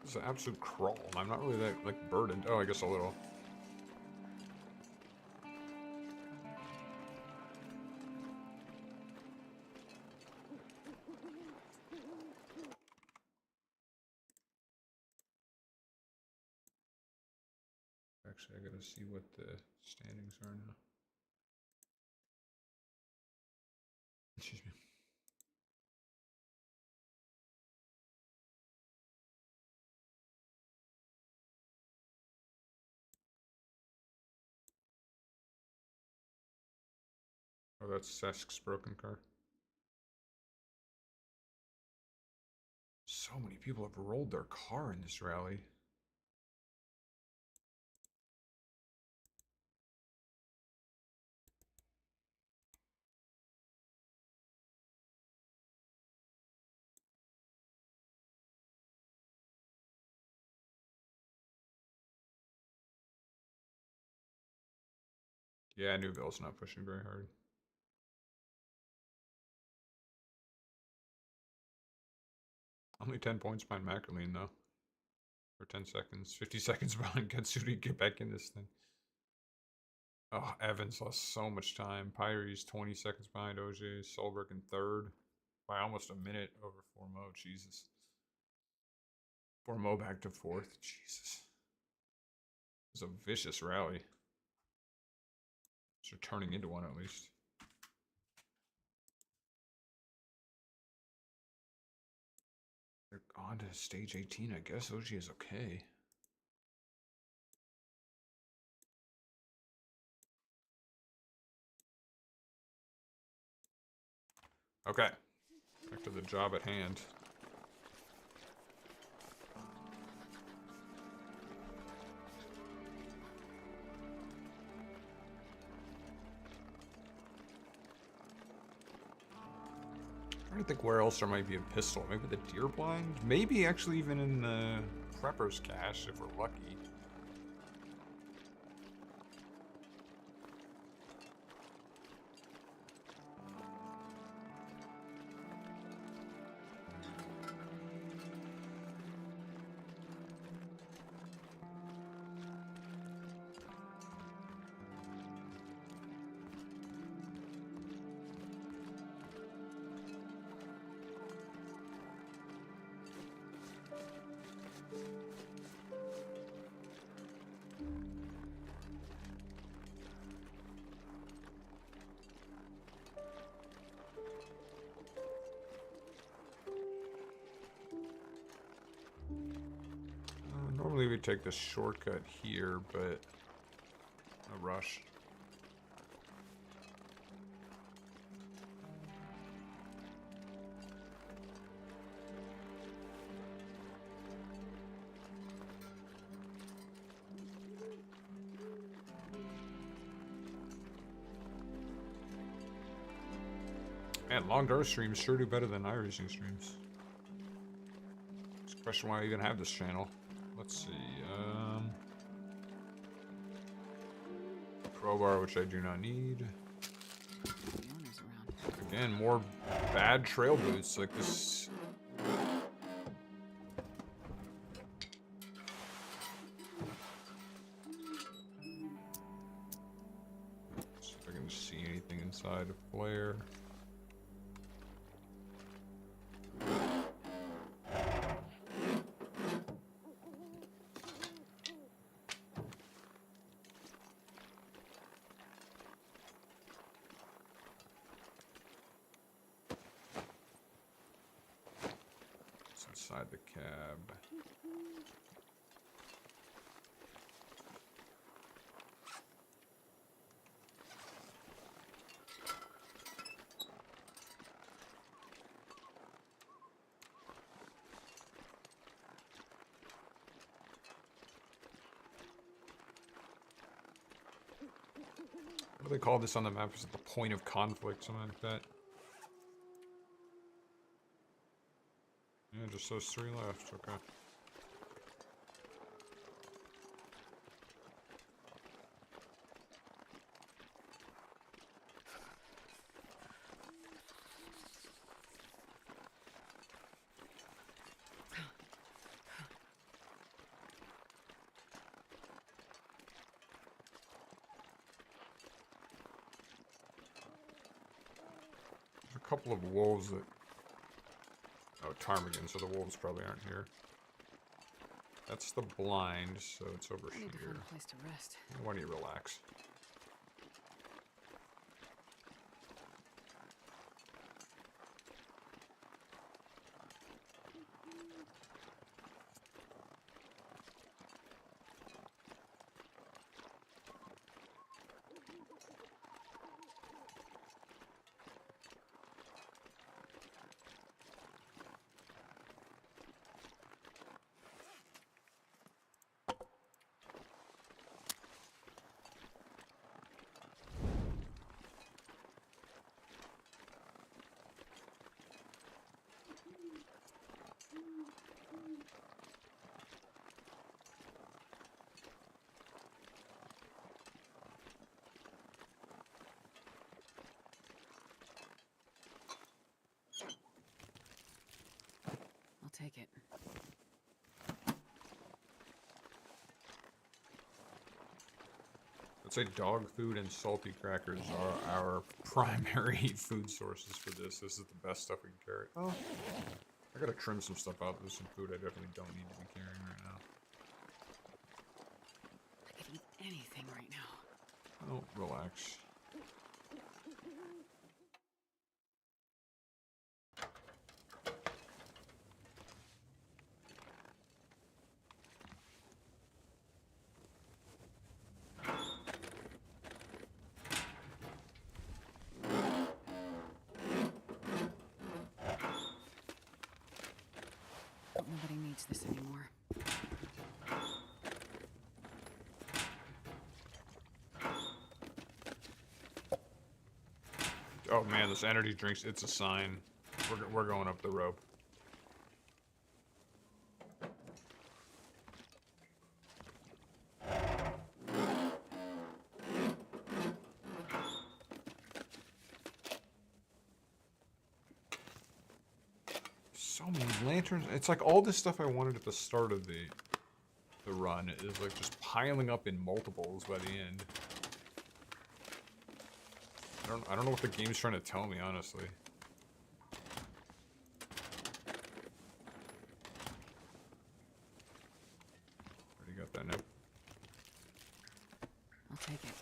It's an absolute crawl. I'm not really that, like, burdened. Oh, I guess a little. Actually, I gotta see what the standings are now. Excuse me. Oh, that's Sesk's broken car. So many people have rolled their car in this rally. Yeah, Newville's not pushing very hard. Only 10 points behind Mackerline, though. For 10 seconds. 50 seconds behind Katsuri. Get back in this thing. Oh, Evans lost so much time. Pyrie's 20 seconds behind OJ. Solberg in third. By almost a minute over Formo. Jesus. Formo back to fourth. Jesus. It was a vicious rally. So turning into one at least. They're on to stage 18. I guess OG is okay. Okay. Back to the job at hand. I think where else there might be a pistol. Maybe the deer blind? Maybe actually even in the prepper's cache if we're lucky. Normally we take the shortcut here, but a rush. Man, long dark streams sure do better than iRacing streams. It's a question why I even have this channel. Let's see. Crowbar, which I do not need. The owner's around. Again, more bad trail boots like this. See if I can see anything inside of Blair. Inside the cab. What do they call this on the map? Is it the point of conflict, something like that? Yeah, just those 3 left, okay. There's a couple of wolves that... Oh, ptarmigan, so the wolves probably aren't here. That's the blind, so it's over I need to here. find a place to rest. Why don't you relax? I'll take it. I'd say dog food and salty crackers are our primary food sources for this. This is the best stuff we can carry. Oh, I gotta trim some stuff out. There's some food I definitely don't need to be carrying right now. I could eat anything right now. Oh, relax. Nobody needs this anymore. Oh man, this energy drinks, it's a sign. We're going up the rope. So many lanterns. It's like all this stuff I wanted at the start of the run is like just piling up in multiples by the end. I don't know what the game's trying to tell me, honestly. Already got that note. I'll take it.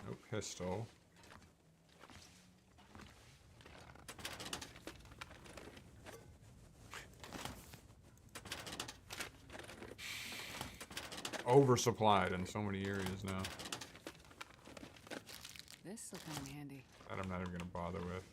No pistol. Oversupplied in so many areas now. This will come in handy. That I'm not even gonna bother with.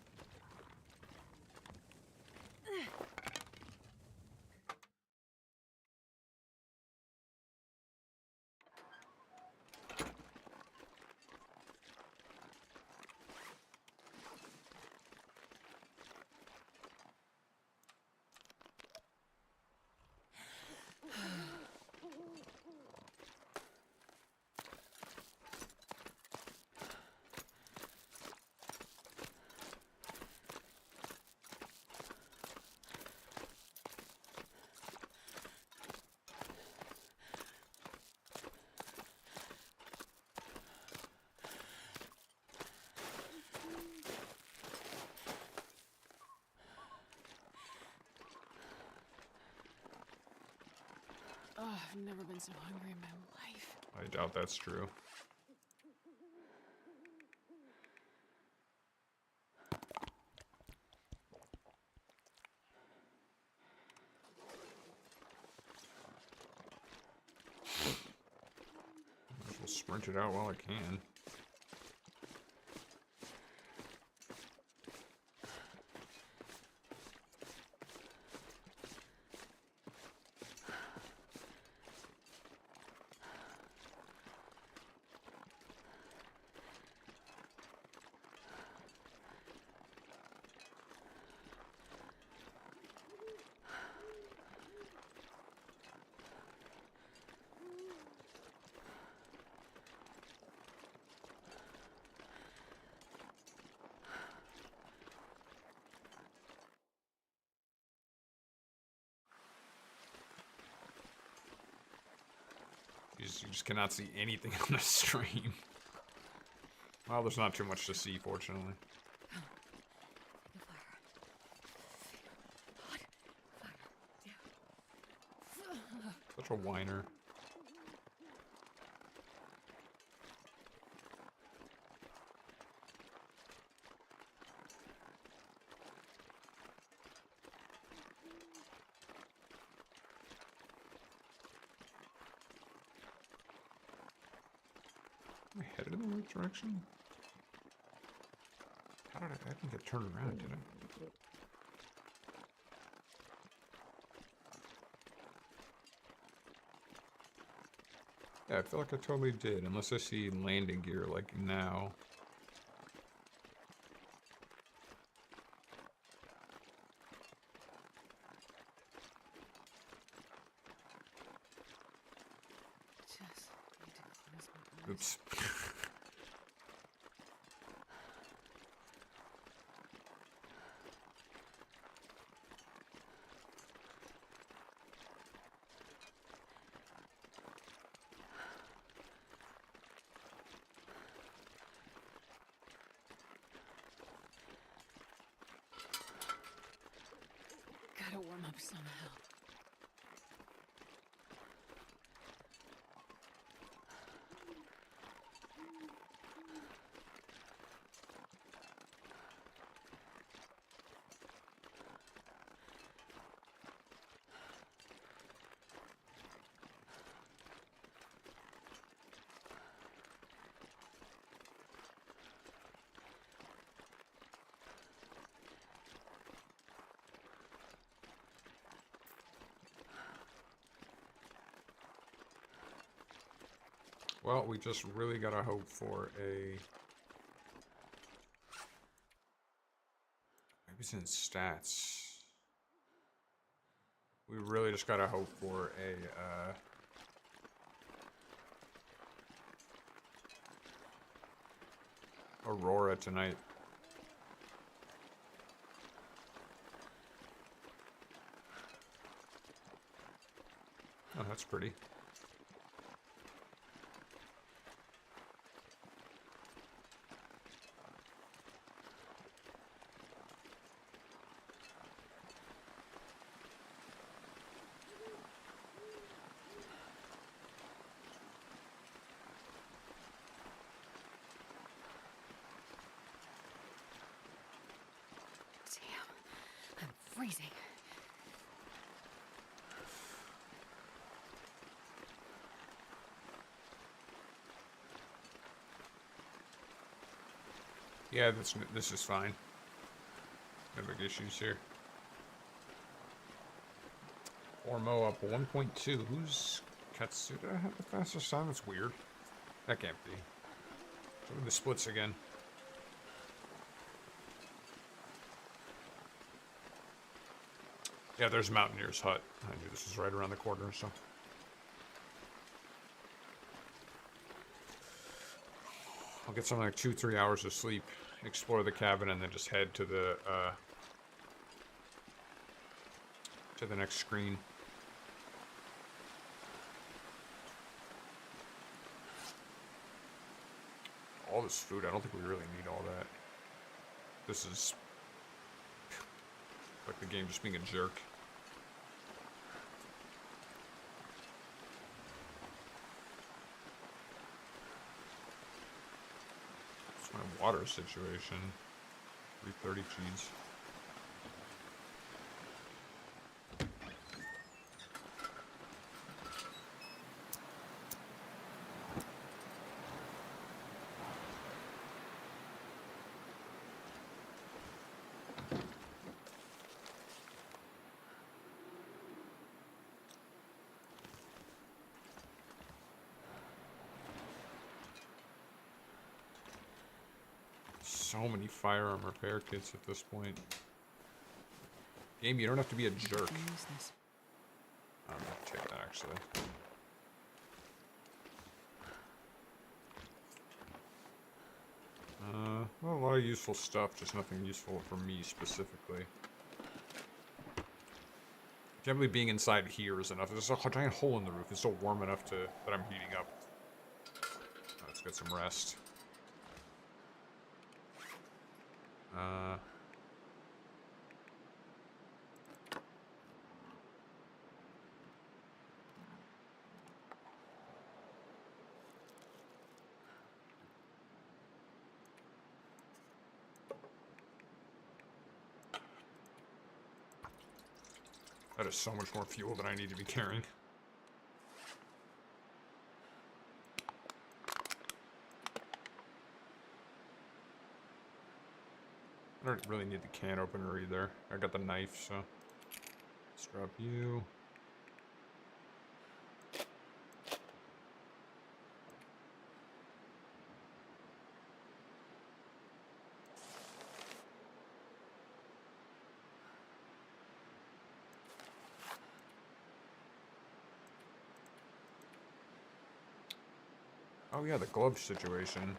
I've never been so hungry in my life. I doubt that's true. I'll sprint it out while I can. You just cannot see anything on the stream. Well, there's not too much to see, fortunately. Such a whiner. Am I headed in the right direction? How did I think I turned around, did I? Yeah, I feel like I totally did, unless I see landing gear like now. Oops. Gotta warm up somehow. Well, we just really gotta hope for a... Maybe it's in stats. We really just gotta hope for a, Aurora tonight. Oh, that's pretty. Damn, I'm freezing. Yeah, this is fine. No big issues here. Ormo up 1.2. Who's Katsuda have the fastest time? That's weird. That can't be. Look at the splits again. Yeah, there's Mountaineer's hut. I knew this was right around the corner, so. I'll get something like 2-3 hours of sleep, explore the cabin, and then just head to the next screen. All this food, I don't think we really need all that. This is like the game just being a jerk. My water situation. 330 G's. So many firearm repair kits at this point. Game, you don't have to be a jerk. I'm gonna take that actually. Well, a lot of useful stuff, just nothing useful for me specifically. Generally, being inside here is enough. There's a giant hole in the roof. It's still warm enough that I'm heating up. Let's get some rest. That is so much more fuel than I need to be carrying. I don't really need the can opener either. I got the knife, so let's drop you. Oh yeah, the glove situation.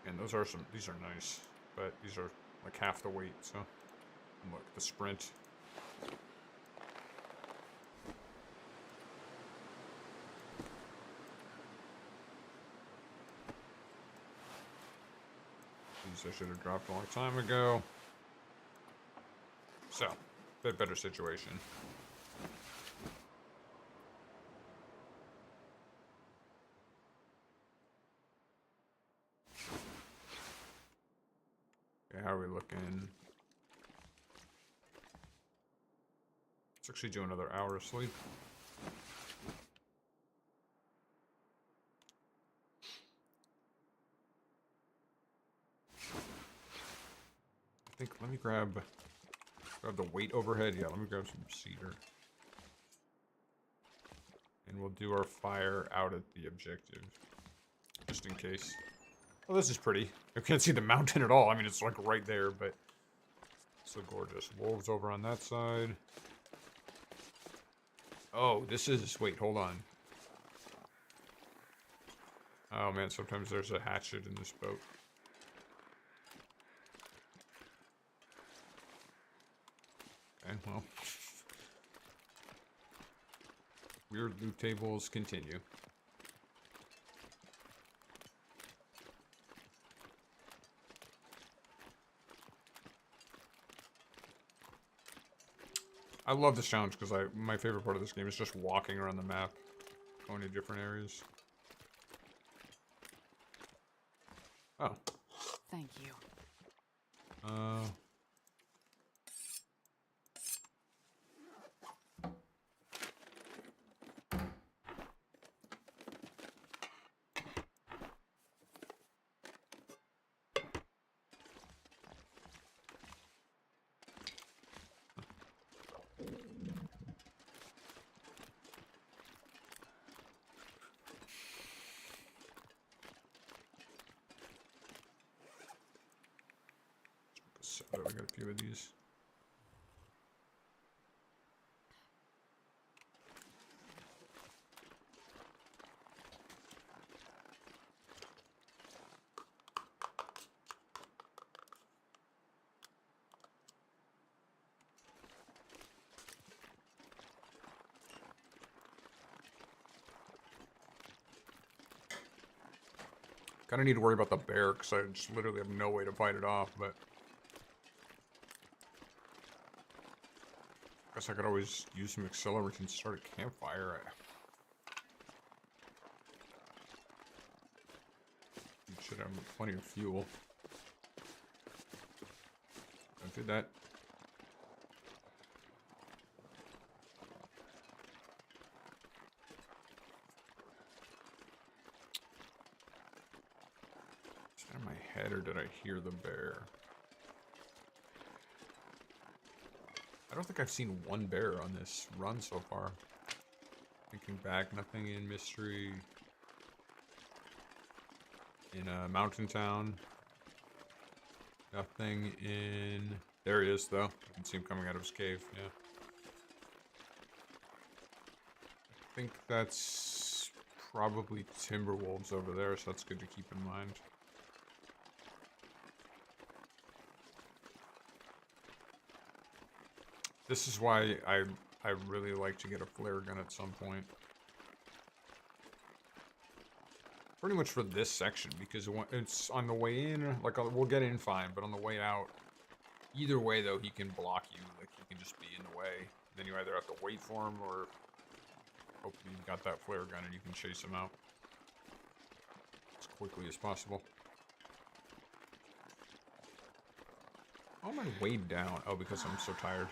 And these are nice, but these are like half the weight, so. And look, the sprint. These I should have dropped a long time ago. So, bit better situation. Okay, how are we looking? Let's actually do another hour of sleep. I think, let me grab the weight overhead. Yeah, let me grab some cedar. And we'll do our fire out at the objective. Just in case. Oh, this is pretty. I can't see the mountain at all. I mean, it's like right there, but it's so gorgeous. Wolves over on that side. Oh, this is... Wait, hold on. Oh, man, sometimes there's a hatchet in this boat. Okay, well. Weird loot tables continue. I love this challenge because my favorite part of this game is just walking around the map, going to different areas. Oh. Thank you. So I got a few of these. Kinda need to worry about the bear, because I just literally have no way to fight it off, but... Guess I could always use some accelerant and start a campfire. Should have plenty of fuel. Don't do that. Is that in my head or did I hear the bear? I don't think I've seen one bear on this run so far. Thinking back, nothing in Mystery. In Mountain Town. Nothing in... There he is, though. You can see him coming out of his cave, yeah. I think that's probably Timberwolves over there, so that's good to keep in mind. This is why I really like to get a flare gun at some point. Pretty much for this section, because it's on the way in, like, we'll get in fine, but on the way out, either way, though, he can block you. Like, he can just be in the way. Then you either have to wait for him, or hopefully you've got that flare gun and you can chase him out as quickly as possible. How am I weighed down? Oh, because I'm so tired.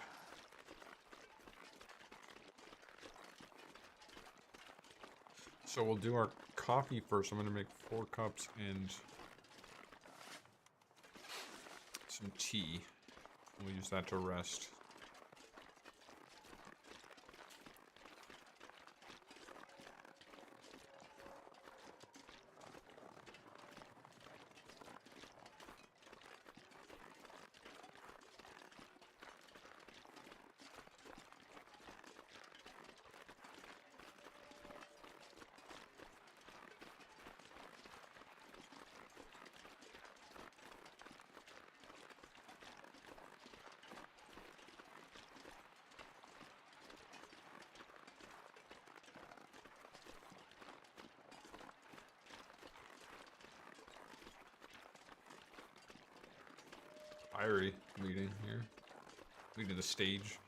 So we'll do our coffee first. I'm going to make 4 cups and some tea. We'll use that to rest. Fiery leading here. Leading the stage.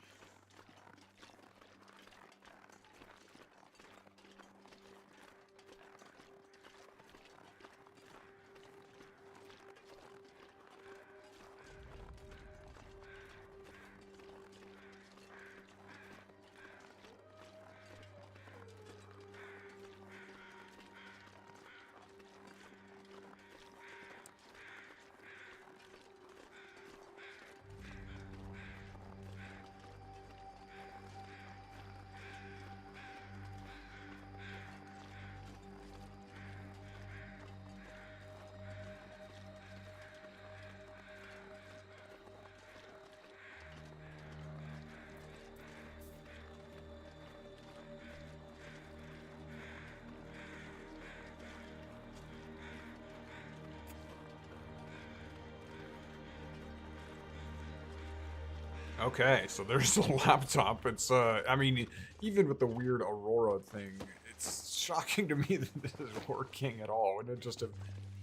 Okay, so there's the laptop. It's, I mean, even with the weird Aurora thing, it's shocking to me that this is working at all. Wouldn't it just have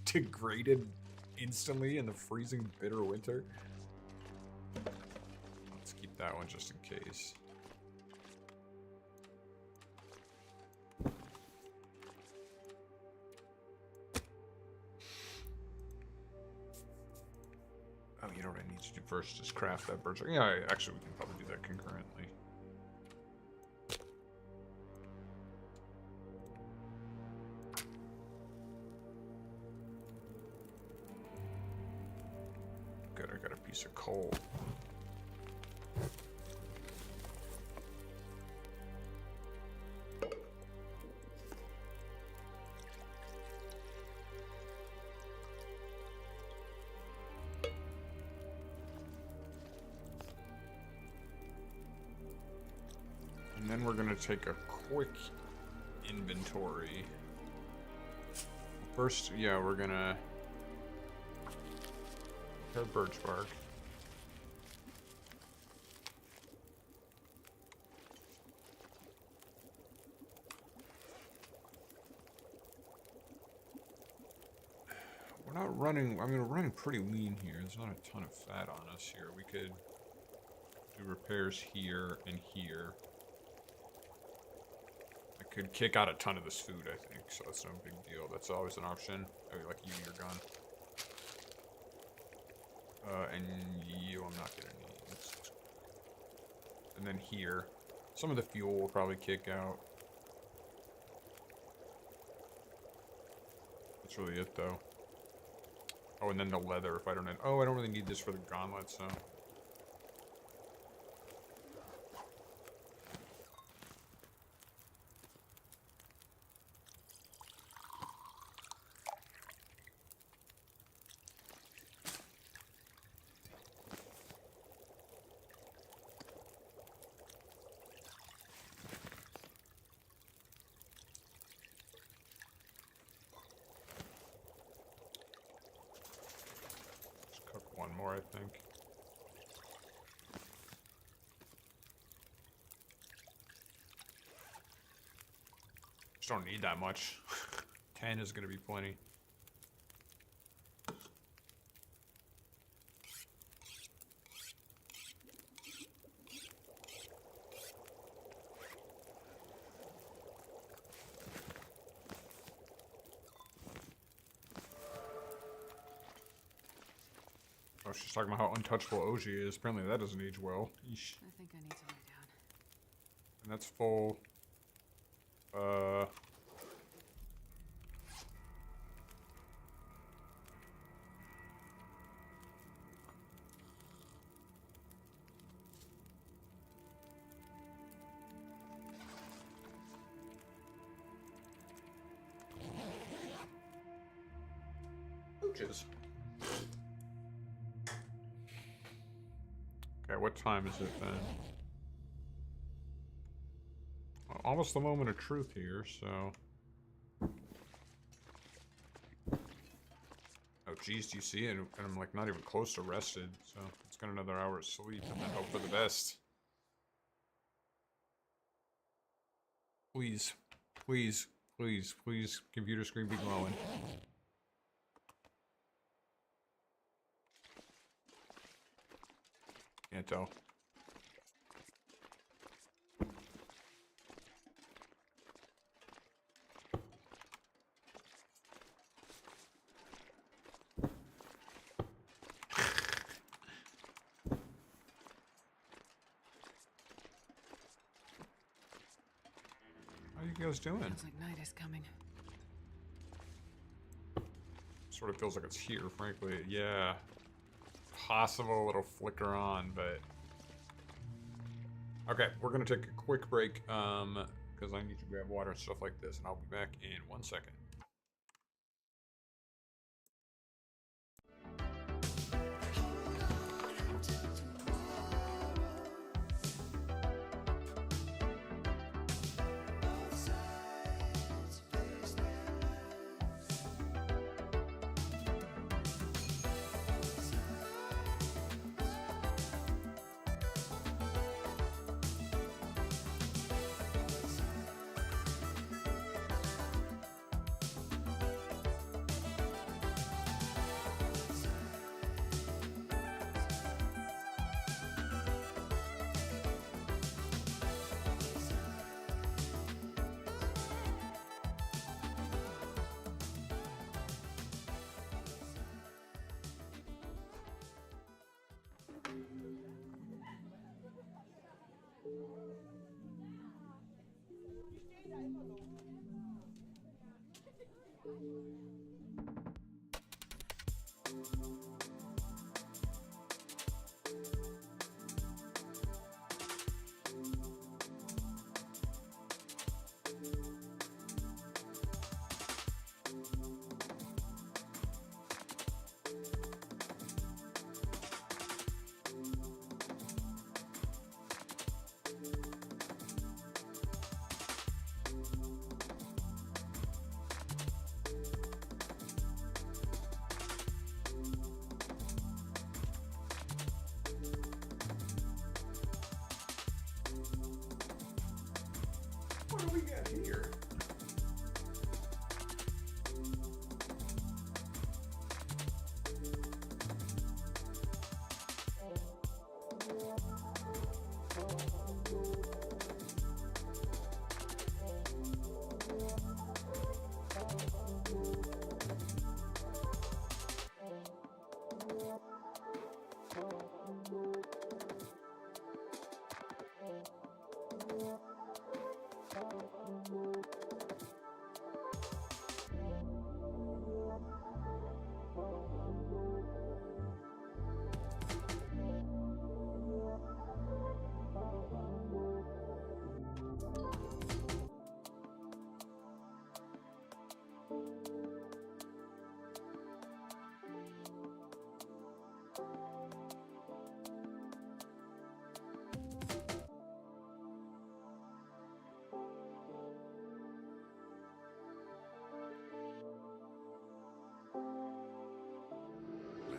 degraded instantly in the freezing, bitter winter? Let's keep that one just in case. Oh, you know what I need to do first is craft that bird. Yeah, actually, we can probably do that concurrently. Good, I got a piece of coal. And then we're gonna take a quick inventory. First, yeah, we're gonna have birch bark. We're not running, I mean, we're running pretty lean here. There's not a ton of fat on us here. We could do repairs here and here. I could kick out a ton of this food, I think, so that's no big deal. That's always an option. Maybe like you, your gun. And you, I'm not getting any. And then here, some of the fuel will probably kick out. That's really it, though. Oh, and then the leather if I don't need. Oh, I don't really need this for the gauntlet, so. One more, I think. Just don't need that much. 10 is gonna be plenty. Oh, she's talking about how untouchable Oji is. Apparently that doesn't age well. Yeesh. I think I need to lay down. And that's full. Ooches. Okay, what time is it then? Well, almost the moment of truth here, so. Oh, geez, do you see it? And I'm like not even close to rested, so it's got another hour of sleep and then hope for the best. Please, please, please, please, computer screen be glowing. Can't tell. How you guys doing? Feels like night is coming. Sort of feels like it's here, frankly. Yeah. Possible little flicker on, but okay, we're gonna take a quick break because I need to grab water and stuff like this, and I'll be back in 1 second.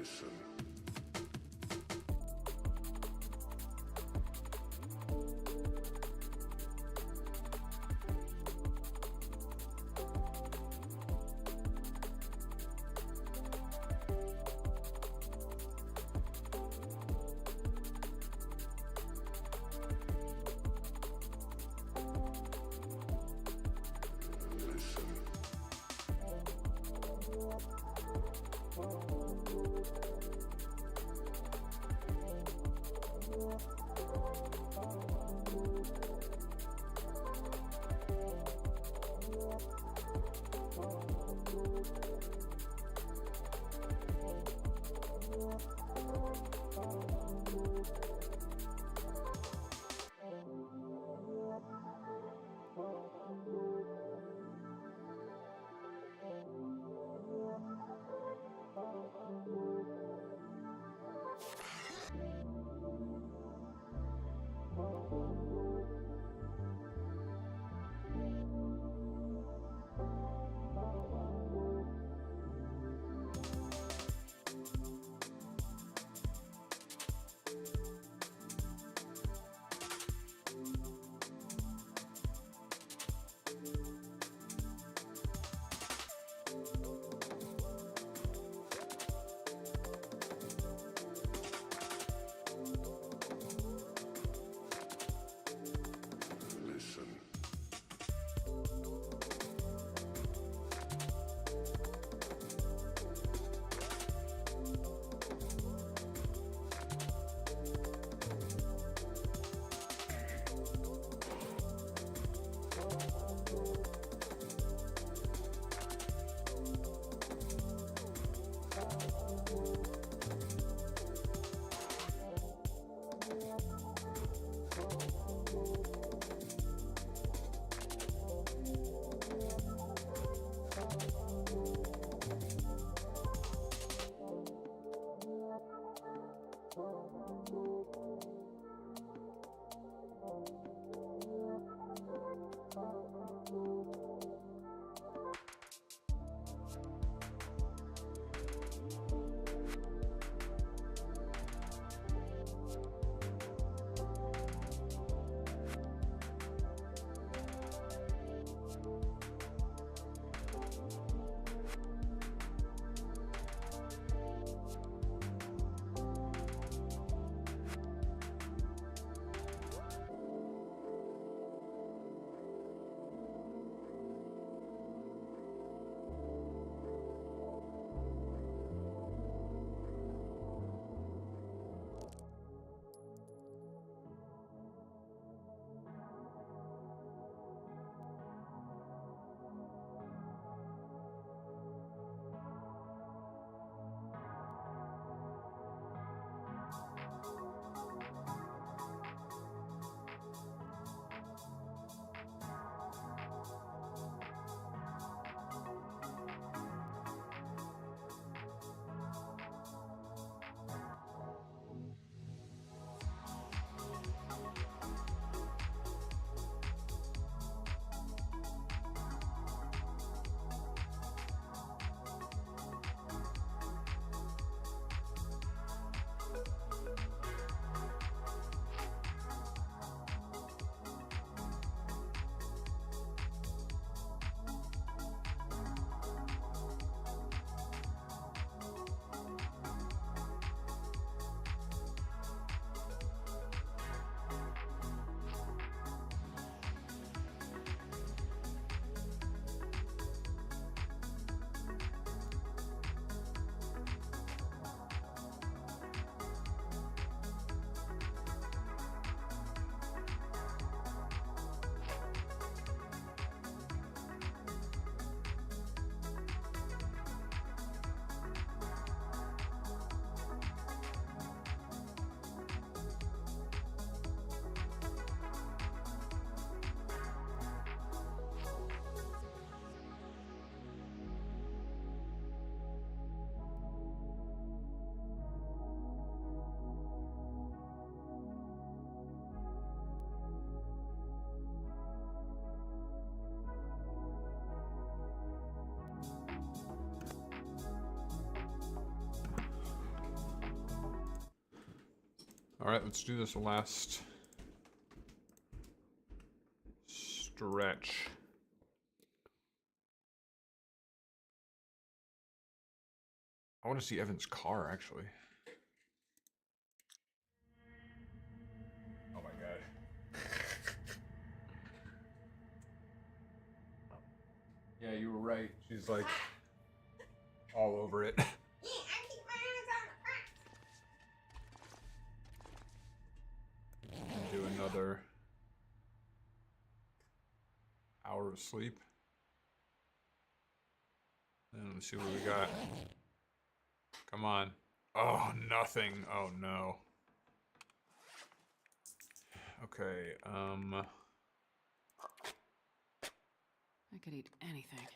Listen. Alright, let's do this last stretch. I want to see Evan's car, actually. Oh my god. Yeah, you were right. She's like all over it. Do another hour of sleep. And let's see what we got. Come on. Oh, nothing. Oh no. Okay, I could eat anything.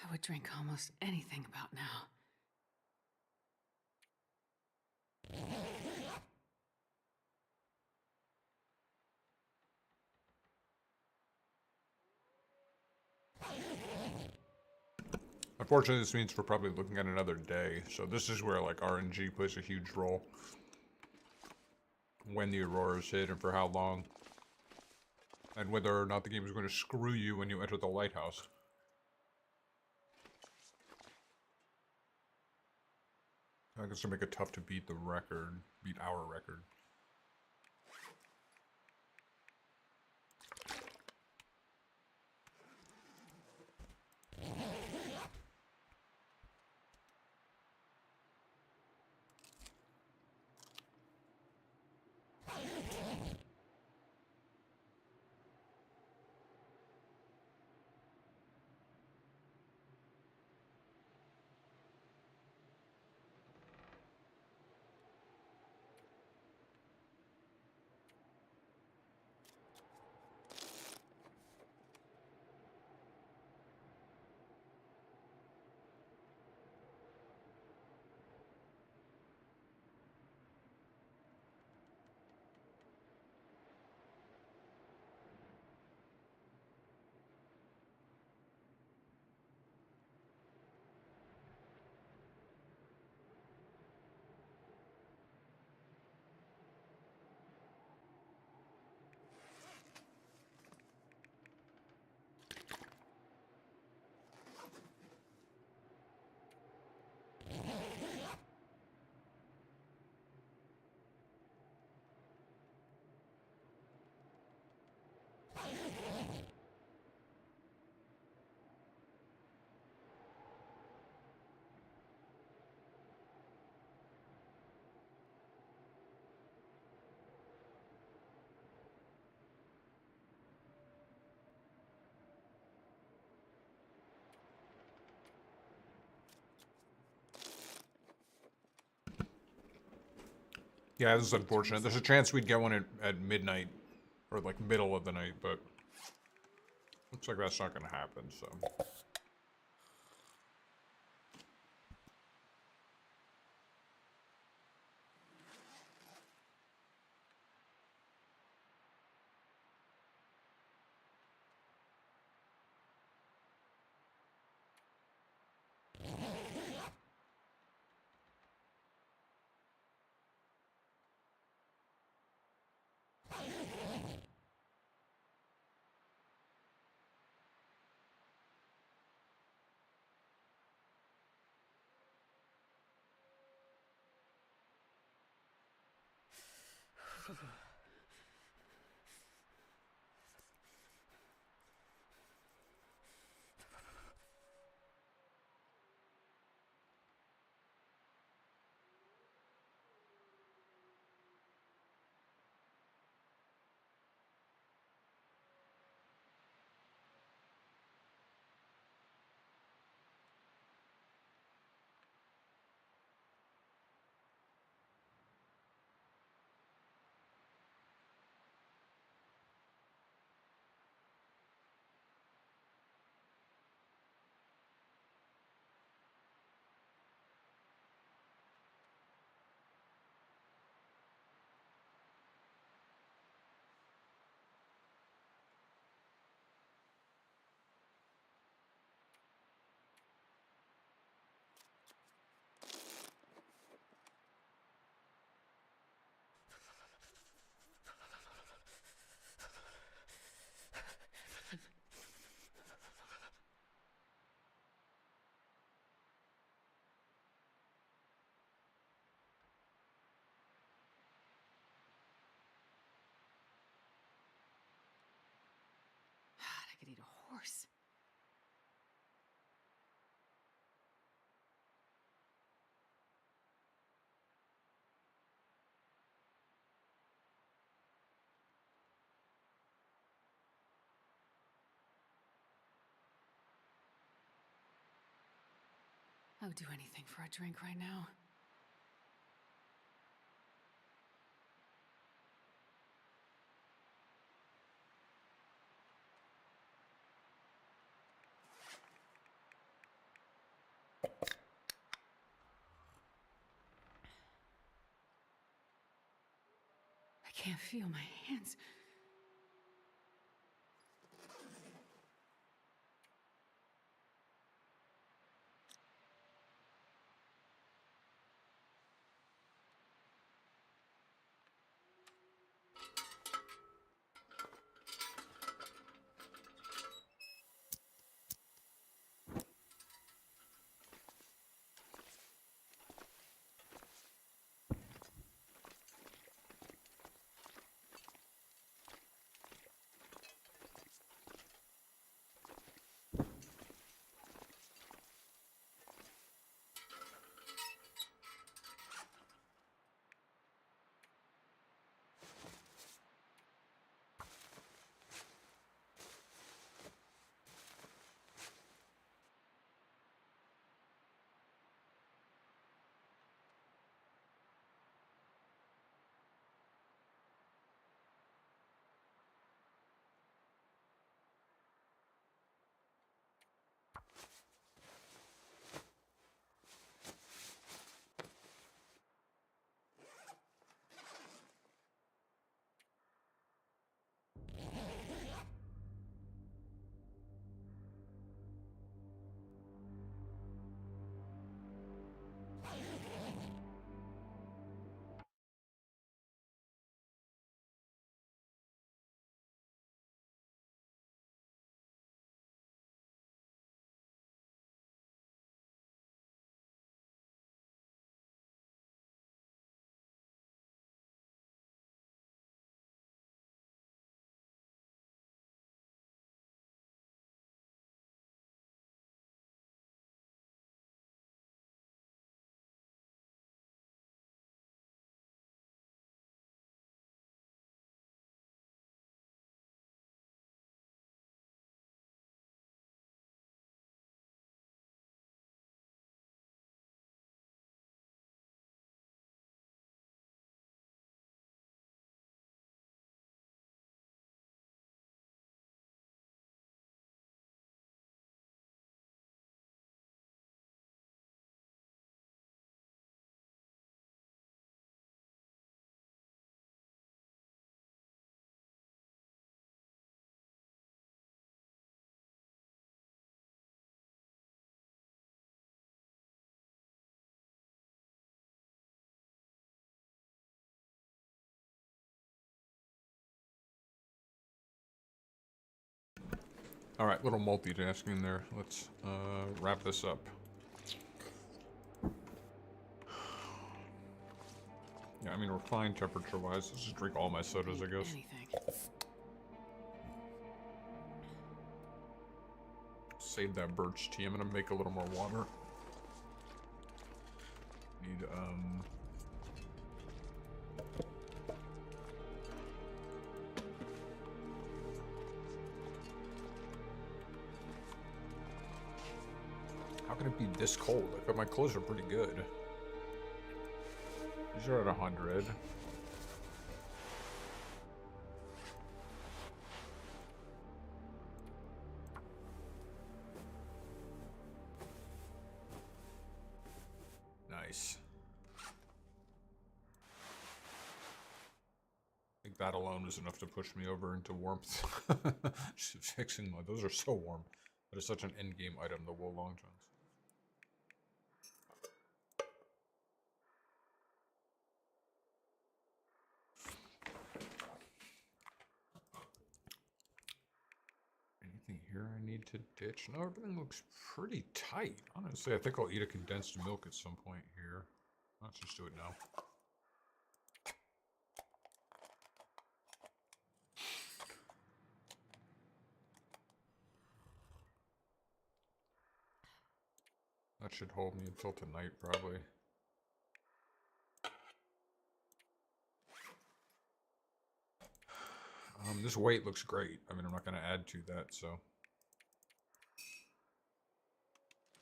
I would drink almost anything about now. unfortunately this means we're probably looking at another day. So this is where like RNG plays a huge role. When the auroras hit and for how long. And whether or not the game is going to screw you when you enter the lighthouse. I guess to make it tough to beat the record, beat our record. Yeah, this is unfortunate. There's a chance we'd get one at midnight. Or like middle of the night, but looks like that's not going to happen, so. I would do anything for a drink right now. I can't feel my hands. Alright, little multitasking there. Let's wrap this up. Yeah, I mean, we're fine temperature-wise. Let's just drink all my sodas, I guess. Anything. Save that birch tea. I'm gonna make a little more water. Need, how can it be this cold? I thought my clothes are pretty good. These are at 100. Nice. I think that alone is enough to push me over into warmth. Just fixing my... Those are so warm. That is such an endgame item, the wool long johns. Anything here I need to ditch? No, everything looks pretty tight. Honestly, I think I'll eat a condensed milk at some point here. Let's just do it now. That should hold me until tonight, probably. This weight looks great. I mean, I'm not going to add to that, so.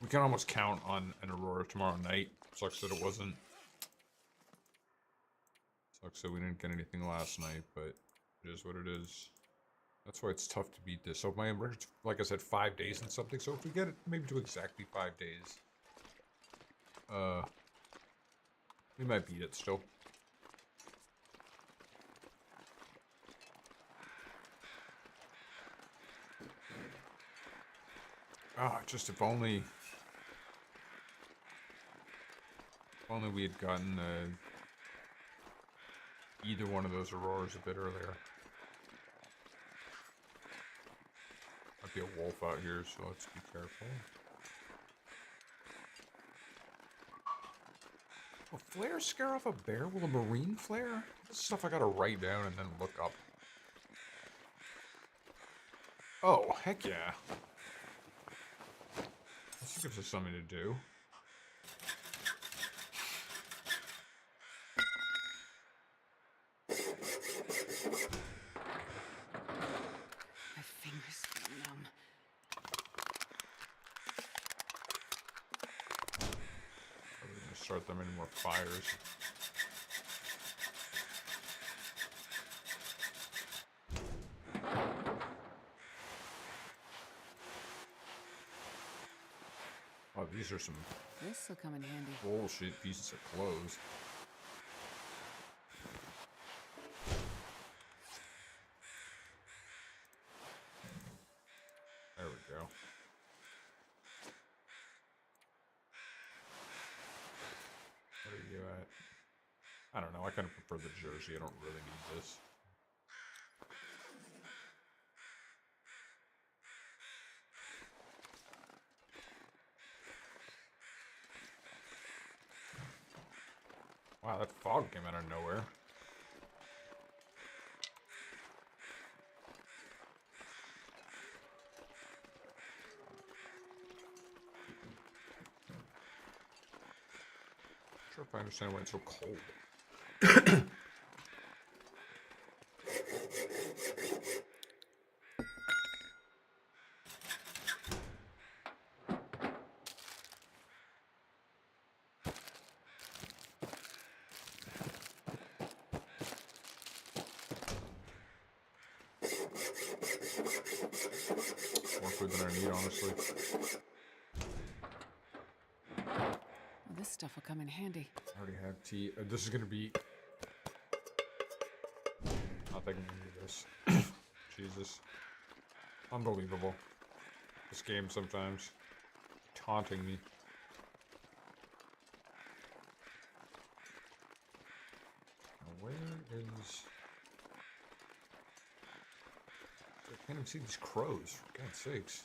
We can almost count on an Aurora tomorrow night. Sucks that it wasn't. Sucks that we didn't get anything last night, but it is what it is. That's why it's tough to beat this. So my emergency, like I said, 5 days and something. So if we get it maybe to exactly 5 days, we might beat it still. Ah, just if only we had gotten either one of those Auroras a bit earlier. Might be a wolf out here, so let's be careful. A flare scare off a bear? Will a marine flare? This is stuff I gotta write down and then look up. Oh, heck yeah. This gives us something to do. My fingers are numb. Probably gonna start them any more fires. Oh, these are some This'll come in handy. bullshit pieces of clothes. There we go. What are you at? I don't know. I kind of prefer the jersey. I don't really need this. Wow, that fog came out of nowhere. Not sure if I understand why it's so cold. More food than I need, honestly. Well, this stuff will come in handy. I already have tea. This is gonna be. Not thinking of this. Jesus. Unbelievable. This game sometimes. Taunting me. Now where is. I can't even see these crows, for God's sakes.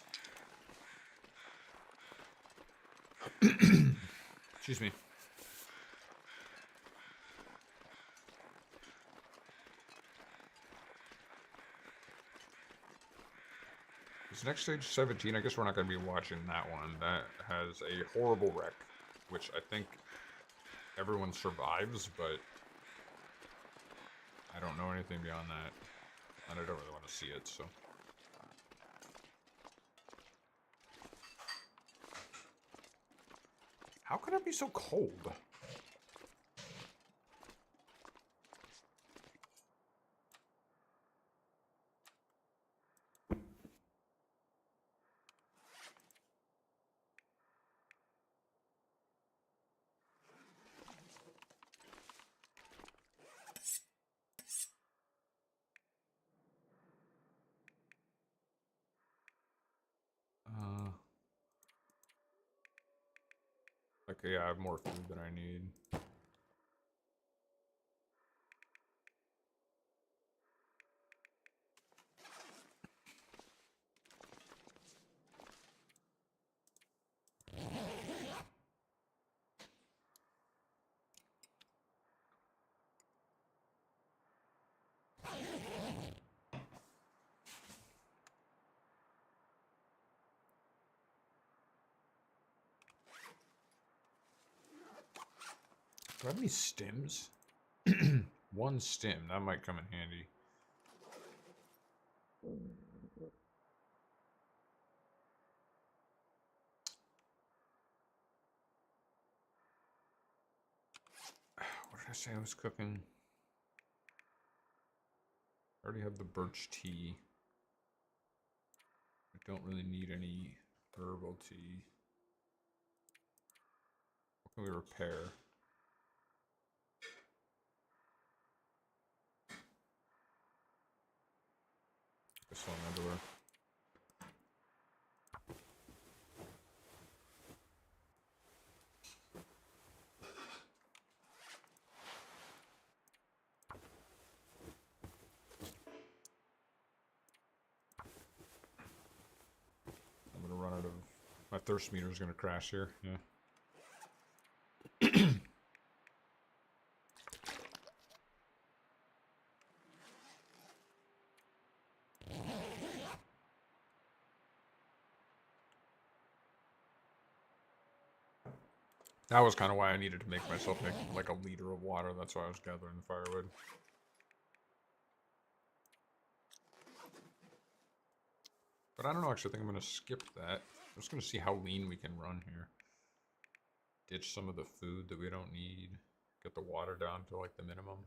Excuse me. This next stage 17, I guess we're not going to be watching that one. That has a horrible wreck, which I think everyone survives, but I don't know anything beyond that. And I don't really want to see it, so. How could it be so cold? Okay, yeah, I have more food than I need. Do I have any stims? One stim, that might come in handy. say I was cooking? I already have the birch tea. I don't really need any herbal tea. What can we repair? I saw an underwear. I'm gonna run out of... My thirst meter is gonna crash here, yeah. That was kind of why I needed to make myself make like a liter of water. That's why I was gathering the firewood. But I don't know, actually. I think I'm going to skip that. I'm just going to see how lean we can run here. Ditch some of the food that we don't need. Get the water down to like the minimum.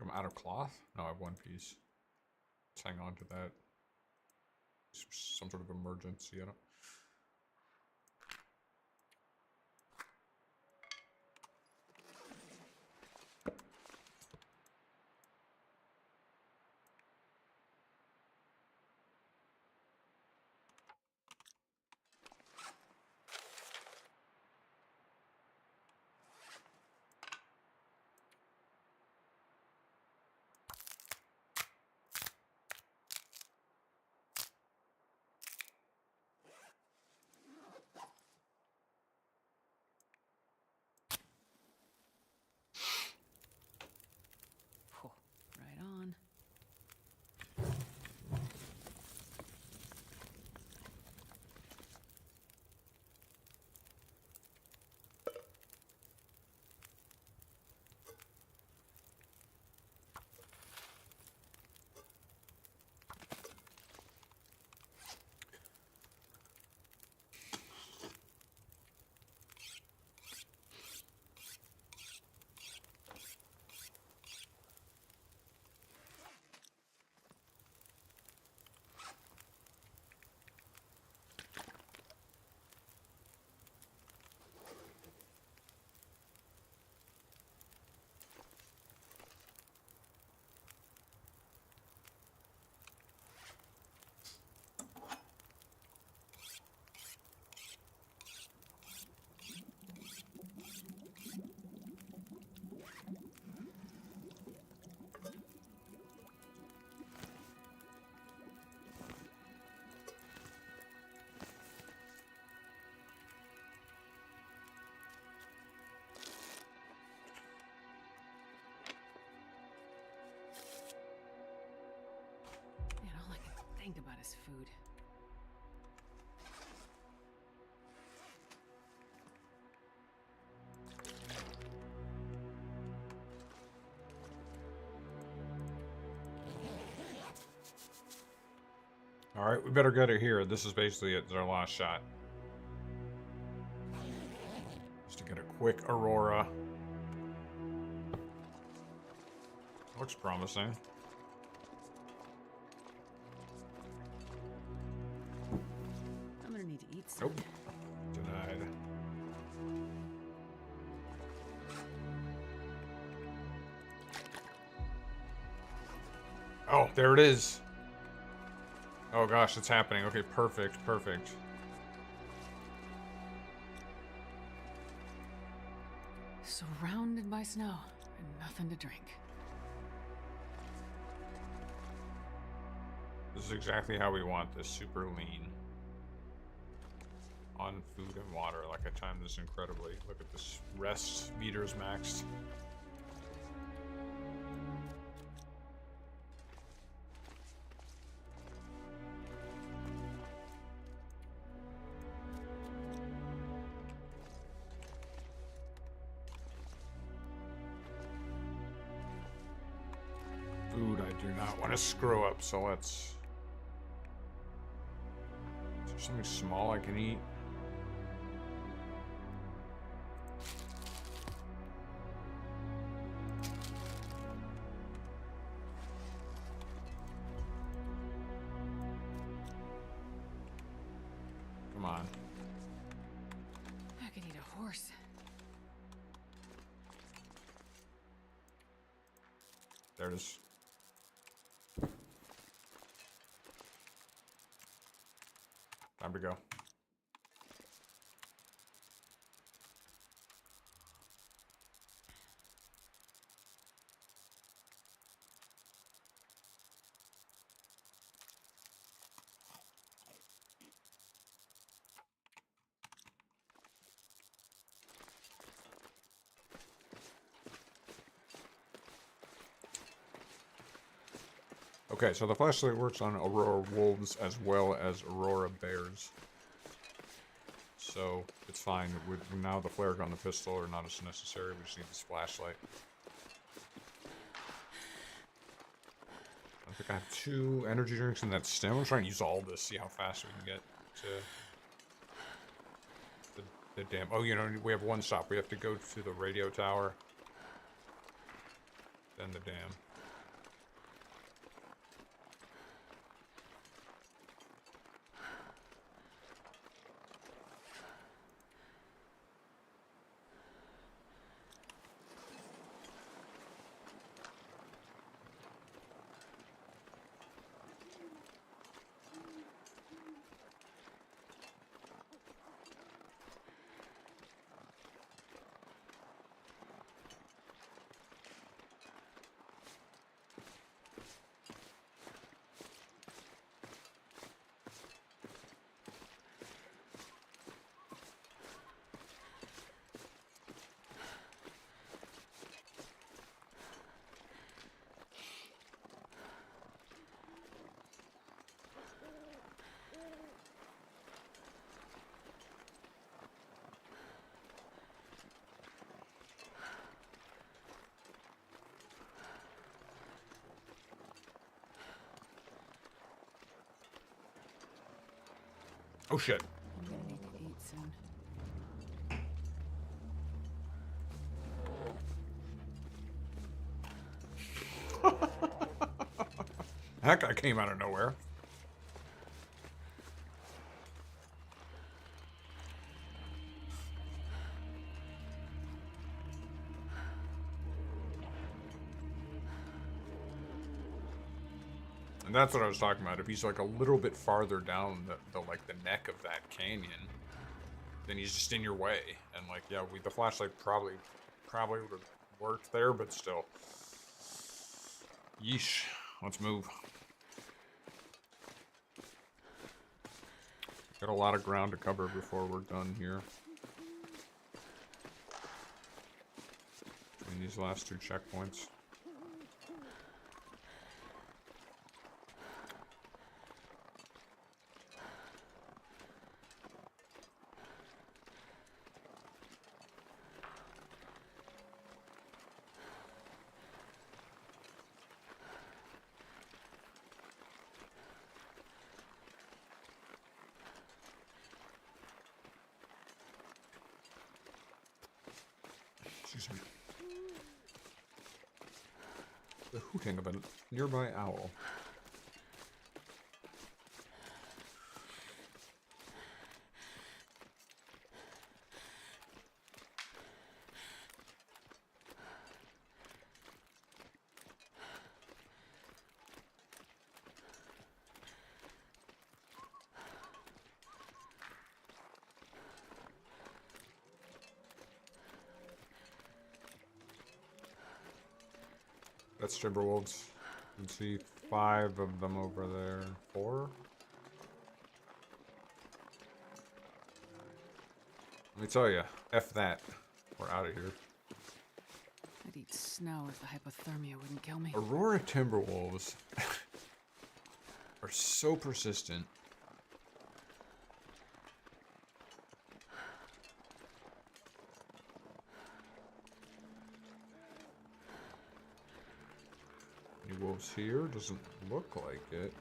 I'm out of cloth? No, I have one piece. Let's hang on to that. Some sort of emergency. I don't... Right on. Man, all I can think about is food. Alright, we better get it here. This is basically it. It's our last shot. Just to get a quick Aurora. Looks promising. I'm gonna need to eat some. Nope. Denied. Oh, there it is. Oh gosh, it's happening. Okay, perfect, perfect. Surrounded by snow and nothing to drink. This is exactly how we want this. Super lean. On food and water. Like, I timed this incredibly. Look at this. Rest meters maxed. food I do not want to screw up, so let's... Is there something small I can eat? Come on. I could eat a horse. There it is. Time to go. Okay, so the flashlight works on Aurora wolves as well as Aurora bears. So, it's fine. Now the flare gun and the pistol are not as necessary. We just need this flashlight. I think I have 2 energy drinks and that stem. I'm trying to use all this, see how fast we can get to the dam. Oh, you know, we have 1 stop. We have to go to the radio tower, then the dam. Oh shit. I'm gonna need to eat soon. That guy came out of nowhere. And that's what I was talking about. If he's like a little bit farther down the neck of that canyon, then he's just in your way. And like, yeah, the flashlight probably would have worked there, but still. Yeesh. Let's move. Got a lot of ground to cover before we're done here. Between these last 2 checkpoints. Excuse me. The hooting of a nearby owl. That's Timberwolves. You can see 5 of them over there. 4? Let me tell you, F that. We're out of here. I'd eat snow if the hypothermia wouldn't kill me. Aurora Timberwolves are so persistent. Any wolves here? Doesn't look like it.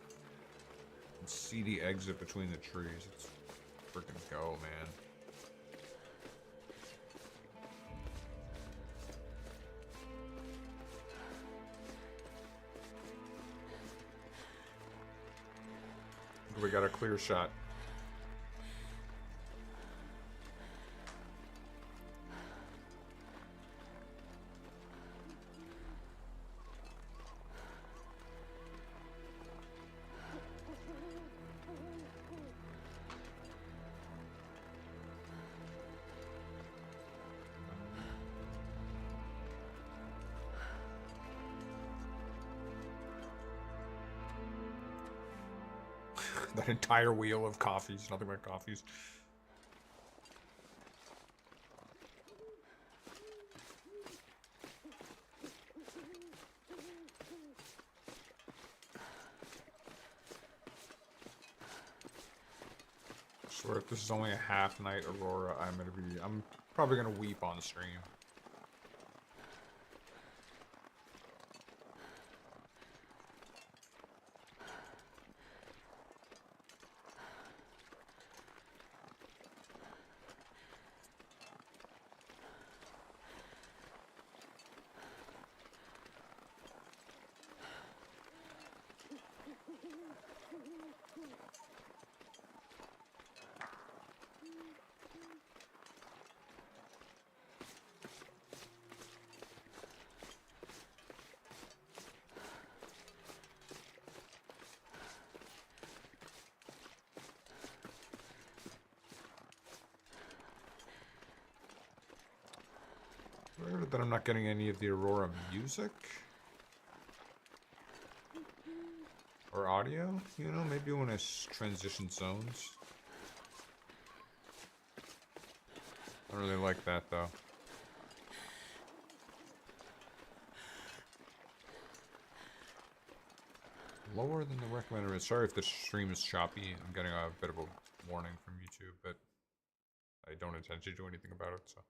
I can see the exit between the trees. Let's freaking go, man. We got a clear shot. That entire wheel of coffees, nothing but coffees. I swear if this is only a half night Aurora, I'm probably gonna weep on stream. Weird that I'm not getting any of the Aurora music or audio, you know, maybe when I transition zones. I don't really like that though. Lower than the recommended rate. Sorry if the stream is choppy. I'm getting a bit of a warning from YouTube, but I don't intend to do anything about it, so.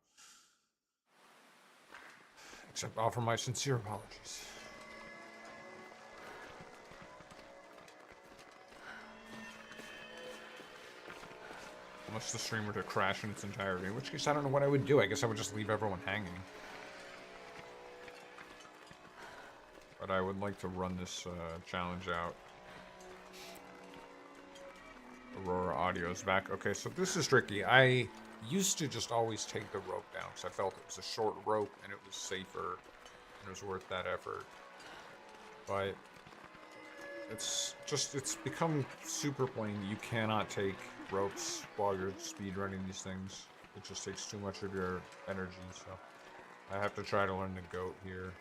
Except offer my sincere apologies. Unless the stream were to crash in its entirety, in which case I don't know what I would do. I guess I would just leave everyone hanging. But I would like to run this challenge out. Aurora audio's back. Okay, so this is tricky. I used to just always take the rope down because I felt it was a short rope and it was safer and it was worth that effort. But it's become super plain. You cannot take ropes while you're speedrunning these things. It just takes too much of your energy, so I have to try to learn the goat here.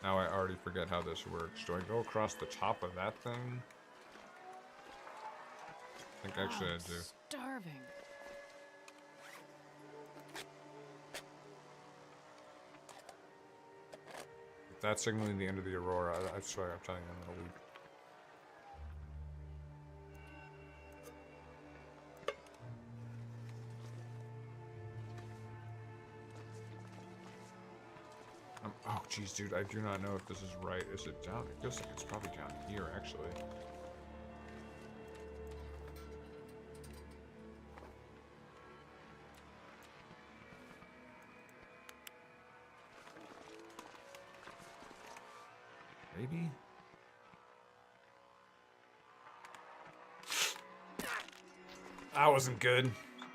Now I already forget how this works. Do I go across the top of that thing? I think actually I do. Starving. If that's signaling the end of the Aurora, I swear I'm telling you I'm gonna weep. Oh, geez, dude, I do not know if this is right. Is it down? It feels like it's probably down here, actually. Maybe? That wasn't good.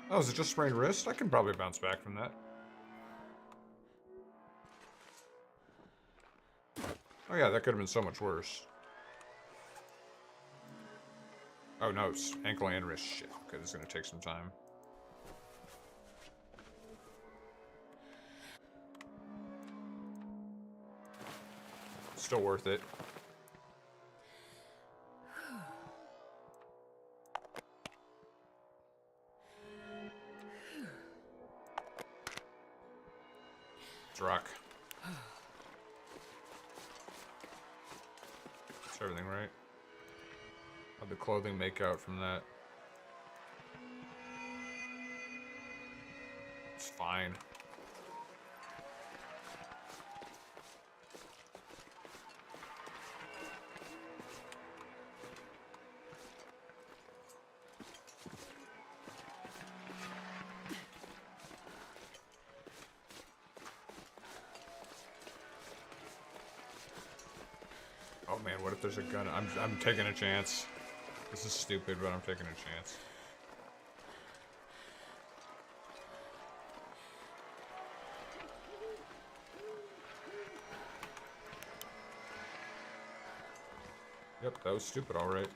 Oh, is it just sprained wrist? I can probably bounce back from that. Oh yeah, that could have been so much worse. Oh no, it's ankle and wrist. Shit. Okay, this is gonna take some time. Still worth it. Let's rock. That's everything, right? How'd the clothing make out from that? It's fine. man, what if there's a gun? I'm taking a chance. This is stupid, but I'm taking a chance. Yep, that was stupid, alright.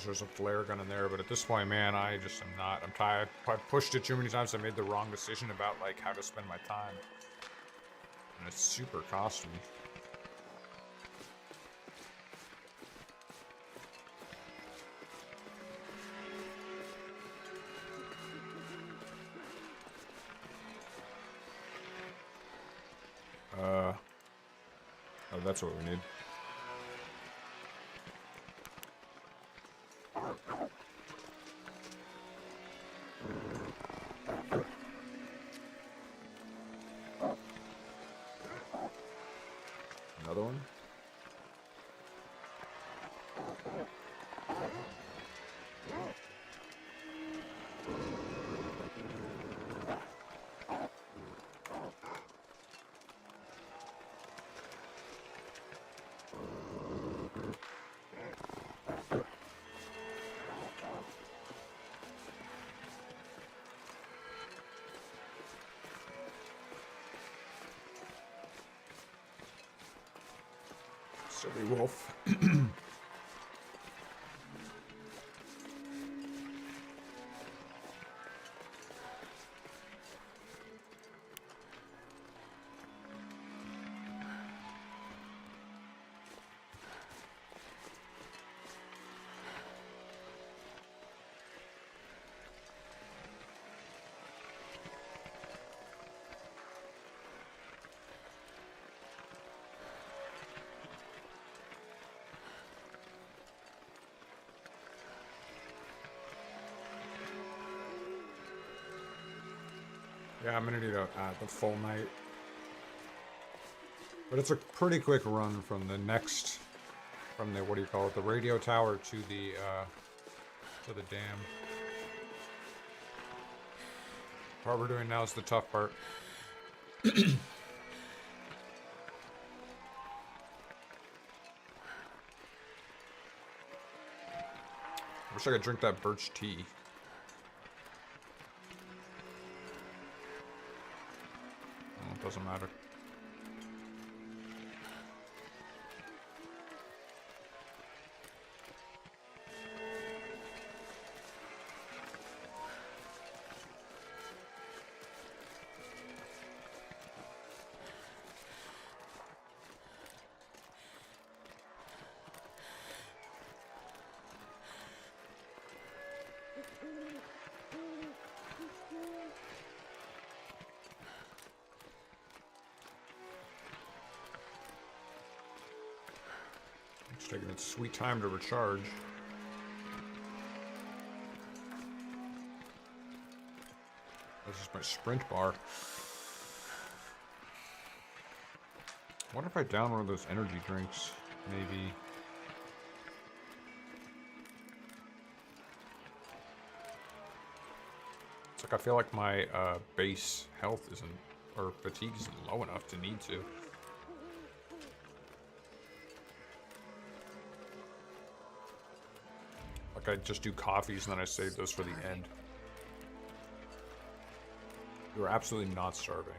There's a flare gun in there, but at this point, man, I just am not. I'm tired. I pushed it too many times. I made the wrong decision about, like, how to spend my time. And it's super costly. Oh, that's what we need. Another one? Silly wolf. Yeah, I'm gonna need the full night. But it's a pretty quick run from the next, from the, what do you call it, the radio tower to the dam. The part we're doing now is the tough part. Wish I could drink that birch tea. Oh, it doesn't matter. It's taking its sweet time to recharge. This is my sprint bar. I wonder if I down one of those energy drinks, maybe. It's like I feel like my base health isn't, or fatigue isn't low enough to need to. Like I just do coffees and then I save those for the end. You're absolutely not starving.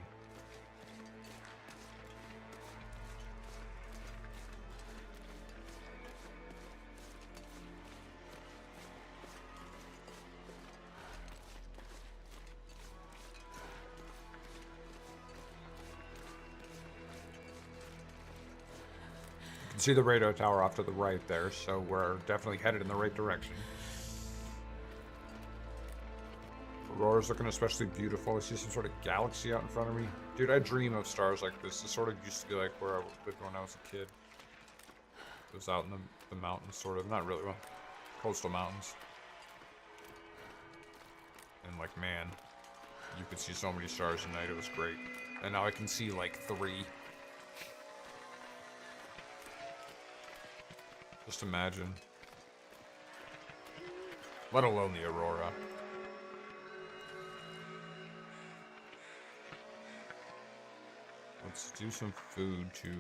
can see the radio tower off to the right there, so we're definitely headed in the right direction. Aurora's looking especially beautiful. I see some sort of galaxy out in front of me. Dude, I dream of stars like this. This sort of used to be like where I lived when I was a kid. It was out in the mountains, sort of. Not really, well, coastal mountains. And like, man, you could see so many stars at night. It was great. And now I can see like 3. Just imagine. Let alone the aurora. Let's do some food to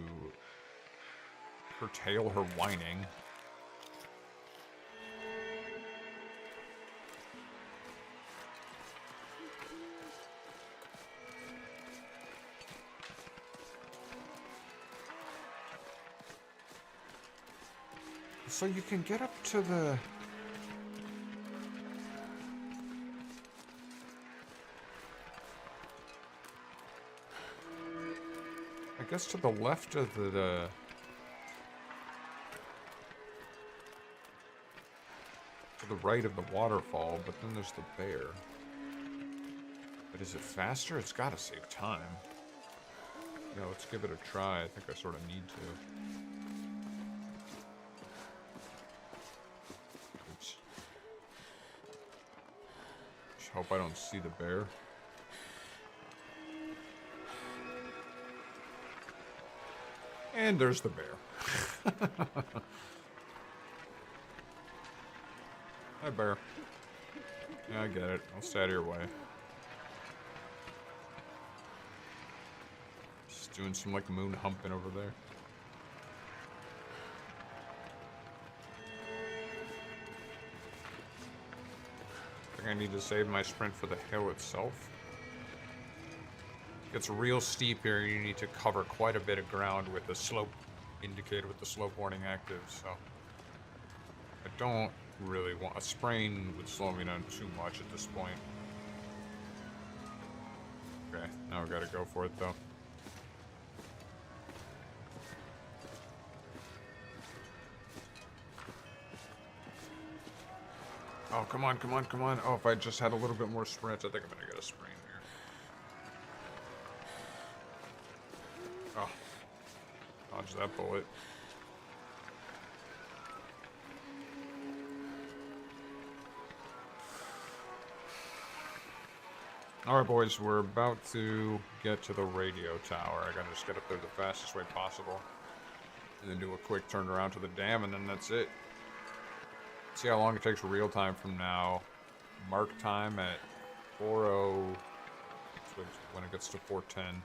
curtail her whining. So you can get up to the... I guess to the left of the to the right of the waterfall, but then there's the bear. But is it faster? It's gotta save time. Yeah, let's give it a try. I think I sort of need to. Oops. Just hope I don't see the bear. And there's the bear. Hi, bear. Yeah, I get it. I'll stay out of your way. Just doing some, like, moon humping over there. I think I need to save my sprint for the hill itself. It's real steep here. You need to cover quite a bit of ground with the slope indicated with the slope warning active, so I don't really want a sprain would slow me down too much at this point. Okay, now we gotta go for it though. Oh, come on, come on, come on. Oh, if I just had a little bit more sprint, I think I'm gonna get a sprain here. Oh, dodge that bullet. Alright boys, we're about to get to the radio tower. I gotta just get up there the fastest way possible. And then do a quick turnaround to the dam, and then that's it. See how long it takes real time from now. Mark time at 4:00 when it gets to 4:10.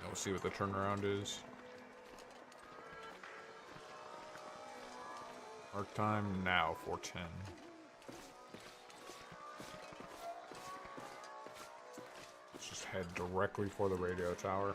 Now we'll see what the turnaround is. Mark time now, 4:10. Let's just head directly for the radio tower.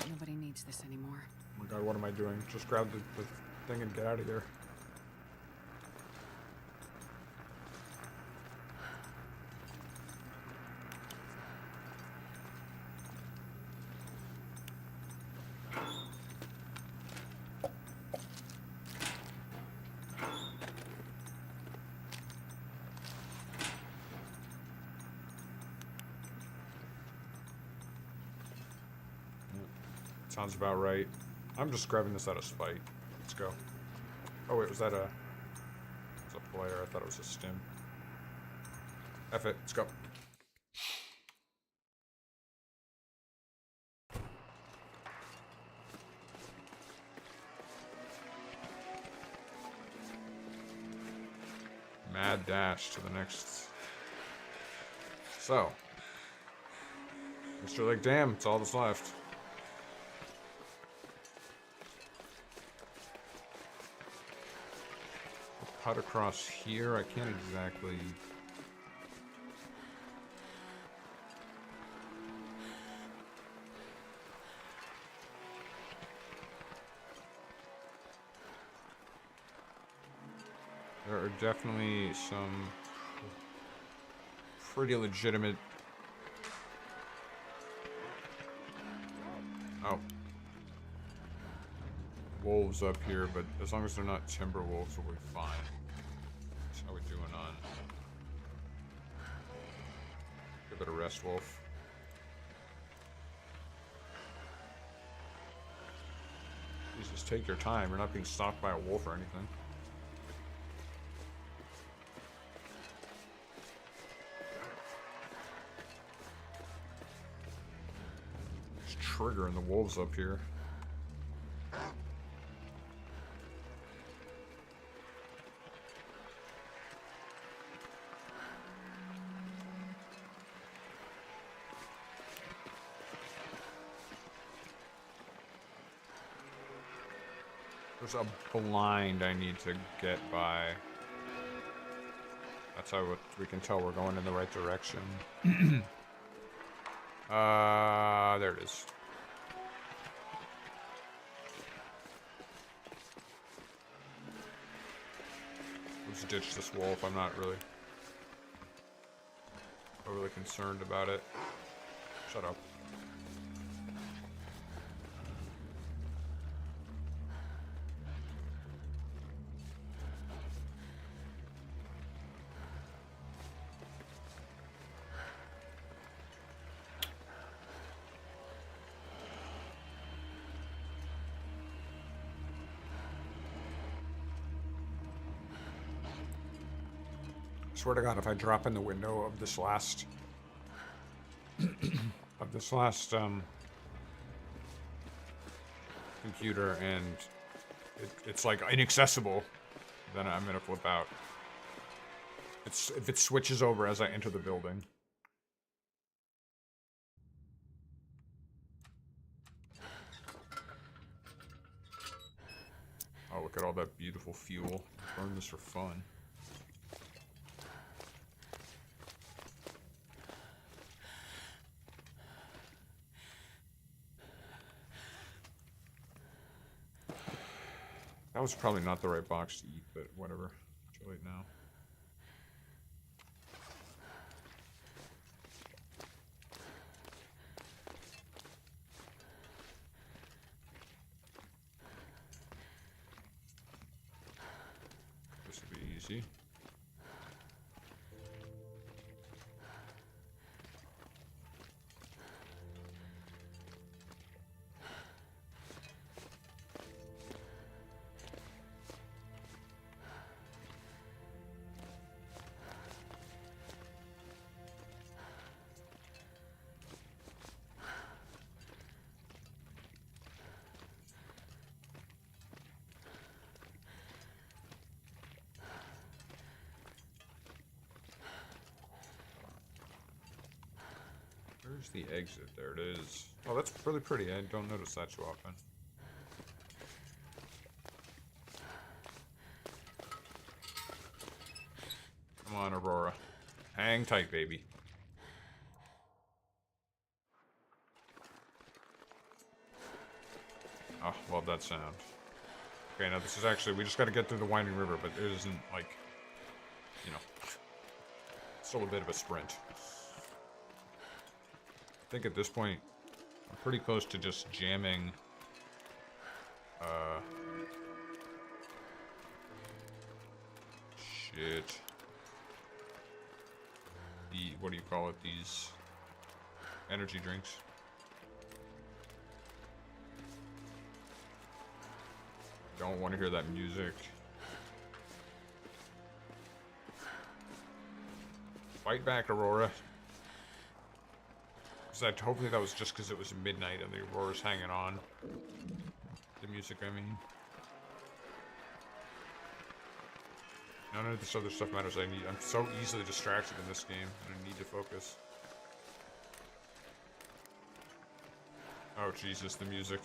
Nobody needs this anymore. Oh my god, what am I doing? Just grab the thing and get out of here. Sounds about right. I'm just grabbing this out of spite. Let's go. Oh wait, was that a player? I thought it was a stim. F it, let's go. dash to the next. So. Mr. Like, damn, it's all that's left. Cut across here, I can't exactly... There are definitely some pretty legitimate... Oh. Wolves up here, but as long as they're not timber wolves, we'll be fine. So how we doing on... Give it a rest, wolf. Jesus, take your time. You're not being stalked by a wolf or anything. Just triggering the wolves up here. There's a blind I need to get by. That's how we can tell we're going in the right direction. There it is. Let's ditch this wolf. I'm not really overly concerned about it. Shut up. Swear to God, if I drop in the window of this last computer and it's like inaccessible, then I'm gonna flip out. If it switches over as I enter the building. Oh, look at all that beautiful fuel. Burn this for fun. That was probably not the right box to eat, but whatever. Too late now. This will be easy. Where's the exit? There it is. Oh, that's really pretty. I don't notice that too often. Come on, Aurora. Hang tight, baby. Oh, love that sound. Okay, now this is actually... We just gotta get through the winding river, but it isn't, like... You know... Still a bit of a sprint. I think at this point, I'm pretty close to just jamming, shit. What do you call it? These energy drinks. Don't want to hear that music. Fight back, Aurora. Hopefully that was just because it was midnight and the Aurora's hanging on. The music, I mean. None of this other stuff matters. I'm so easily distracted in this game. I need to focus. Oh, Jesus, the music.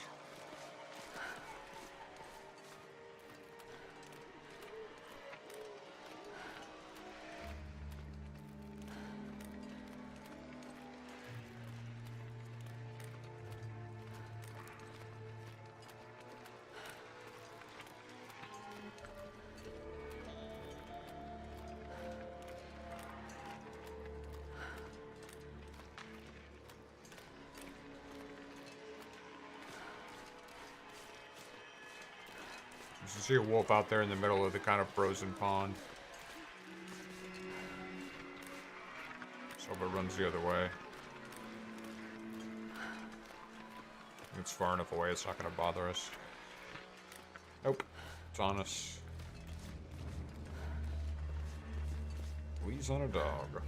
You see a wolf out there in the middle of the kind of frozen pond. So it runs the other way. It's far enough away, it's not going to bother us. Nope. It's on us. Fleas on a dog.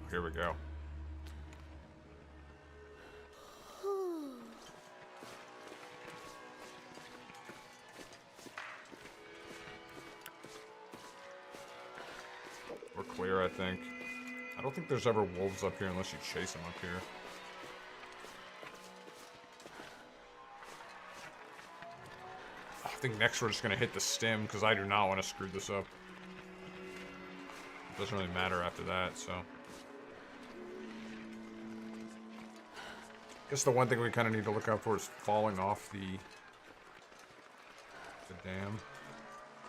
Here we go. We're clear, I think. I don't think there's ever wolves up here unless you chase them up here. I think next we're just going to hit the stem because I do not want to screw this up. It doesn't really matter after that, so. I guess the one thing we kind of need to look out for is falling off the dam.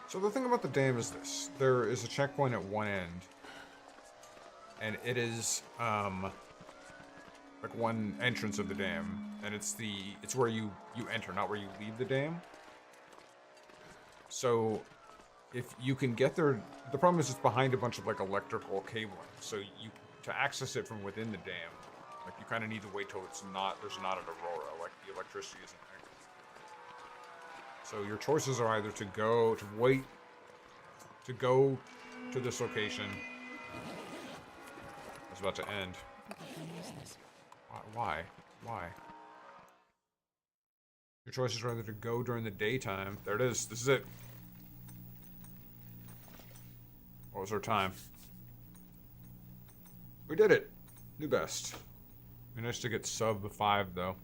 So the thing about the dam is this. There is a checkpoint at one end. And it is, like one entrance of the dam. And it's where you enter, not where you leave the dam. So, if you can get there, the problem is it's behind a bunch of, like, electrical cabling. So to access it from within the dam, like, you kind of need to wait till there's not an aurora, like the electricity isn't there. So your choices are either to wait to go to this location. It's about to end. Why? Your choices are either to go during the daytime. There it is. This is it. What was our time? We did it. New best. Be nice to get sub 5 though.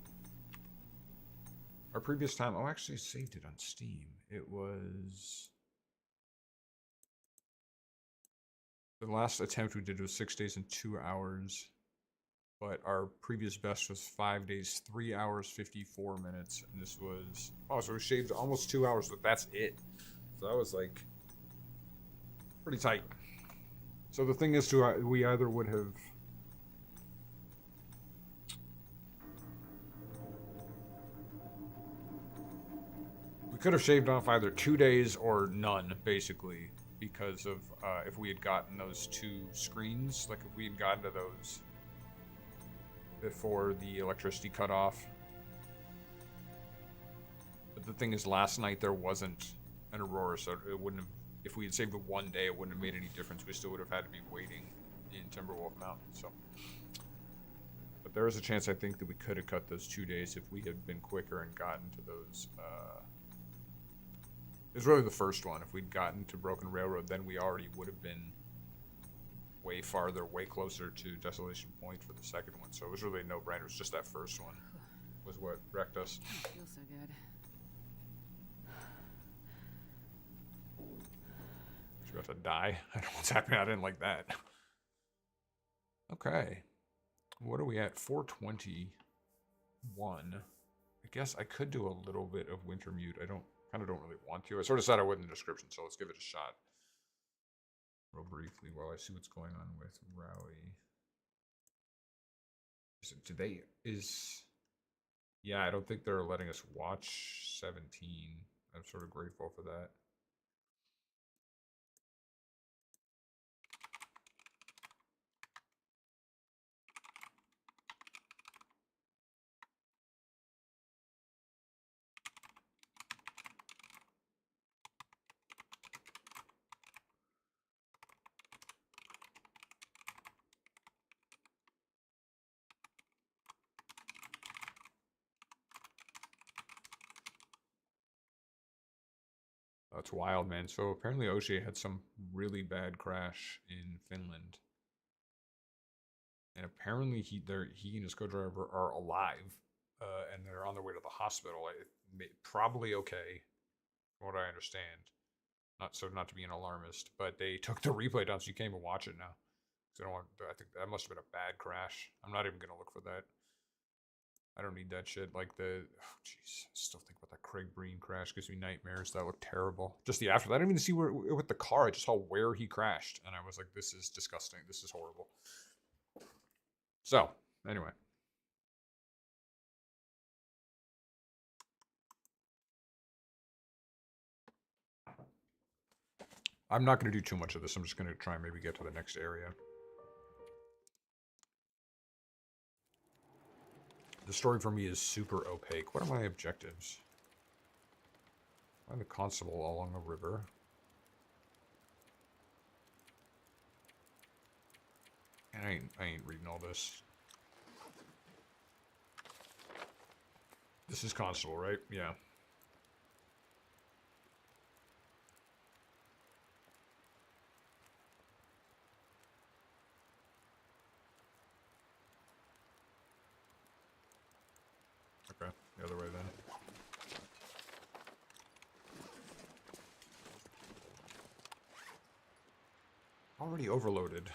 Our previous time, I actually saved it on Steam. It was... The last attempt we did was 6 days and 2 hours. But our previous best was 5 days, 3 hours, 54 minutes. And this was... Oh, so we shaved almost 2 hours, but that's it. So that was like... pretty tight. So the thing is, we either would have... We could have shaved off either 2 days or none, basically, because of if we had gotten those 2 screens, like if we had gotten to those before the electricity cut off. But the thing is, last night there wasn't an aurora, so it wouldn't have, if we had saved the 1 day, it wouldn't have made any difference. We still would have had to be waiting in Timberwolf Mountain, so. But there is a chance, I think, that we could have cut those 2 days if we had been quicker and gotten to those, it was really the first one. If we'd gotten to Broken Railroad, then we already would have been way farther, way closer to Desolation Point for the second one. So it was really a no-brainer. It was just that first one was what wrecked us. Feels so good. She's about to die. I don't know what's happening. I didn't like that. Okay. What are we at? 421. I guess I could do a little bit of Wintermute. I kind of don't really want to. I sort of said I would in the description, so let's give it a shot. Real briefly while I see what's going on with Rowley. Yeah, I don't think they're letting us watch 17. I'm sort of grateful for that. That's wild, man. So apparently O'Shea had some really bad crash in Finland. And apparently he and his co-driver are alive. And they're on their way to the hospital. Probably okay, from what I understand. Not to be an alarmist, but they took the replay down so you can't even watch it now. I think that must have been a bad crash. I'm not even gonna look for that. I don't need that shit. Like jeez, I still think about that Craig Breen crash. Gives me nightmares. That looked terrible. Just the after. I didn't even see where with the car. I just saw where he crashed, and I was like, "This is disgusting. This is horrible." So anyway, I'm not going to do too much of this. I'm just going to try and maybe get to the next area. The story for me is super opaque. What are my objectives? Find the constable along the river. And I ain't reading all this. This is constable, right? Yeah. Okay, the other way then. Already overloaded.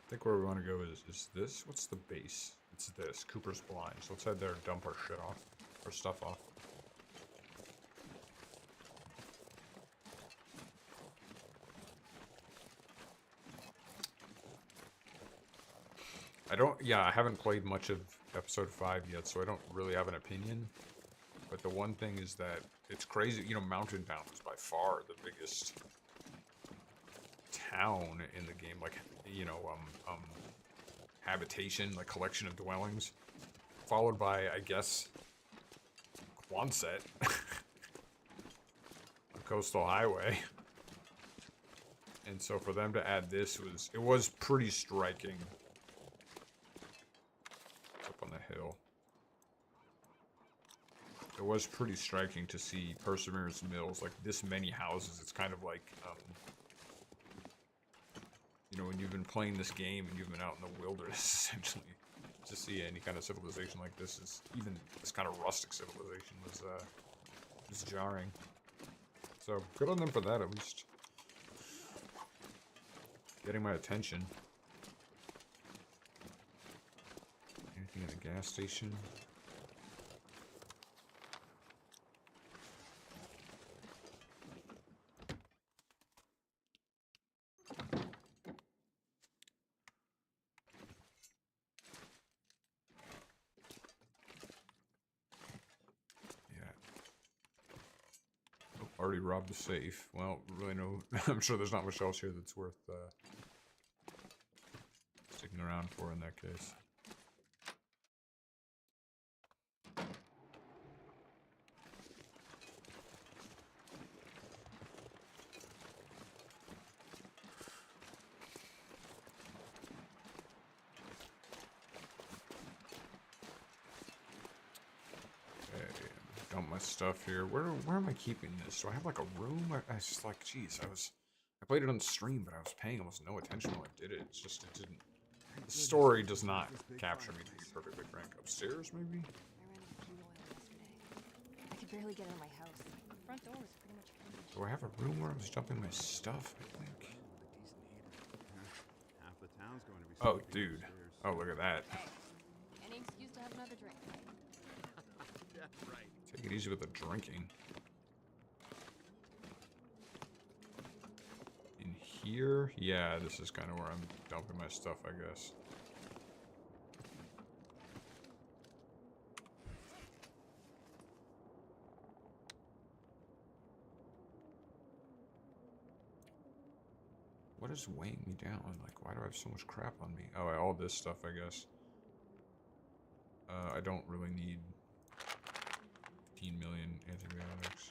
I think where we want to go is this. What's the base? It's this. Cooper's Blind. So let's head there and dump our shit off. Our stuff off. I haven't played much of episode 5 yet, so I don't really have an opinion. But the one thing is that it's crazy. You know, Mountain Town is by far the biggest town in the game. Like, you know, habitation, like collection of dwellings. Followed by, I guess, Quonset. A coastal highway. And so for them to add this was pretty striking. It's up on the hill. It was pretty striking to see Perseverance Mills, like this many houses. It's kind of like, you know, when you've been playing this game and you've been out in the wilderness, essentially, to see any kind of civilization like this even this kind of rustic civilization was jarring. So good on them for that, at least. Getting my attention. Anything in the gas station? Already robbed the safe. Well, really no... I'm sure there's not much else here that's worth sticking around for in that case. Stuff here. Where am I keeping this? Do I have like a room? I was just like, geez, I played it on stream, but I was paying almost no attention while I did it. It's just, it didn't. The story does not capture me, to be perfectly frank. Upstairs, maybe? I could barely get out of my house. The front door was pretty much empty. Do I have a room where I was dumping my stuff, I think? Oh, dude. Oh, look at that. Hey, any excuse to have another drink. Take it easy with the drinking. In here? Yeah, this is kind of where I'm dumping my stuff, I guess. What is weighing me down? Like, why do I have so much crap on me? Oh, all this stuff, I guess. I don't really need 15 million antibiotics.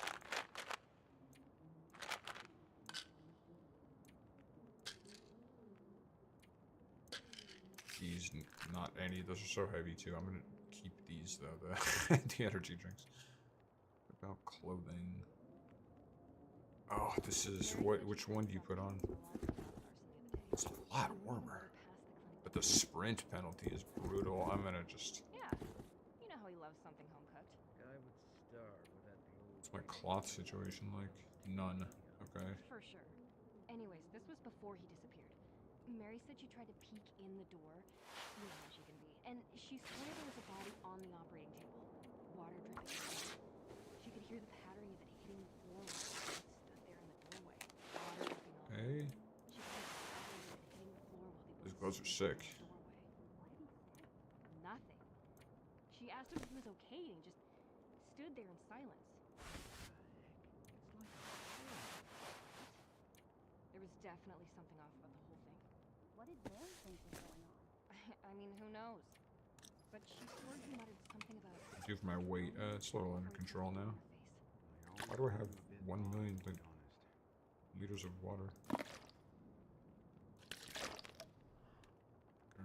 These, not any. Those are so heavy too. I'm gonna keep these though. The energy drinks. about clothing? Oh, this is which one do you put on? It's a lot warmer. But the sprint penalty is brutal. I'm gonna just... Yeah, you know how he loves something home cooked. Guy would starve without the old. What's my cloth situation like? None. Okay. For sure. Anyways, this was before he disappeared. Mary said she tried to peek in the door. You know how she can be. And she swore there was a body on the operating table. Water dripping. She could hear the pattering of it hitting the floor while it stood there in the doorway. Water dripping all over. Hey. She could hear the pattering of it hitting the floor while they both These gloves are stood sick. in the doorway. Nothing. She asked him if he was okay and he just stood there in silence. There was definitely something off about the whole thing. What did Mary think was going on? I mean, who knows? But she swore he muttered something about... Do for my weight. It's a little under control now. Why do I have 1 million liters of water? Good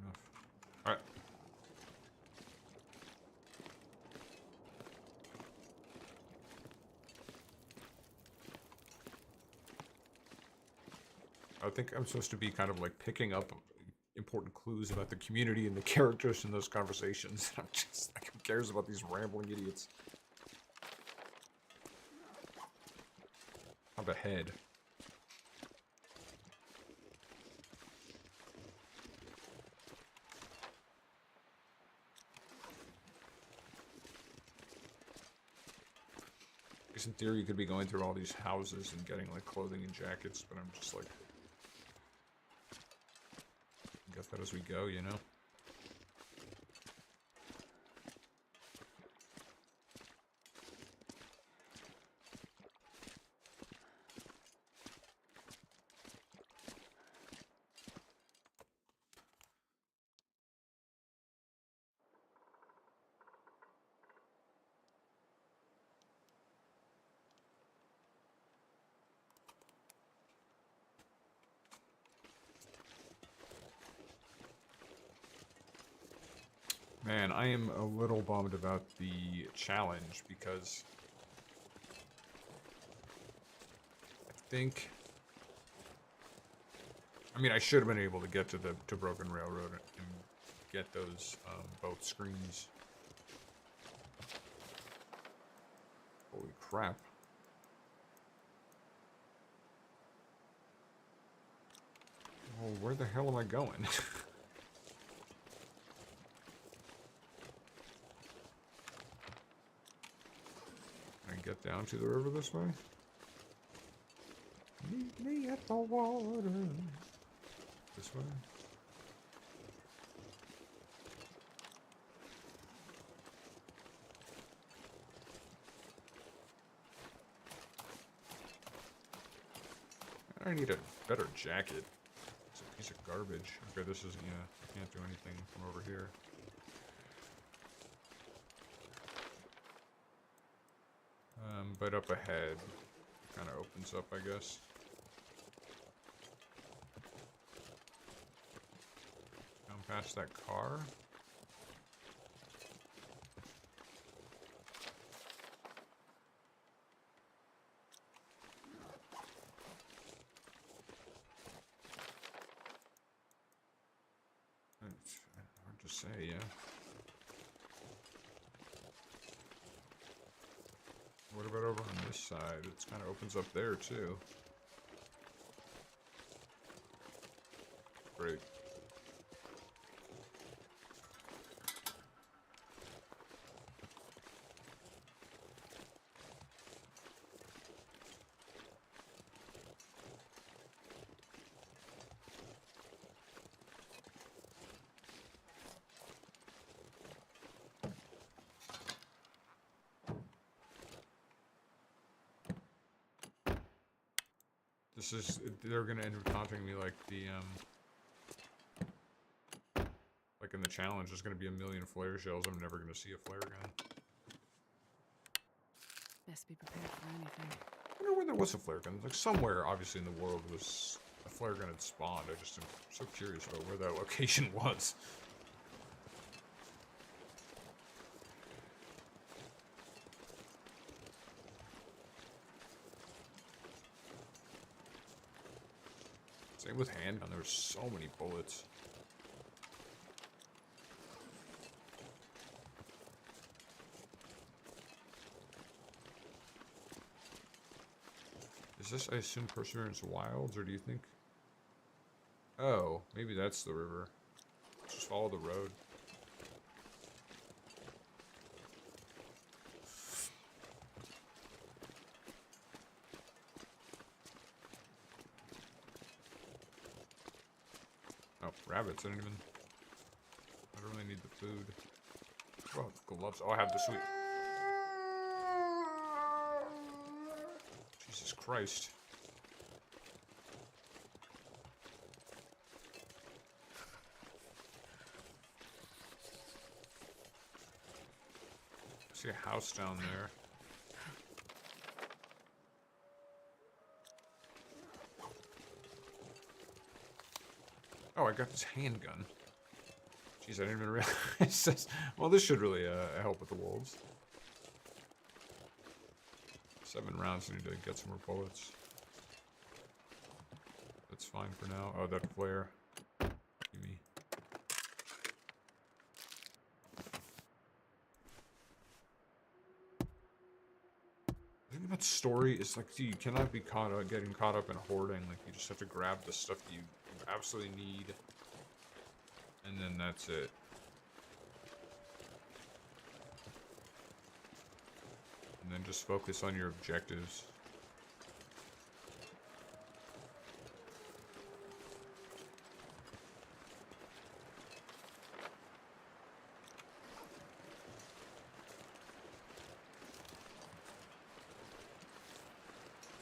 enough. Alright. I think I'm supposed to be kind of like picking up important clues about the community and the characters in those conversations. I'm just like, who cares about these rambling idiots? Up ahead. I guess in theory you could be going through all these houses and getting like clothing and jackets, but I'm just like, get that as we go, you know? Man, I am a little bummed about the challenge because I mean, I should have been able to get to Broken Railroad and get those both screens. Holy crap. Well, where the hell am I going? Get down to the river this way? Meet me at the water. This way? I need a better jacket. It's a piece of garbage. Okay, this is, yeah, I can't do anything from over here. But up ahead, kind of opens up, I guess. Down past that car. It's hard to say, yeah. What about over on this side? It kind of opens up there, too. Great. This is, they're gonna end up taunting me like the, like in the challenge, there's gonna be 1 million flare shells. I'm never gonna see a flare gun. Best be prepared for anything. I wonder where there was a flare gun. Like somewhere, obviously, in the world was a flare gun had spawned. I just am so curious about where that location was. Same with handgun. There were so many bullets. Is this, I assume, Perseverance Wilds, or do you think... Oh, maybe that's the river. Just follow the road. Oh, rabbits. I don't really need the food. Oh, gloves. Oh, I have the sweet. Jesus Christ. I see a house down there. Oh, I got this handgun. Jeez, I didn't even realize this. Well, this should really help with the wolves. 7 rounds, I need to get some more bullets. That's fine for now. Oh, that flare. Gimme. The thing about story is, like, you cannot be getting caught up in hoarding. Like, you just have to grab the stuff you absolutely need. And then that's it. And then just focus on your objectives.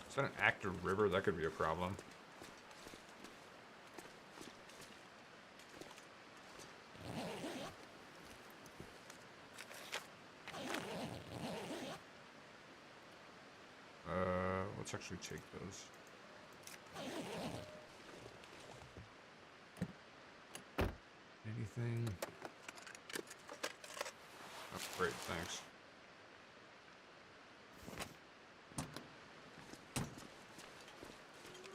Is that an active river? That could be a problem. Let's actually take those. Anything? Oh, great, thanks.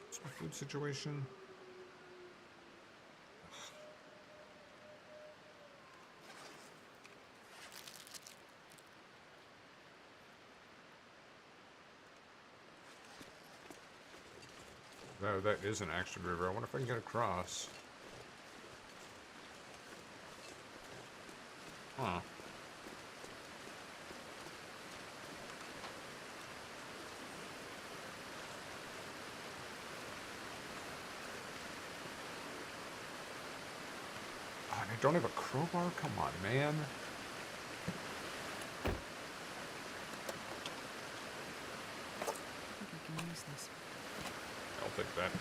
What's my food situation? No, that is an action river. I wonder if I can get across. Huh. Oh, and I don't have a crowbar? Come on, man. I think I can use this. I'll take that.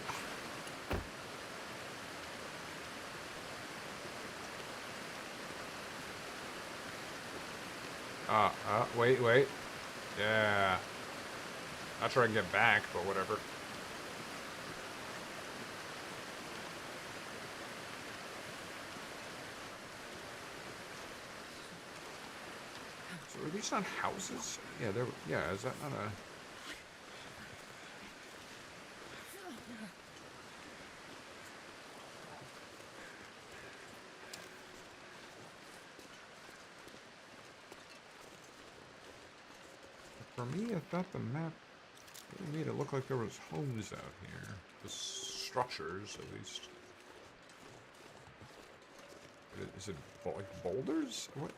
Wait. Yeah. Not sure I can get back, but whatever. So are these not houses? Yeah, they're, yeah, is that not a... For me, I thought the map really made it look like there was homes out here. The structures, at least. Is it like boulders? What?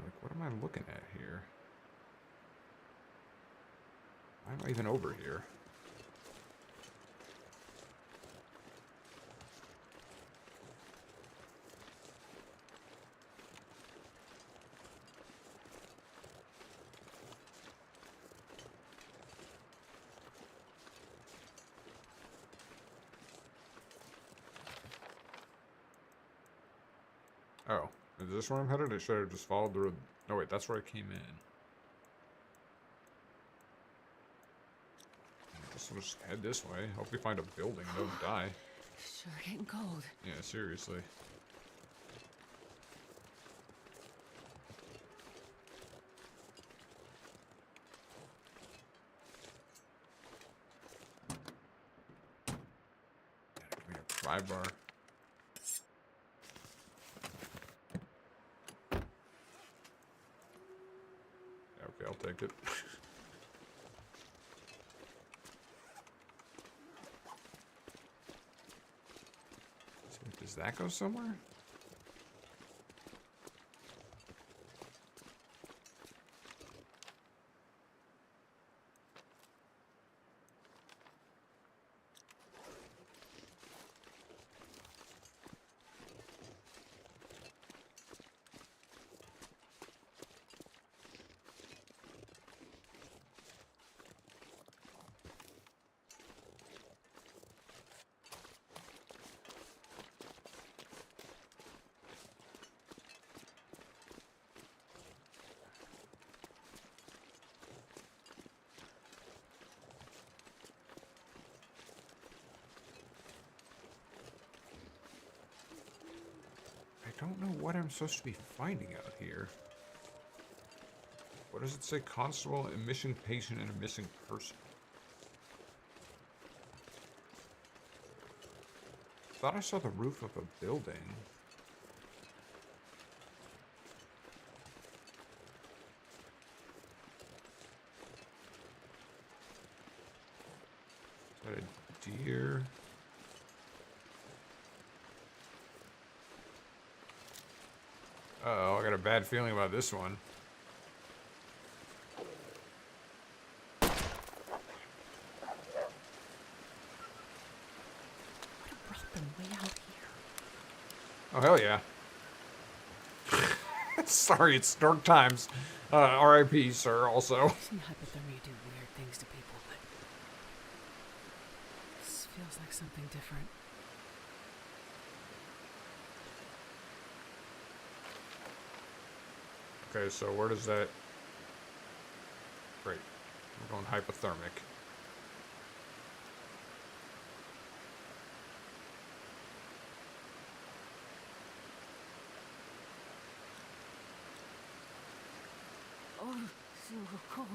Like, what am I looking at here? Why am I even over here? Oh, is this where I'm headed? I should have just followed the road. No, wait, that's where I came in. I guess I'll just head this way. Hope we find a building and don't die. Sure getting cold. Yeah, seriously. revive bar. Yeah, okay, I'll take it. Does that go somewhere? I don't know what I'm supposed to be finding out here. What does it say? Constable, a missing patient, and a missing person. Thought I saw the roof of a building. Is that a deer? Uh-oh, I got a bad feeling about this one. What brought them way out here? Oh, hell yeah. Sorry, it's dark times. R.I.P., sir, also. I've seen hypothermia do weird things to people, but this feels like something different. Okay, so where does that... Great. We're going hypothermic. Oh, so cold.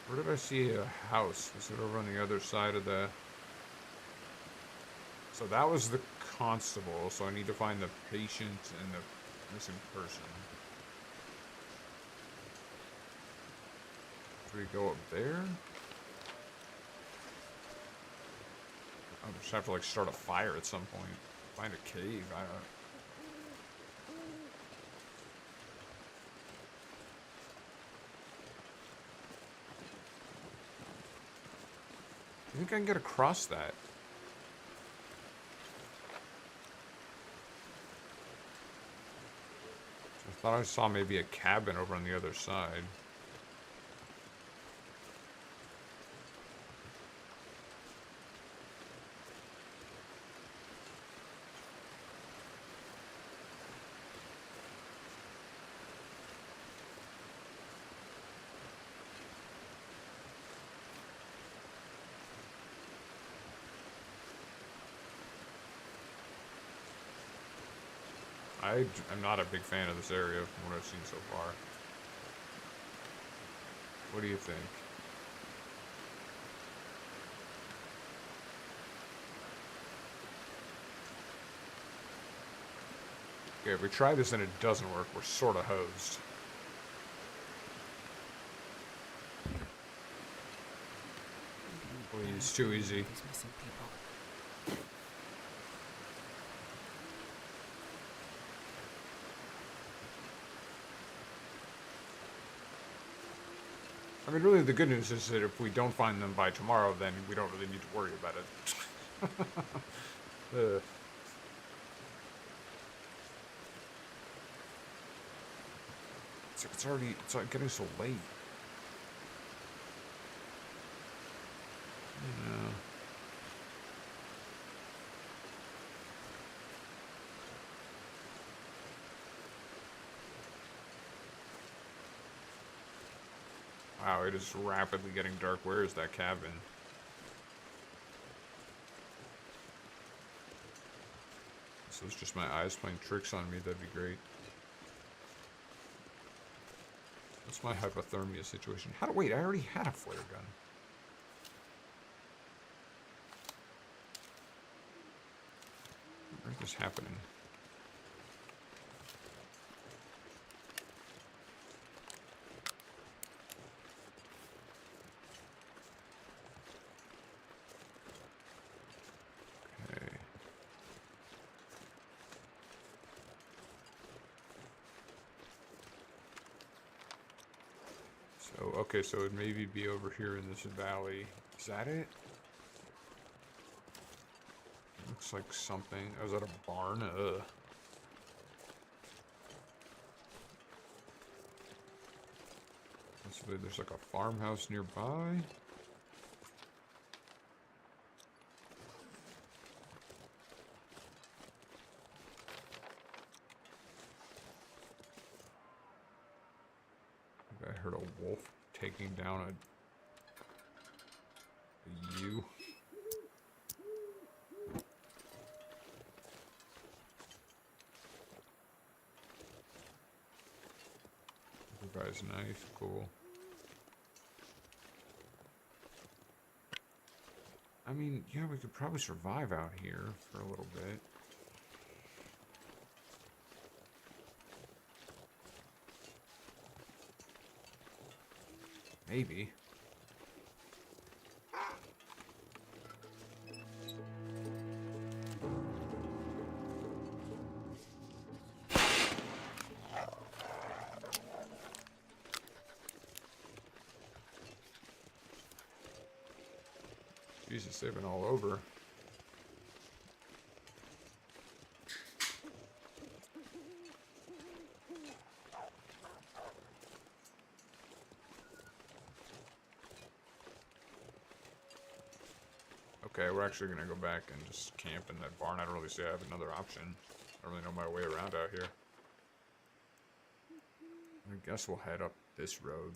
Where did I see a house? Was it over on the other side of the... So that was the constable, so I need to find the patient and the missing person. Do we go up there? I'll just have to like start a fire at some point. Find a cave, I don't know. You think I can get across that? I thought I saw maybe a cabin over on the other side. I'm not a big fan of this area from what I've seen so far. What do you think? Okay, if we try this and it doesn't work, we're sort of hosed. Please, too easy. These missing people. I mean, really, the good news is that if we don't find them by tomorrow, then we don't really need to worry about it. It's like getting so late. Yeah. Wow, it is rapidly getting dark. Where is that cabin? So it's just my eyes playing tricks on me. That'd be great. What's my hypothermia situation? Wait, I already had a flare gun. earth is happening? Okay. So, okay, so it'd maybe be over here in this valley. Is that it? Looks like something. Oh, is that a barn? Ugh. Possibly there's like a farmhouse nearby. I heard a wolf taking down a ewe. Guy's knife, cool. I mean, yeah, we could probably survive out here for a little bit. Maybe. Jesus, they've been all over. Okay, we're actually gonna go back and just camp in that barn. I don't really see I have another option. I don't really know my way around out here. I guess we'll head up this road.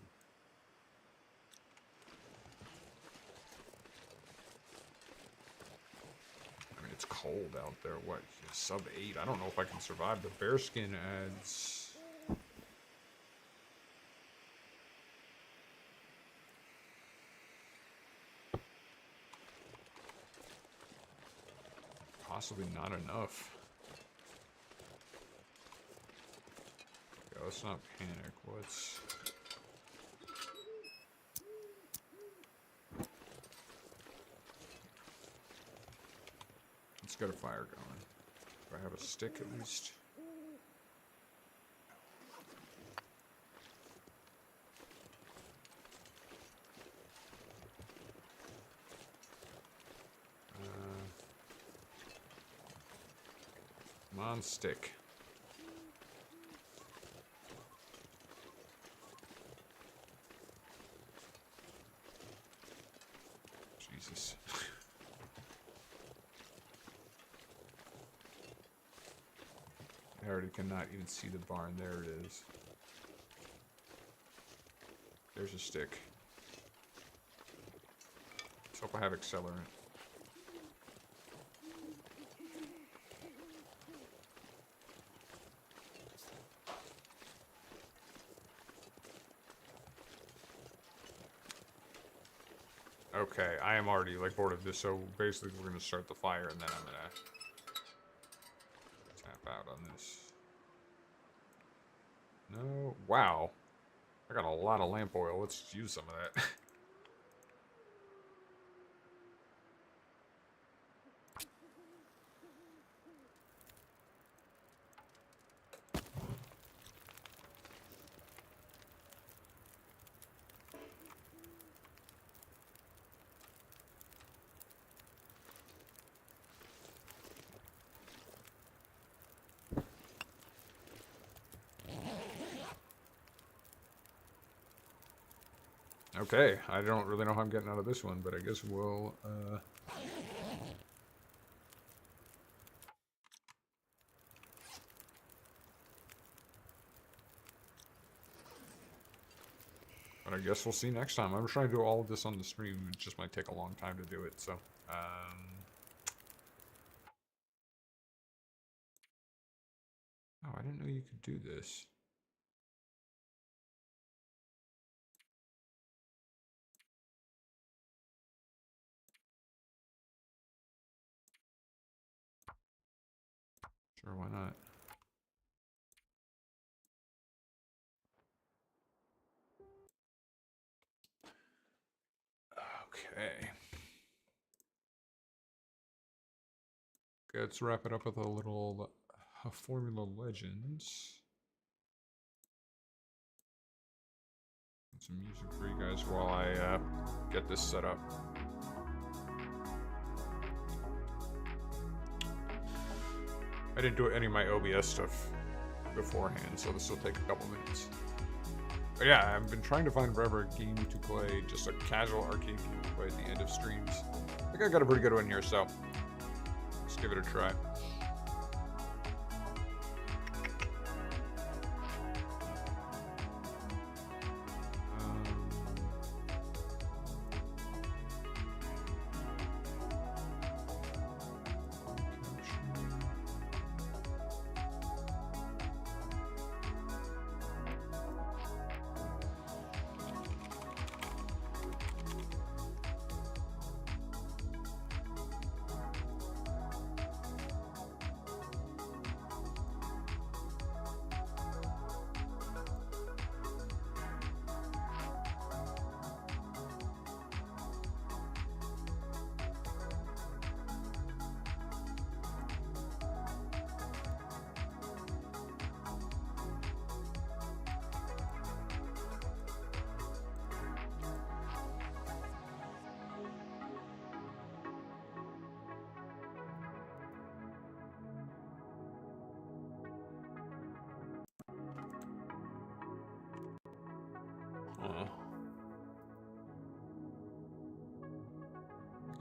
I mean, it's cold out there. What? Sub 8? I don't know if I can survive. The bearskin adds... possibly not enough. Okay, let's not panic. Let's get a fire going. Do I have a stick at least? Come on, stick. Jesus. I already cannot even see the barn. There it is. There's a stick. Let's hope I have accelerant. Okay, I am already like bored of this, so basically we're gonna start the fire and then I'm gonna tap out on this. No, wow. I got a lot of lamp oil. Let's use some of that. Okay, I don't really know how I'm getting out of this one, but I guess we'll, But I guess we'll see next time. I'm trying to do all of this on the stream. It just might take a long time to do it, so, Oh, I didn't know you could do this. Sure, why not? Okay. Okay, let's wrap it up with a little Formula Legends. Some music for you guys while I get this set up. I didn't do any of my OBS stuff beforehand, so this will take a couple minutes. But yeah, I've been trying to find forever a game to play, just a casual arcade game to play at the end of streams. I think I got a pretty good one here, so let's give it a try.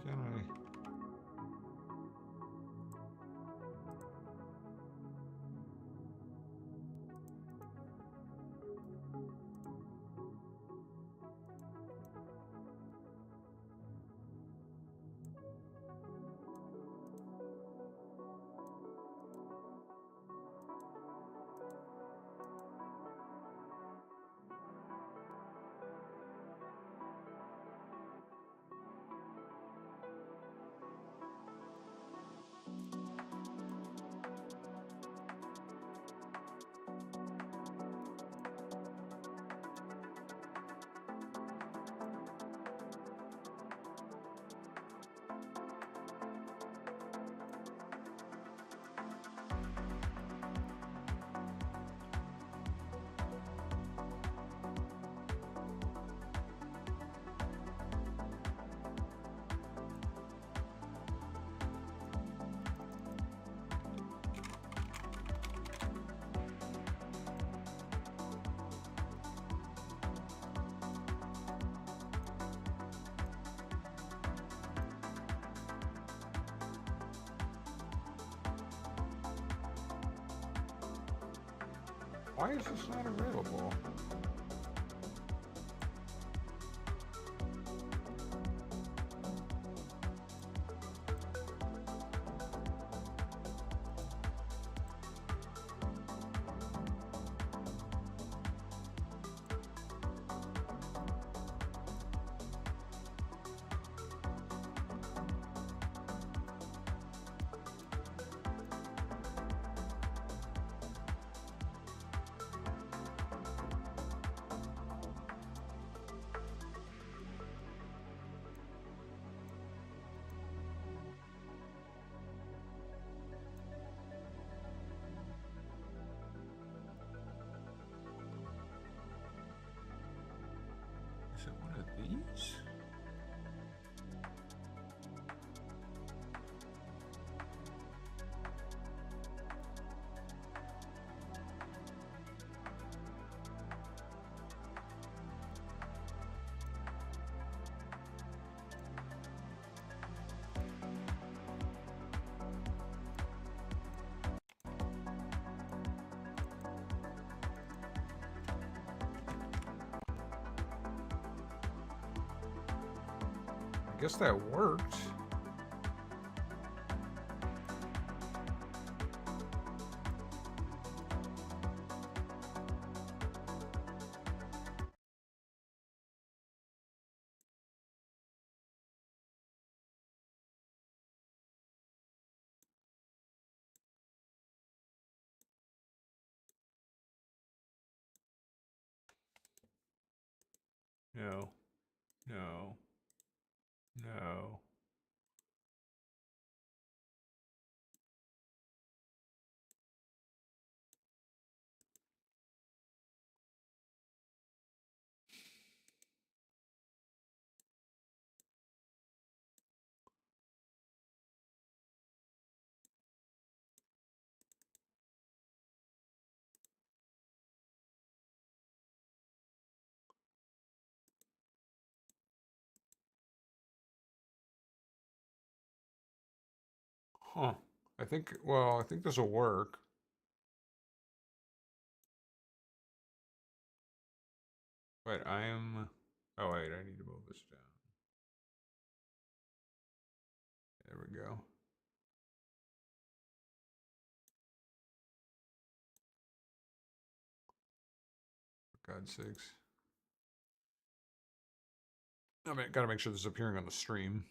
Can I? Why is this not available? Is it one of these? I guess that worked. No. No. No. Huh. I think this will work. Wait, oh wait, I need to move this down. There we go. For God's sakes. I mean, gotta make sure this is appearing on the stream.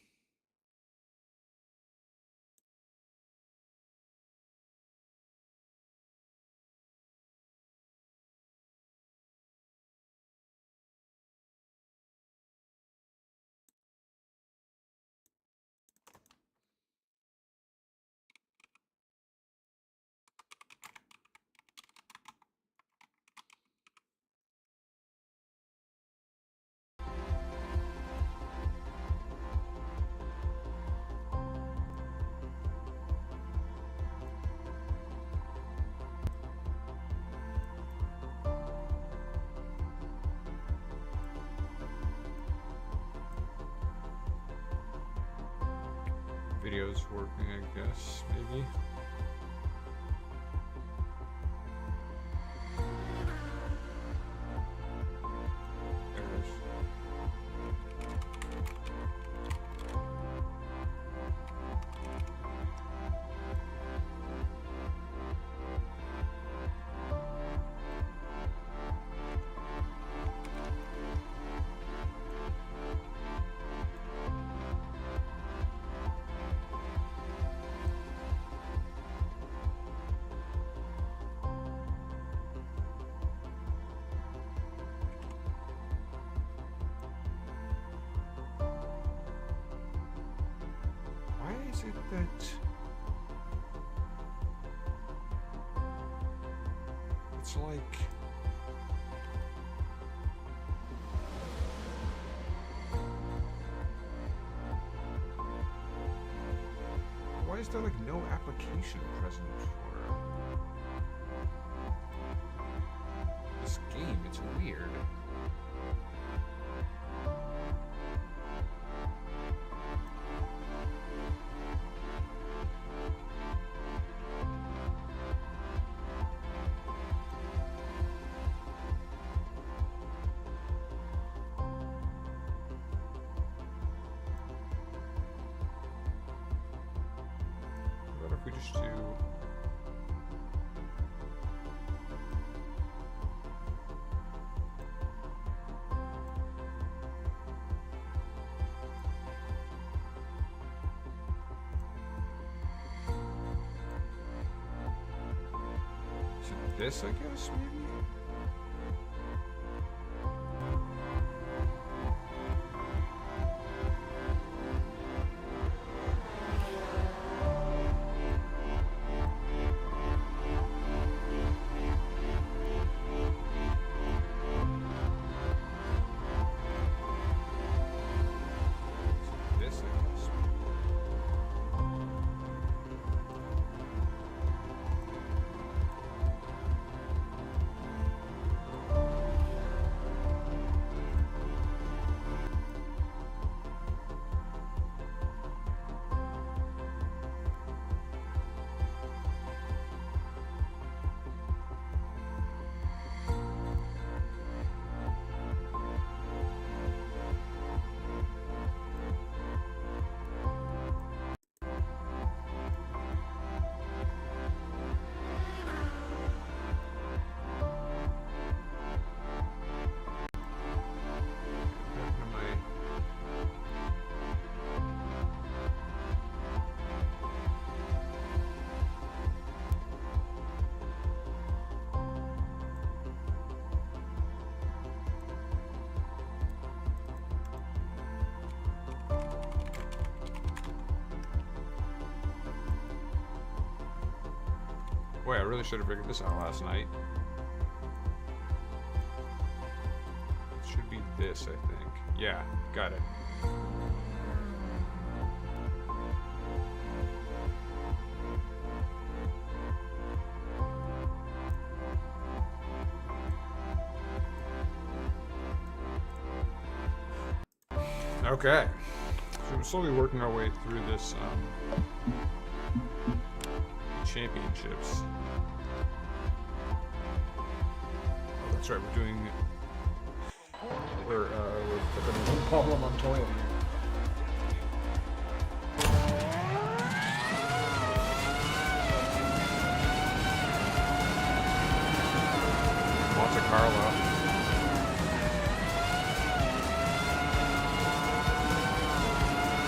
Video's working, I guess, maybe. There it is. Why is it that it's like why is there like no application present for this game? It's weird. What if we just do is it this, I guess, maybe? This, I guess. Boy, I really should have figured this out last night. It should be this, I think. Yeah, got it. Okay. So we're slowly working our way through this championships. Oh, that's right, we're putting Pablo Montoya here. Monte Carlo.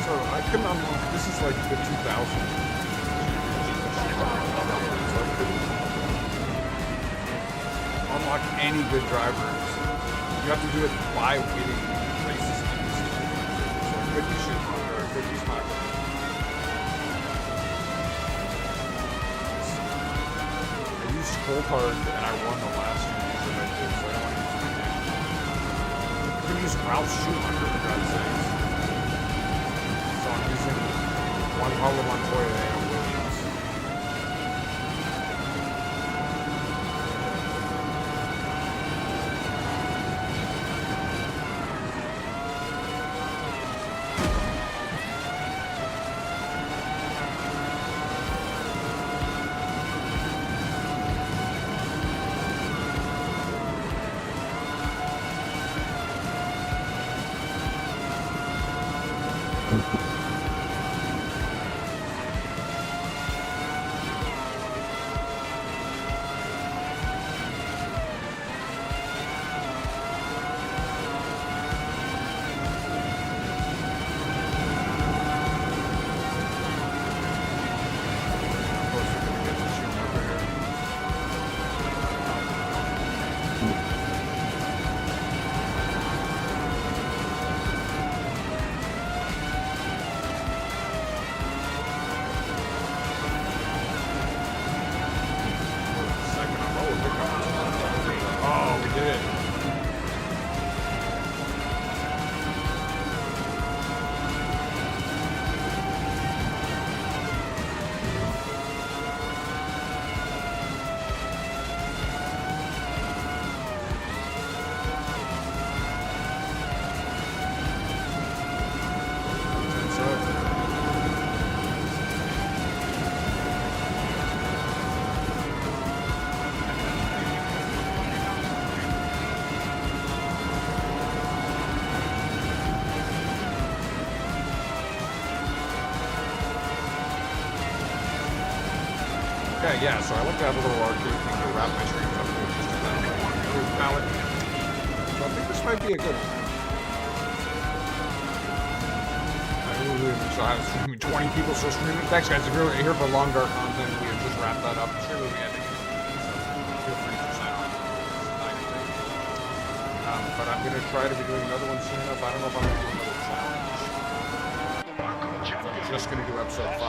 So I couldn't unlock. This is like the 2000. So I couldn't unlock any good drivers. You have to do it by winning races in the season. So I could use Schumacher, I could use Michael. I used Coulthard and I won the last few years that I did, so I don't want to use him again. I could use Ralph Schumacher, for God's sakes. So I'm using Juan Pablo Montoya and Williams. Okay, yeah, so I like to have a little arcade thing to wrap my streams up with, just to kind of like crude palette. So I think this might be a good one. I really wish I was streaming 20 people still streaming. Thanks, guys. If you're here for longer content, we have just wrapped that up. It's really the ending. So feel free to sign on. But I'm going to try to be doing another one soon enough. I don't know if I'm going to do another challenge. I'm just going to do episode 5.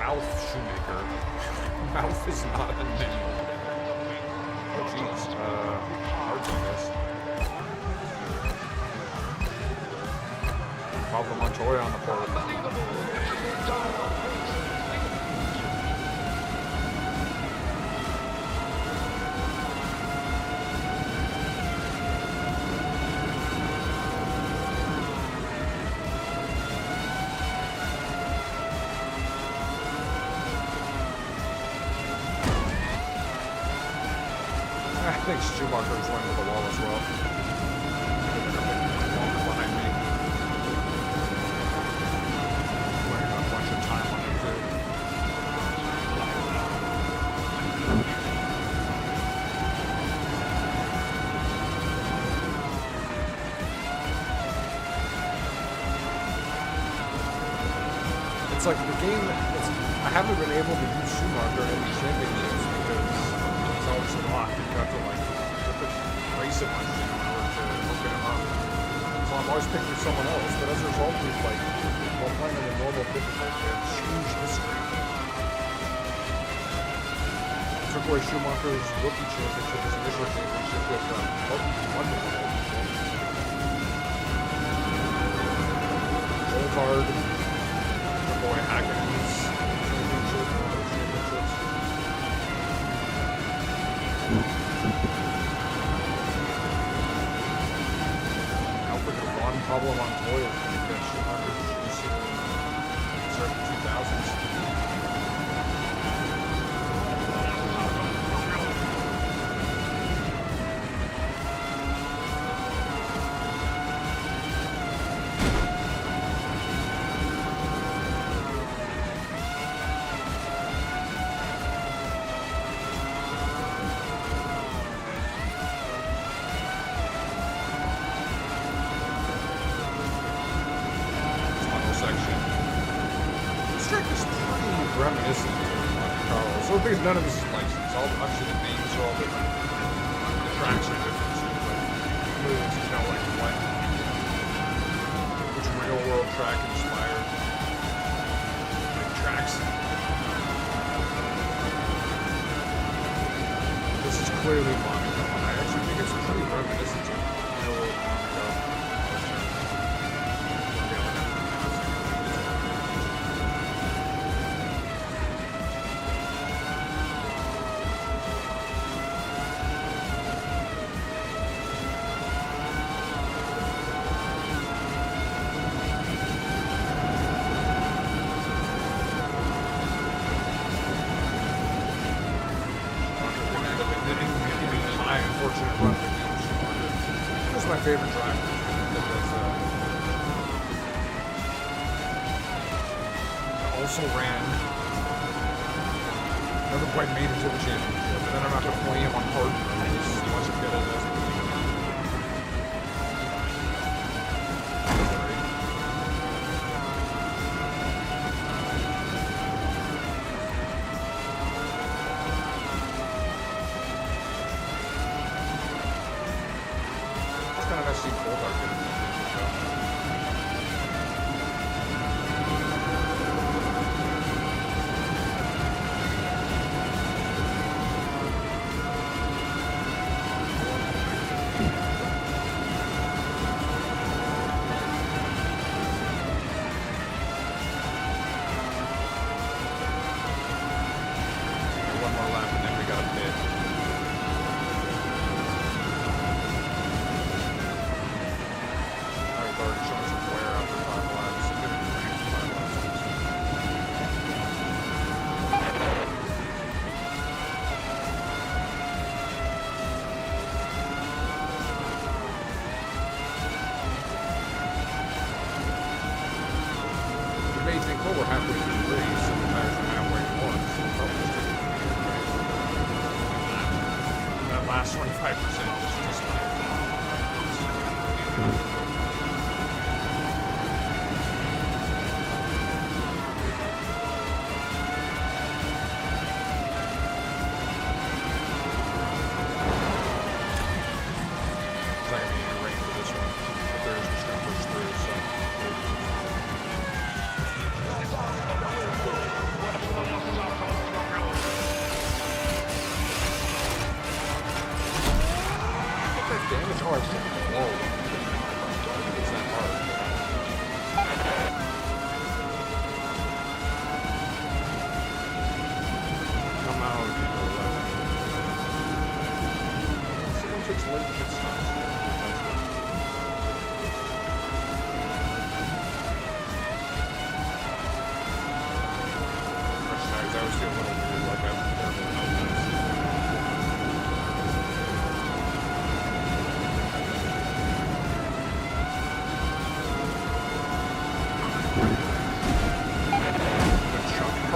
Mouth Shoemaker. Mouth is not a name. Oh jeez. Archivist. Pablo Montoya on the board. I think Schumacher is running to the wall as well. Behind me. Running a bunch of time on him too. It's like the game, I haven't been able to use Schumacher in the championships because it's always locked. You have to like race a bunch in order to open him up. So I'm I'm always picking someone else, but as a result of like while playing on the normal difficulty, I've changed history. Took away Schumacher's rookie championship, his initial championship with London. Old the boy Hacken's championship, one of the championships. Now freaking Juan Pablo Montoya is going to get Schumacher's shoes starting in the 2000s. So because none of this is licensed, obviously the names are all different, the tracks are different too, but clearly it's kind of like which real world track inspired like tracks. This is clearly Monaco, and I actually think it's pretty reminiscent of real world Monaco. Favorite driver also ran, never quite made it to the championship, and then I'm not going to play him on hard because he wants to get it as we're halfway through the race, and the tires are halfway more. So that last 25% just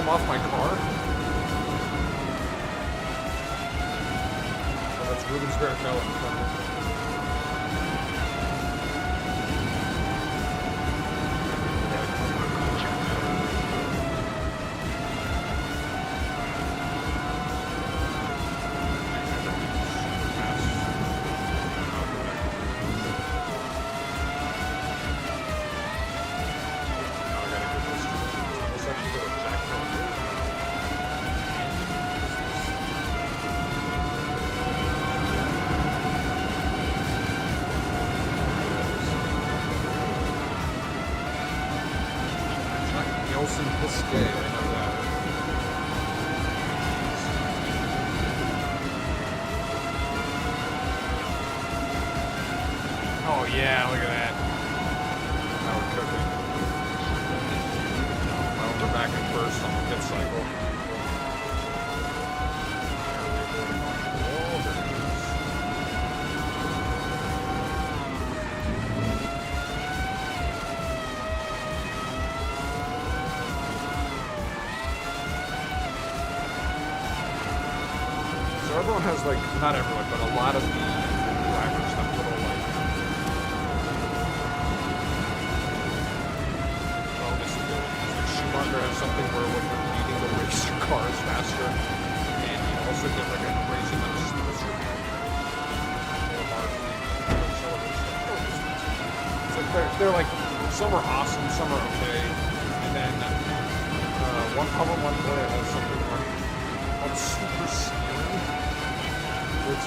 off my car? Oh, that's Ruben's Barrichello in front of me. Wilson Biscay, I know that. Oh yeah, look at that. Now we're cooking. Now we're back in first on the pit cycle. Oh, there it is. So everyone has like, not everyone, but a lot of the drivers have little like bonus abilities. Like Schumacher has something where when you're leading the race, your car is faster, and you also get like a crazy amount of speed. It's like they're like, some are awesome, some are okay, and then one player has something like called super steering, which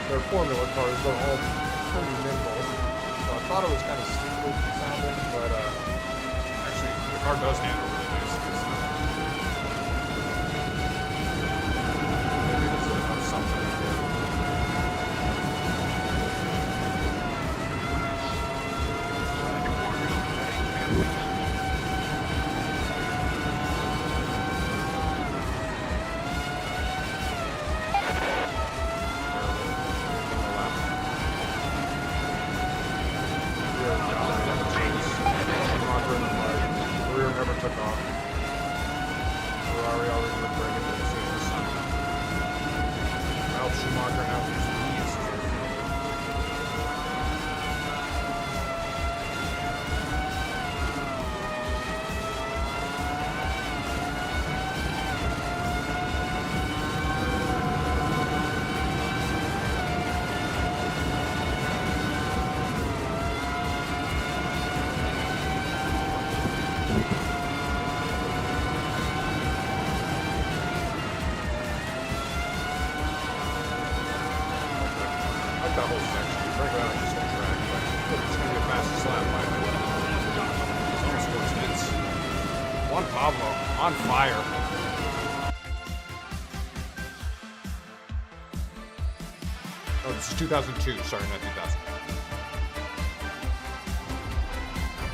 they're formula cars, they're all pretty nimble. So I thought it was kind of stupid sounding, but actually the car does handle really nicely. So maybe it's something to do. On fire. Oh, this is 2002. Sorry, not 2000.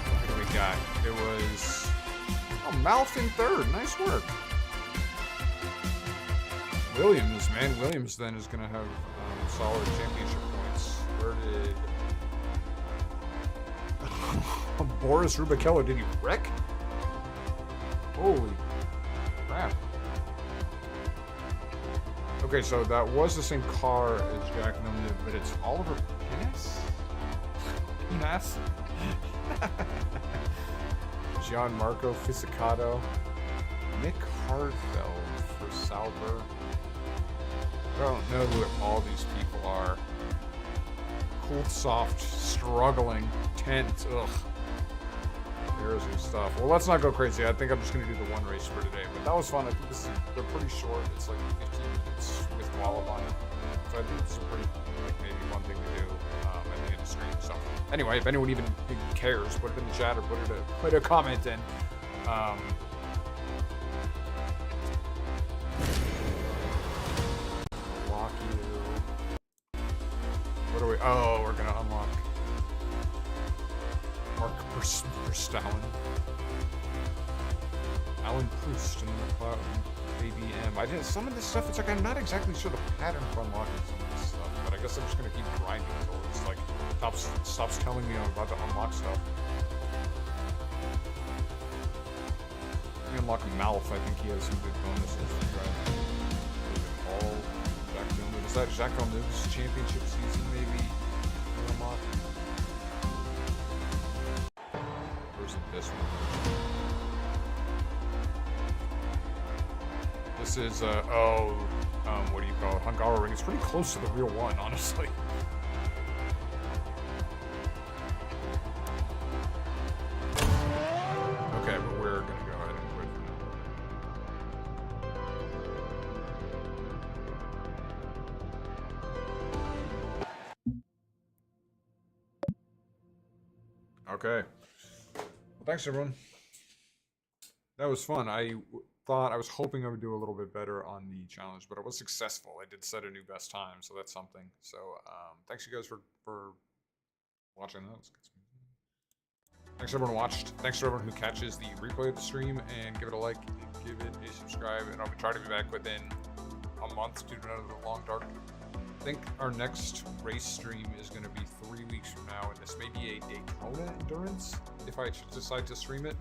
What do we got? It was... Oh, Malf in third. Nice work. Williams, man. Williams then is going to have solid championship points. Where did... Boris Rubichello, did he wreck? Holy crap. Okay, so that was the same car as Jack Miller, but it's Oliver Pinas? Pinas? Gianmarco Fisicato. Nick Hardfeld for Sauber. I don't know who all these people are. Coolsoft, struggling, tense, ugh. There's your stuff. Well, let's not go crazy. I think I'm just going to do the one race for today. But that was fun. I think they're pretty short. It's like 15 minutes with qualifying. So I think this is a pretty, like, maybe fun thing to do at the end of the stream. So anyway, if anyone even cares, put it in the chat or put a comment in. Lock you. What do we... Oh, we're going to unlock... Mark Verstappen, Alan Proust, and then McLeod, ABM. I did some of this stuff. It's like I'm not exactly sure the pattern for unlocking some of this stuff, but I guess I'm just gonna keep grinding until it's like stops telling me I'm about to unlock stuff. You unlock Malf. I think he has some good bonuses. Right? All Jack Villeneuve. Is that Jacques Villeneuve's championship season? Maybe unlock. This one. This is what do you call it? Hungaroring. It's pretty close to the real one, honestly. Okay, but we're gonna go ahead and quit for now. Okay. Well, thanks everyone. That was fun. I was hoping I would do a little bit better on the challenge, but I was successful. I did set a new best time, so that's something. So thanks you guys for watching that. Thanks everyone who watched. Thanks to everyone who catches the replay of the stream, and give it a like, give it a subscribe, and I'll try to be back within a month to do another long dark. I think our next race stream is going to be 3 weeks from now, and this may be a Daytona endurance if I decide to stream it.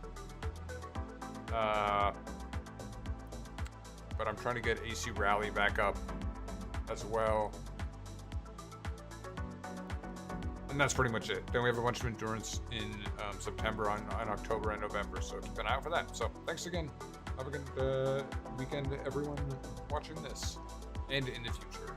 But I'm trying to get AC Rally back up as well. And that's pretty much it. Then we have a bunch of endurance in September, on October, and November, so keep an eye out for that. So thanks again. Have a good weekend, everyone watching this, and in the future.